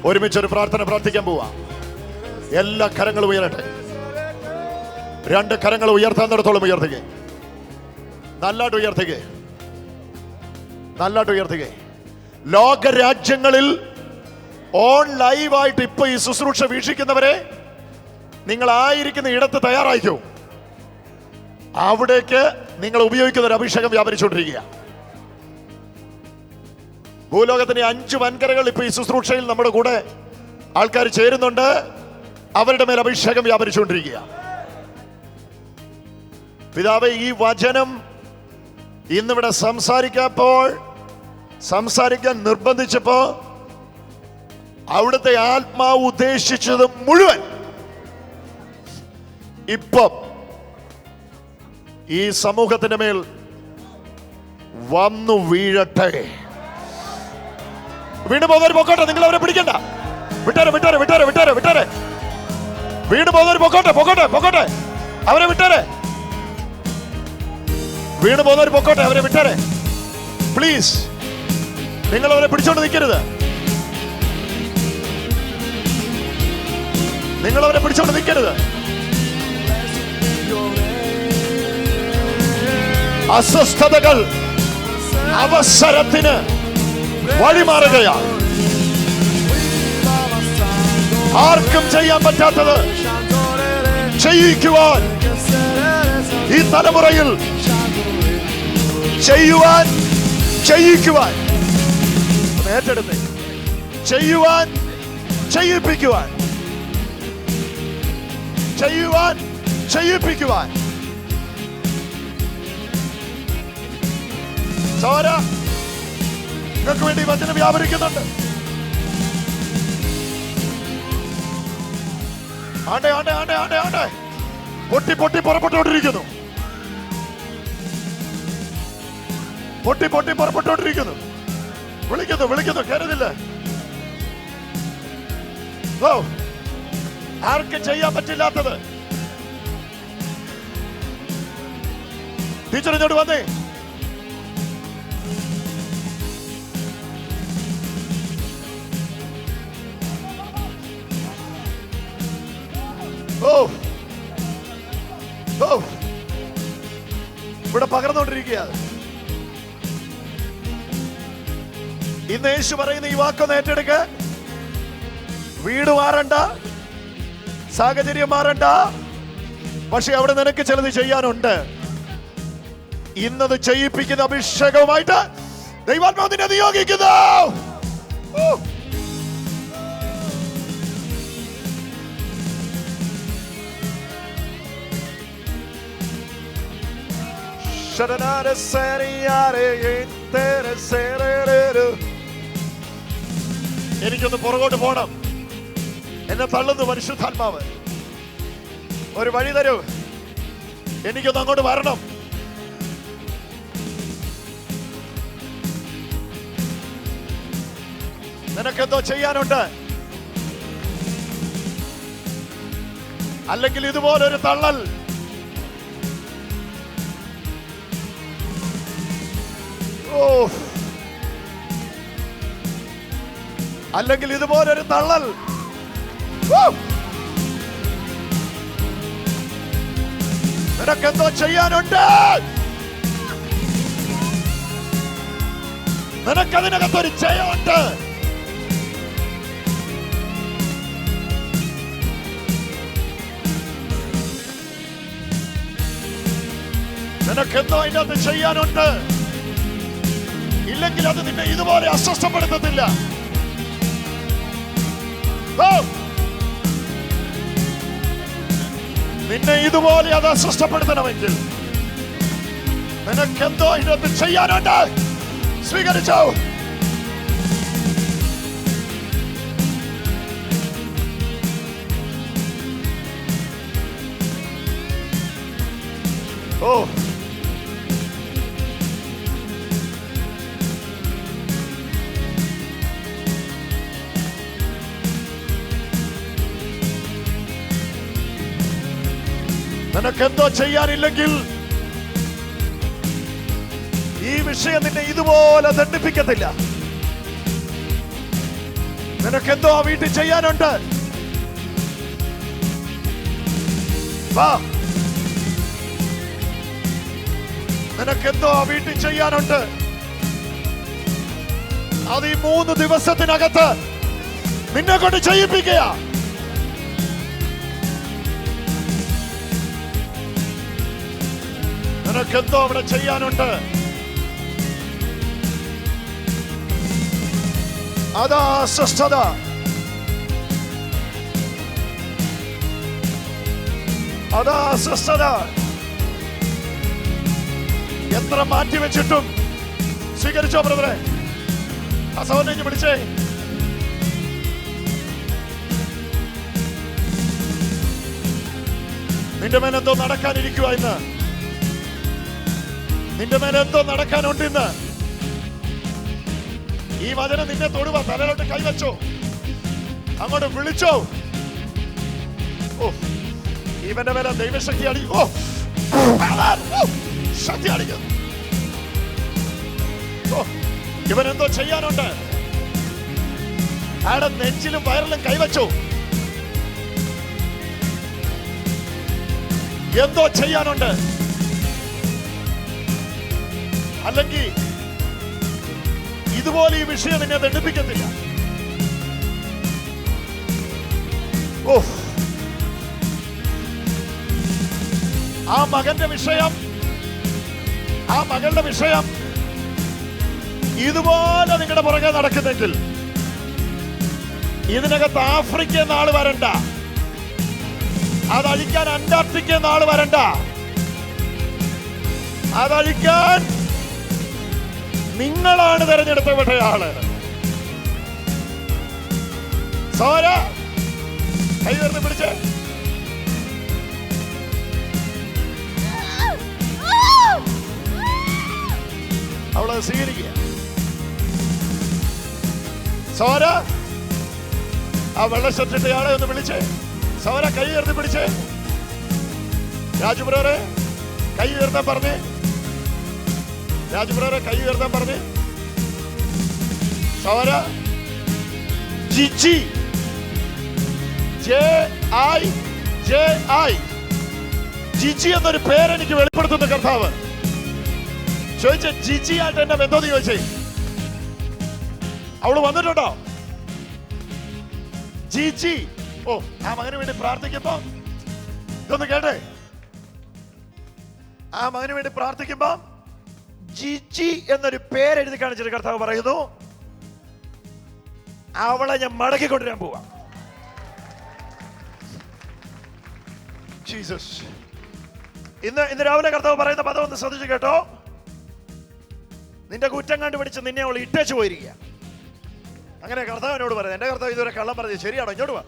ഒരുമിച്ചൊരു പ്രാർത്ഥന പ്രാർത്ഥിക്കാൻ പോവാ. എല്ലാ കരങ്ങളും ഉയരട്ടെ. 2 കരങ്ങൾ ഉയർത്താന്നിടത്തോളം ഉയർത്തുക. നല്ലായിട്ട് ഉയർത്തുക, നല്ലായിട്ട് ഉയർത്തുക. ലോകരാജ്യങ്ങളിൽ ഓൺ ലൈവായിട്ട് ഇപ്പൊ ഈ ശുശ്രൂഷ വീക്ഷിക്കുന്നവരെ, നിങ്ങൾ ആയിരിക്കുന്ന ഇടത്ത് തയ്യാറായിക്കോ. അവിടേക്ക് നിങ്ങൾ ഉപയോഗിക്കുന്ന ഒരു അഭിഷേകം വ്യാപരിച്ചുകൊണ്ടിരിക്കുക. ഭൂലോകത്തിന്റെ 5 വൻകരകൾ ഇപ്പൊ ഈ ശുശ്രൂഷയിൽ നമ്മുടെ കൂടെ ആൾക്കാർ ചേരുന്നുണ്ട്. അവരുടെ മേൽ അഭിഷേകം വ്യാപരിച്ചുകൊണ്ടിരിക്കുക. പിതാവേ, ഈ വചനം ഇന്നിവിടെ സംസാരിക്കാൻ നിർബന്ധിച്ചപ്പോ അവിടുത്തെ ആത്മാവ് ഉദ്ദേശിച്ചത് മുഴുവൻ ഇപ്പം ഈ സമൂഹത്തിന്റെ മേൽ വന്നു വീഴട്ടെ. വീണ് പോകുന്നവർ പൊക്കോട്ടെ, നിങ്ങൾ അവരെ പിടിക്കണ്ട. വിട്ടേരെ വിട്ടേരെ വിട്ടേരെ വിട്ടേരെ വിട്ടേരെ. വീണ് പോകുന്നവർ പൊക്കോട്ടെ പൊക്കോട്ടെ പൊക്കോട്ടെ, അവരെ വിട്ടേരെ. വീണ് പോകുന്നവർ പൊക്കോട്ടെ, അവരെ വിട്ടേരെ. പ്ലീസ്, നിങ്ങൾ അവരെ പിടിച്ചോണ്ട് നിൽക്കരുത്. നിങ്ങൾ അവരെ പിടിച്ചോണ്ട് നിൽക്കരുത്. അസ്വസ്ഥതകൾ അവസരത്തിന് വഴിമാറുകയാണ്. ആർക്കും ചെയ്യാൻ പറ്റാത്തത് ചെയ്യിക്കുവാൻ ഈ തലമുറയിൽ ചെയ്യുവാൻ, ചെയ്യിക്കുവാൻ, ഏറ്റെടുത്ത് ചെയ്യുവാൻ, ചെയ്യിപ്പിക്കുവാൻ, ചെയ്യുവാൻ, ചെയ്യിപ്പിക്കുവാൻ. സോര നിങ്ങൾക്ക് വേണ്ടി വചനം വ്യാപരിക്കുന്നുണ്ട്. ആണ്ടെ ആണ്ടെ ആണ്ടെ ആണ്ടെ ആണ്ടെ പൊട്ടി പൊട്ടി പുറപ്പെട്ടുകൊണ്ടിരിക്കുന്നു. പൊട്ടി പൊട്ടി പുറപ്പെട്ടുകൊണ്ടിരിക്കുന്നു. വിളിക്കുന്നു വിളിക്കുന്നു, കരുതില്ല. ഓ, ആർക്കും ചെയ്യാൻ പറ്റില്ലാത്തത്. ടീച്ചർ ഇങ്ങോട്ട് വന്നേ. ഓ ഓ, ഇവിടെ പകർന്നുകൊണ്ടിരിക്കുക. ഇന്ന് യേശു പറയുന്ന ഈ വാക്കൊന്ന് ഏറ്റെടുക്ക. വീട് മാറണ്ട, സാഹചര്യം മാറണ്ട, പക്ഷെ അവിടെ നിനക്ക് ചിലത് ചെയ്യാനുണ്ട്. ഇന്നത് ചെയ്യിപ്പിക്കുന്ന അഭിഷേകവുമായിട്ട് ദൈവാത്മാവ് നിന്നെ നിയോഗിക്കുന്നു. എനിക്കൊന്ന് പുറകോട്ട് പോണം. എന്നെ തള്ളുന്നു പരിശുദ്ധാത്മാവ്. ഒരു വഴി തരൂ, എനിക്കൊന്ന് അങ്ങോട്ട് വരണം. നിനക്കെന്തോ ചെയ്യാനുണ്ട്. അല്ലെങ്കിൽ ഇതുപോലൊരു തള്ളൽ. ഓ, അല്ലെങ്കിൽ ഇതുപോലൊരു തള്ളൽ. നിനക്കെന്തോ ചെയ്യാനുണ്ട്. നിനക്കതിനകത്തൊരു ജയമുണ്ട്. നിനക്കെന്തോ അതിനകത്ത് ചെയ്യാനുണ്ട്. ഇല്ലെങ്കിൽ അത് നിന്നെ ഇതുപോലെ അസ്വസ്ഥപ്പെടുത്തത്തില്ല. നിന്നെ ഇതുപോലെ അത് അസ്വസ്ഥപ്പെടുത്തണമെങ്കിൽ നിനക്കെന്തോ ഇതിനകത്ത് ചെയ്യാനുണ്ട്. സ്വീകരിച്ചോ. ഓ, നിനക്കെന്തോ ചെയ്യാനില്ലെങ്കിൽ ഈ വിഷയം നിന്നെ ഇതുപോലെ ദണ്ഡിപ്പിക്കത്തില്ല. നിനക്കെന്തോ ആ വീട്ടിൽ ചെയ്യാനുണ്ട്. വാ, നിനക്കെന്തോ ആ വീട്ടിൽ ചെയ്യാനുണ്ട്. അത് ഈ 3 ദിവസത്തിനകത്ത് നിന്നെ കൊണ്ട് ചെയ്യിപ്പിക്കുക. നിനക്കെന്തോ അവിടെ ചെയ്യാനുണ്ട്. അതാ അസ്വസ്ഥത. അതാ അസ്വസ്ഥത. എത്ര മാറ്റിവെച്ചിട്ടും സ്വീകരിച്ചോ ബ്രദറെ. ആ സഹോദരനെ വിളിച്ചേ. നിന്റെ മേലെന്തോ നടക്കാനിരിക്കുക ഇന്ന്. നിന്റെ മേലെന്തോ നടക്കാനുണ്ട് ഇന്ന്. ഈ വചനം നിന്നെ തൊടുക. തലയിലോട്ട് കൈവച്ചോ, അങ്ങോട്ട് വിളിച്ചോ. ഓ, ഇവന്റെ മേലെ ദൈവശക്തി അടിക്കും. ഓ, ശക്തി അടിക്കും. ഓ, ഇവനെന്തോ ചെയ്യാനുണ്ട്. അയാളുടെ നെഞ്ചിലും വയറിലും കൈവച്ചോ. എന്തോ ചെയ്യാനുണ്ട്. അല്ലെങ്കിൽ ഇതുപോലെ ഈ വിഷയം നിന്നെ ദണ്ഡിപ്പിക്കത്തില്ല. ഓ, ആ മകന്റെ വിഷയം, ആ മകളുടെ വിഷയം ഇതുപോലെ നിങ്ങളുടെ പുറകെ നടക്കുന്നെങ്കിൽ ഇതിനകത്ത് ആഫ്രിക്കയിൽ നാള് വരണ്ട. അതഴിക്കാൻ അന്റാർട്ടിക്കയിൽ നാള് വരണ്ട. അതഴിക്കാൻ നിങ്ങളാണ് തെരഞ്ഞെടുത്തപ്പെട്ട ആള്. സോര കൈ ഉയർത്തി പിടിച്ച് അവളെ സ്വീകരിക്കുക. സോര ആ വെള്ള ഷർട്ടിട്ട ആളെ ഒന്ന് വിളിച്ചേ. സോര കൈ ഉയർത്തി പിടിച്ചേ. രാജുബ്രറെ കൈ ഉയർത്താൻ പറഞ്ഞേ. രാജുബ്രറെ കൈ ഉയർത്താൻ പറഞ്ഞേ. സോര ജിജി JI ജിജി എന്നൊരു പേരെനിക്ക് വെളിപ്പെടുത്തുന്ന കർത്താവ്. ചോദിച്ചേ ജിജി ആയിട്ട് എന്നെ ബന്ധമെന്ന് ചോദിച്ചേ. അവള് വന്നിട്ടുണ്ടോ? ജിജി. ഓ, ആ മകന് വേണ്ടി പ്രാർത്ഥിക്കുമ്പോ ഇതൊന്ന് കേട്ടെ. ആ മകന് വേണ്ടി പ്രാർത്ഥിക്കുമ്പോ ജിജി എന്നൊരു പേരെഴുതി കാണിച്ചിട്ട് കർത്താവ് പറയുന്നു, അവളെ ഞാൻ മടക്കി കൊണ്ടുവരാൻ പോവാ. ജീസസ്. ഇന്ന് രാവിലെ കർത്താവ് പറയുന്ന പദം ഒന്ന് ശ്രദ്ധിച്ചു കേട്ടോ. നിന്റെ കുറ്റം കണ്ടുപിടിച്ച് നിന്നെ അവൾ ഇട്ടേച്ചു പോയിരിക്കുക. അങ്ങനെ കർത്താവിനോട് പറയുന്നത്. എന്റെ കർത്താവ് ഇതുവരെ കള്ളം പറഞ്ഞത് ശരിയാണോ? ഇങ്ങോട്ട് വാ,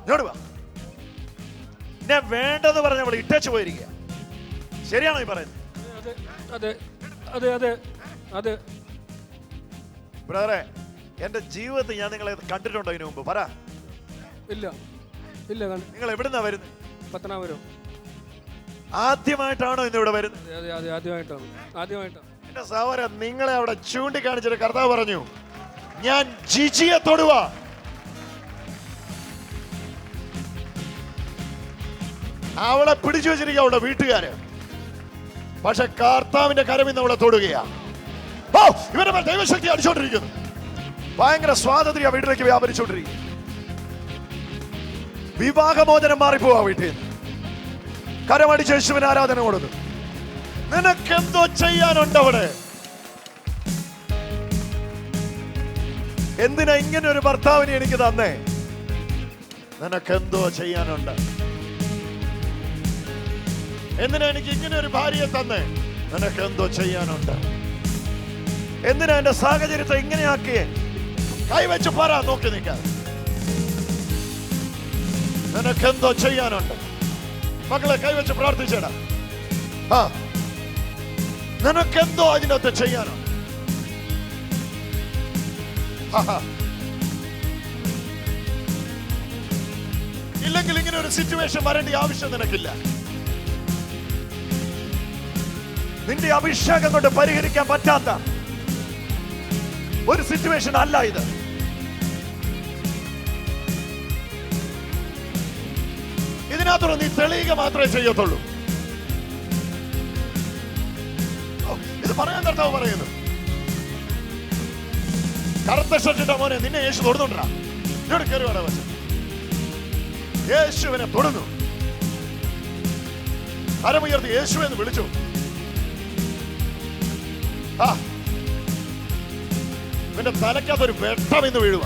ഇങ്ങോട്ട് വാ. ഞാൻ വേണ്ടെന്ന് പറഞ്ഞ അവൾ ഇട്ടേച്ചു പോയിരിക്കുക. ശരിയാണോ ഈ പറയുന്നത്? അതെ അതെ അതെ അതെ. ബ്രദറെ, എന്റെ ജീവിതത്തിൽ ഞാൻ നിങ്ങളെ കണ്ടിട്ടുണ്ടോ ഇതിനു മുമ്പ്? പറ. ഇല്ല ഇല്ല കണ്ടു. നിങ്ങൾ എവിടുന്നാ വരുന്നത്? പത്തനാപുരം. ആദ്യമായിട്ടാണോ ഇന്ന് ഇവിടെ വരുന്നത്? ആദ്യമായിട്ടാണ്. എന്റെ സഹോദരൻ, നിങ്ങളെ അവിടെ ചൂണ്ടിക്കാണിച്ചിട്ട് കർത്താവ് പറഞ്ഞു, ഞാൻ ജിജിയെ തൊടുവാ. അവളെ പിടിച്ചു വെച്ചിരിക്കുക അവളുടെ വീട്ടുകാര്. പക്ഷെ കർത്താവിന്റെ കരം ഇന്ന് അവളെ തൊടുകയാ. ഓ, ഇവരെ മേൽ ദൈവശക്തി അടിച്ചോണ്ടിരിക്കുന്നു. ഭയങ്കര സ്വാതന്ത്ര്യം വീട്ടിലേക്ക് വ്യാപരിച്ചോണ്ടിരിക്കുന്നു. വിവാഹമോചനം മാറിപ്പോവാ വീട്ടിൽ നിന്ന്. കരമടിച്ച് യേശുവിന് ആരാധന കൊടുത്തു. നിനക്കെന്തോ ചെയ്യാനുണ്ട് അവിടെ? എന്തിനാ ഇങ്ങനെ ഒരു ഭർത്താവിനെ എനിക്ക് തന്നേ? നിനക്കെന്തോ ചെയ്യാനുണ്ട്. എന്തിനാ എനിക്ക് ഇങ്ങനെ ഒരു ഭാര്യയെ തന്നേ? നിനക്കെന്തോ ചെയ്യാനുണ്ട്. എന്തിനാ എന്റെ സാഹചര്യത്തെ ഇങ്ങനെയാക്കിയേ? കൈവച്ച് പറ, നോക്കി നിൽക്കാൻ. നിനക്കെന്തോ ചെയ്യാനുണ്ട്. മക്കളെ കൈവച്ച് പ്രാർത്ഥിച്ചേടാ. ആ, നിനക്കെന്തോ അതിനകത്ത് ചെയ്യാനുണ്ട്. ഇല്ലെങ്കിൽ ഇങ്ങനെ ഒരു സിറ്റുവേഷൻ വരേണ്ട ആവശ്യം നിനക്കില്ല. നിന്റെ അഭിഷേകം കൊണ്ട് പരിഹരിക്കാൻ പറ്റാത്ത ഒരു സിറ്റുവേഷൻ അല്ല ഇത്. ഇതിനകത്തുള്ള നീ തെളിയുക മാത്രമേ ചെയ്യത്തുള്ളൂ. ഇത് പറയാൻ കർത്താവ് പറയുന്നു. കറുത്ത ഷർട്ടിട്ട മോനെ, നിന്നെ യേശു തൊടുന്നുണ്ടാ. ഇവിടെ കയറി വരാൻ പറ്റും. യേശുവിനെ തൊടുന്നു. കരമുയർത്തി യേശുവെന്ന് വിളിച്ചു. ആ, ഇവന്റെ തലയ്ക്കകത്തൊരു വെട്ടം ഇന്ന് വീഴുക.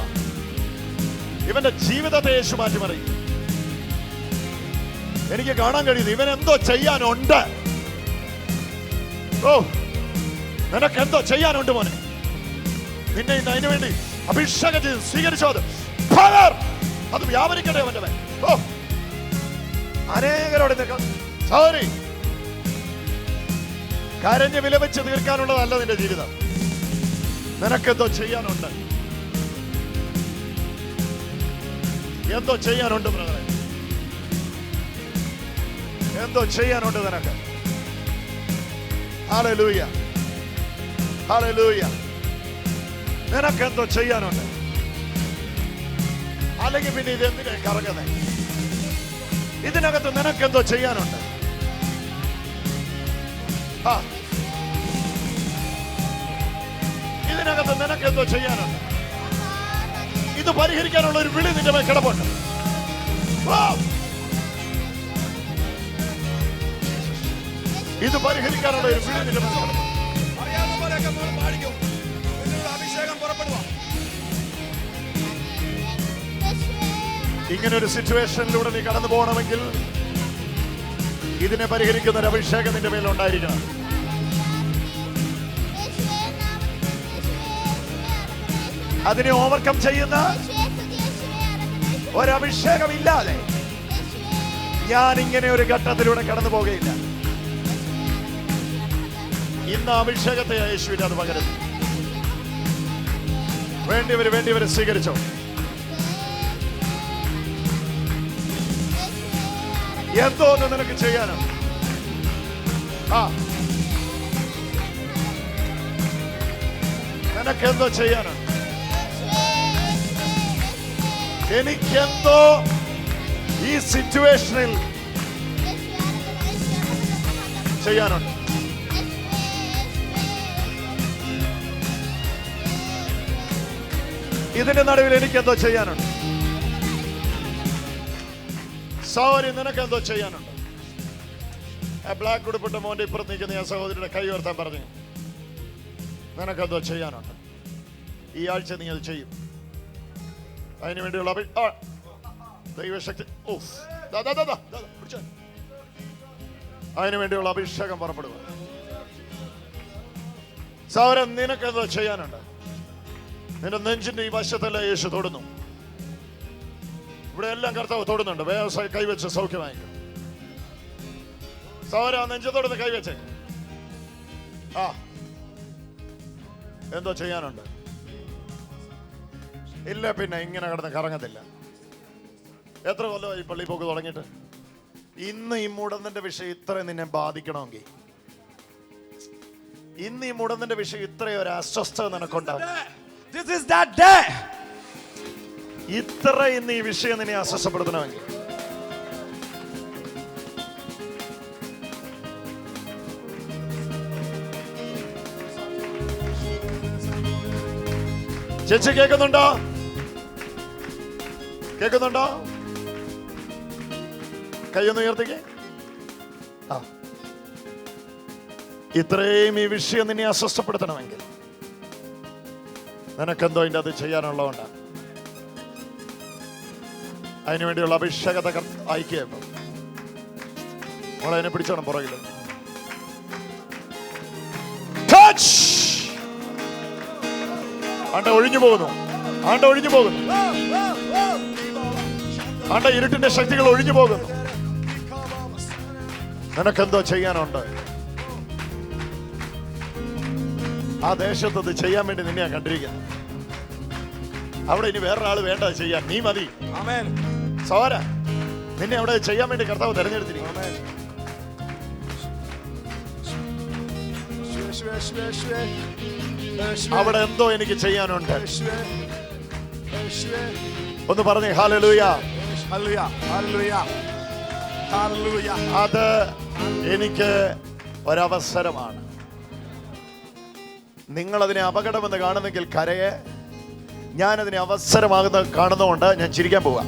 ഇവന്റെ ജീവിതത്തെ യേശു മാറ്റിമറിയും. എനിക്ക് കാണാൻ കഴിയുന്നു ഇവൻ എന്തോ ചെയ്യാനുണ്ട്. ഓ, നിനക്കെന്തോ ചെയ്യാനുണ്ട് മോനെ. നിന്നെ ഇന്ന് അതിനു വേണ്ടി അഭിഷേകം ചെയ്ത് സ്വീകരിച്ചോ. അത് വ്യാപരിക്കട്ടെ അവന്റെ മേൽ. ഓ, അനേകരോട് സോറി, കരഞ്ഞ് വിലപിച്ച് തീർക്കാനുള്ളതല്ല നിന്റെ ജീവിതം. നിനക്കെന്തോ ചെയ്യാനുണ്ട്. എന്തോ ചെയ്യാനുണ്ട് ബ്രദറെ. എന്തോ ചെയ്യാനുണ്ട് നിനക്ക്. Hallelujah, hallelujah. നിനക്കെന്തോ ചെയ്യാനുണ്ട്. അല്ലെങ്കിൽ പിന്നെ ഇത് എന്തിനാ കറങ്ങുന്നത്? ഇതിനകത്ത് നിനക്കെന്തോ ചെയ്യാനുണ്ട്. ആ, ഇതിനകത്ത് നിനക്കെന്തോ ചെയ്യാനുണ്ട്. ഇത് പരിഹരിക്കാനുള്ള ഒരു വിളി നിന്റെ മേൽ കിടപ്പുണ്ട്. ഇത് പരിഹരിക്കാനുള്ള ഒരു വിളി നിന്റെ മേൽ കിടപ്പുണ്ട്. അറിയാവുന്ന പോലെയൊക്കെ നമ്മൾ പാടിക്കും. അഭിഷേകം പുറപ്പെടുക. ഇങ്ങനെ ഒരു സിറ്റുവേഷനിലൂടെ നീ കടന്നു പോകണമെങ്കിൽ ഇതിനെ പരിഹരിക്കുന്ന ഒരു അഭിഷേകം നിന്റെ മേലുണ്ടായിരിക്കണം. അതിനെ ഓവർകം ചെയ്യുന്ന ഒരഭിഷേകമില്ലാതെ ഞാൻ ഇങ്ങനെ ഒരു ഘട്ടത്തിലൂടെ കടന്നു പോകുകയില്ല. ഇന്ന് അഭിഷേകത്തെ യേശുവിന് അത് പകരുന്നു. വേണ്ടിയവര് സ്വീകരിച്ചോ. എന്തോ ഒന്ന് നിനക്ക് ചെയ്യാനോ. ആ, നിനക്കെന്തോ ചെയ്യാനോ. എനിക്കെന്തോ ഈ സിറ്റുവേഷനിൽ ചെയ്യാനുണ്ട്. ഇതിന്റെ നടുവിൽ എനിക്കെന്തോ ചെയ്യാനുണ്ട്. സഹോദരി, നിനക്കെന്തോ ചെയ്യാനുണ്ട്. ബ്ലാക്ക് ഉടുപ്പിട്ട മോന്റെ ഇപ്പുറത്ത് നിൽക്കുന്ന ഞാൻ സഹോദരിയുടെ കൈ ഉയർത്താൻ പറഞ്ഞു. നിനക്കെന്തോ ചെയ്യാനുണ്ട്. ഈ ആഴ്ച നീ അത് ചെയ്യും. അതിനു വേണ്ടിയുള്ള ദൈവശക്തി, അതിനു വേണ്ടിയുള്ള അഭിഷേകം പുറപ്പെടുക. സഹോദരൻ, നിനക്കെന്തോ ചെയ്യാനുണ്ട്. നിന്റെ നെഞ്ചിന്റെ ഈ വശത്തല്ല യേശു തൊടുന്നു. ഇവിടെ എല്ലാം കർത്താവ് തൊടുന്നുണ്ട്. വ്യവസായ കൈവച്ച് സൗഖ്യമായിരിക്കും. സഹോദര, നെഞ്ചത്തോടുന്ന് കൈവച്ചേ. ആ, എന്തോ ചെയ്യാനുണ്ട്. ഇല്ല, പിന്നെ ഇങ്ങനെ കിടന്ന് കറങ്ങത്തില്ല. എത്ര കൊല്ലമായി പള്ളി പോക്ക് തുടങ്ങിയിട്ട്? ഇന്ന് ഈ മുടന്തന്റെ വിഷയം ഇത്ര നിന്നെ ബാധിക്കണമെങ്കിൽ, ഇന്ന് ഈ മുടന്തന്റെ വിഷയം ഇത്രയും ഒരു അസ്വസ്ഥത നിനക്കുണ്ടാകും. This is that day. ഇത്ര ഇന്ന് ഈ വിഷയം നിന്നെ അസ്വസ്ഥപ്പെടുത്തണമെങ്കിൽ ചേച്ചി കേൾക്കുന്നുണ്ടോ? കേൾക്കുന്നുണ്ടോ? കൈയൊന്ന് ഉയർത്തിക്കേ. ആ, ഇത്രയും ഈ വിഷയം നിന്നെ അസ്വസ്ഥപ്പെടുത്തണമെങ്കിൽ നിനക്കെന്തോ അതിൻ്റെ അത് ചെയ്യാനുള്ളതുകൊണ്ടാണ്. അതിനുവേണ്ടിയുള്ള അഭിഷേകത്തെ അയക്കുക. മോളെ അതിനെ പിടിച്ചോണം പുറകില്. ആണ്ട ഒഴിഞ്ഞു പോകുന്നു, ആണ്ട ഒഴിഞ്ഞു പോകുന്നു, ആണ്ട ഇരുട്ടിന്റെ ശക്തികൾ ഒഴിഞ്ഞു പോകുന്നു. നിനക്കെന്തോ ചെയ്യാനുണ്ട്. ആ ദേശത്ത് ചെയ്യാൻ വേണ്ടി നിന്നെ കണ്ടിരിക്കുന്നു. അവിടെ ഇനി വേറൊരാള് വേണ്ട ചെയ്യാൻ, നീ മതി. സോര നിന്നെ അവിടെ ചെയ്യാൻ വേണ്ടി കർത്താവ് തെരഞ്ഞെടുത്തിരിക്കും. അവിടെ എന്തോ എനിക്ക് ചെയ്യാനുണ്ട്. ഒന്ന് പറഞ്ഞേ ഹല്ലേലൂയ. അത് എനിക്ക് ഒരവസരമാണ്. നിങ്ങളതിനെ അപകടമെന്ന് കാണുന്നെങ്കിൽ കരയെ, ഞാനതിനെ അവസരമാകുന്ന ഞാൻ ചിരിക്കാൻ പോവാ.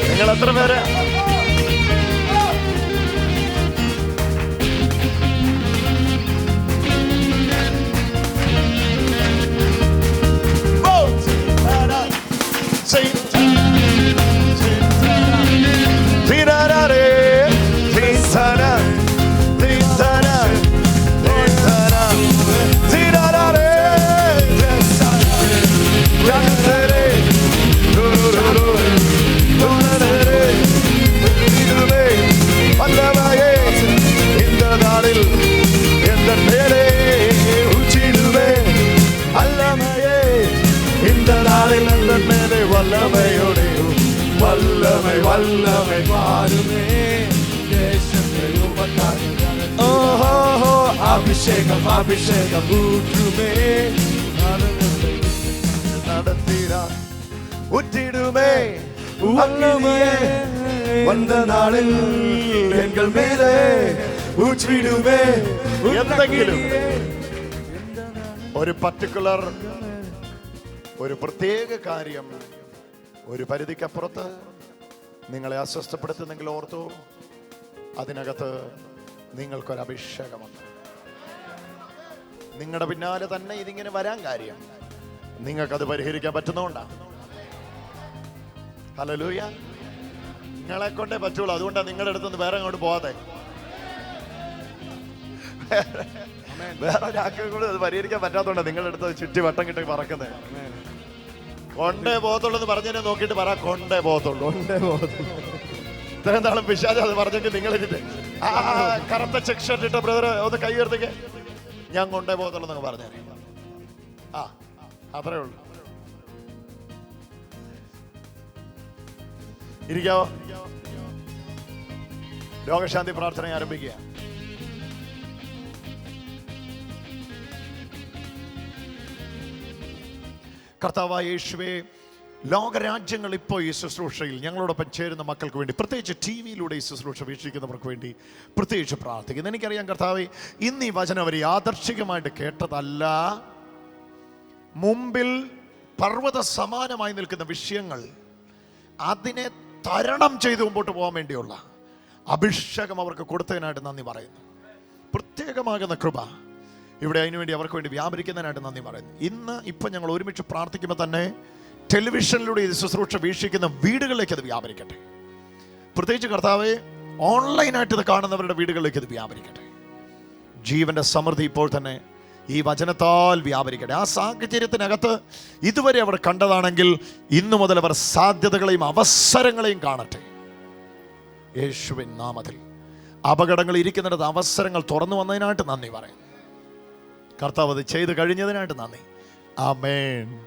നിങ്ങൾ എത്ര പേര് അഭിഷേകം ഊറ്റിടുമേ വന്ന നാളിൽ എங்கள் മേലെ ഊറ്റിടുമേ. എന്തെങ്കിലും ഒരു പർട്ടിക്കുലർ ഒരു പ്രത്യേക കാര്യം ഒരു പരിധിക്കപ്പുറത്ത് നിങ്ങളെ അസ്വസ്ഥപ്പെടുത്തുന്നെങ്കിൽ ഓർത്തു, അതിനകത്ത് നിങ്ങൾക്കൊരു അഭിഷേകമുണ്ട്. നിങ്ങളുടെ പിന്നാലെ തന്നെ ഇതിങ്ങനെ വരാൻ കാര്യം നിങ്ങൾക്കത് പരിഹരിക്കാൻ പറ്റുന്നതുകൊണ്ടാണ്. ഹല്ലേലൂയ. നിങ്ങളെ കൊണ്ടേ പറ്റുള്ളൂ. അതുകൊണ്ടാണ് നിങ്ങളുടെ അടുത്തുനിന്ന് വേറെ അങ്ങോട്ട് പോകാതെ. വേറെ ഒരാൾക്ക് കൂടെ അത് പരിഹരിക്കാൻ പറ്റാത്തതുകൊണ്ടാണ് നിങ്ങളുടെ അടുത്ത് ചുറ്റി വട്ടം കിട്ടി പറക്കുന്നത്. കൊണ്ടേ പോകത്തുള്ളൂ എന്ന് പറഞ്ഞതിനെ നോക്കിയിട്ട് പറ, കൊണ്ടേ പോകത്തുള്ളൂ. ഇത്രയും നാളും പിശാച് അത് പറഞ്ഞെങ്കിൽ നിങ്ങളിട്ട് ആ കറുത്ത ചെക്ക് ഷർട്ട് ഇട്ട ബ്രദർ ഒന്ന് കൈ ഉയർത്തിക്കേ, ഞാൻ കൊണ്ടേ പോകത്തുള്ളൂ എന്നൊക്കെ പറഞ്ഞേ. ആ അത്രേ ഉള്ളൂ. ഇരിക്കാവോ? രോഗശാന്തി പ്രാർത്ഥന ആരംഭിക്കുക. കർത്താവായ യേശുവേ, ലോകരാജ്യങ്ങൾ ഇപ്പോൾ ഈ ശുശ്രൂഷയിൽ ഞങ്ങളോടൊപ്പം ചേരുന്ന മക്കൾക്ക് വേണ്ടി, പ്രത്യേകിച്ച് ടി വിയിലൂടെ ഈ ശുശ്രൂഷ വീക്ഷിക്കുന്നവർക്ക് വേണ്ടി പ്രത്യേകിച്ച് പ്രാർത്ഥിക്കുന്നു. എനിക്കറിയാം കർത്താവേ, ഇന്ന് ഈ വചനം അവർ യാദർശികമായിട്ട് കേട്ടതല്ല. മുമ്പിൽ പർവ്വത സമാനമായി നിൽക്കുന്ന വിഷയങ്ങൾ, അതിനെ തരണം ചെയ്ത് മുമ്പോട്ട് പോകാൻ വേണ്ടിയുള്ള അഭിഷേകം അവർക്ക് കൊടുത്തതിനായിട്ട് നന്ദി പറയുന്നു. പ്രത്യേകമാകുന്ന കൃപ ഇവിടെ അതിനുവേണ്ടി അവർക്ക് വേണ്ടി വ്യാപരിക്കുന്നതിനായിട്ട് നന്ദി പറയുന്നു. ഇപ്പം ഞങ്ങൾ ഒരുമിച്ച് പ്രാർത്ഥിക്കുമ്പോൾ തന്നെ ടെലിവിഷനിലൂടെ ഇത് ശുശ്രൂഷ വീക്ഷിക്കുന്ന വീടുകളിലേക്ക് അത് വ്യാപരിക്കട്ടെ. പ്രത്യേകിച്ച് കർത്താവെ, ഓൺലൈനായിട്ട് ഇത് കാണുന്നവരുടെ വീടുകളിലേക്ക് ഇത് വ്യാപരിക്കട്ടെ. ജീവന്റെ സമൃദ്ധി ഇപ്പോൾ തന്നെ ഈ വചനത്താൽ വ്യാപരിക്കട്ടെ. ആ സാഹചര്യത്തിനകത്ത് ഇതുവരെ അവർ കണ്ടതാണെങ്കിൽ ഇന്നു മുതൽ അവർ സാധ്യതകളെയും അവസരങ്ങളെയും കാണട്ടെ. യേശുവിൻ നാമത്തിൽ അപകടങ്ങൾ ഇരിക്കുന്നിടത്ത് അവസരങ്ങൾ തുറന്നു വന്നതിനായിട്ട് നന്ദി പറയും. കർത്താവ് അത് ചെയ്ത് കഴിഞ്ഞതിനായിട്ട് നന്ദി. ആമേൻ.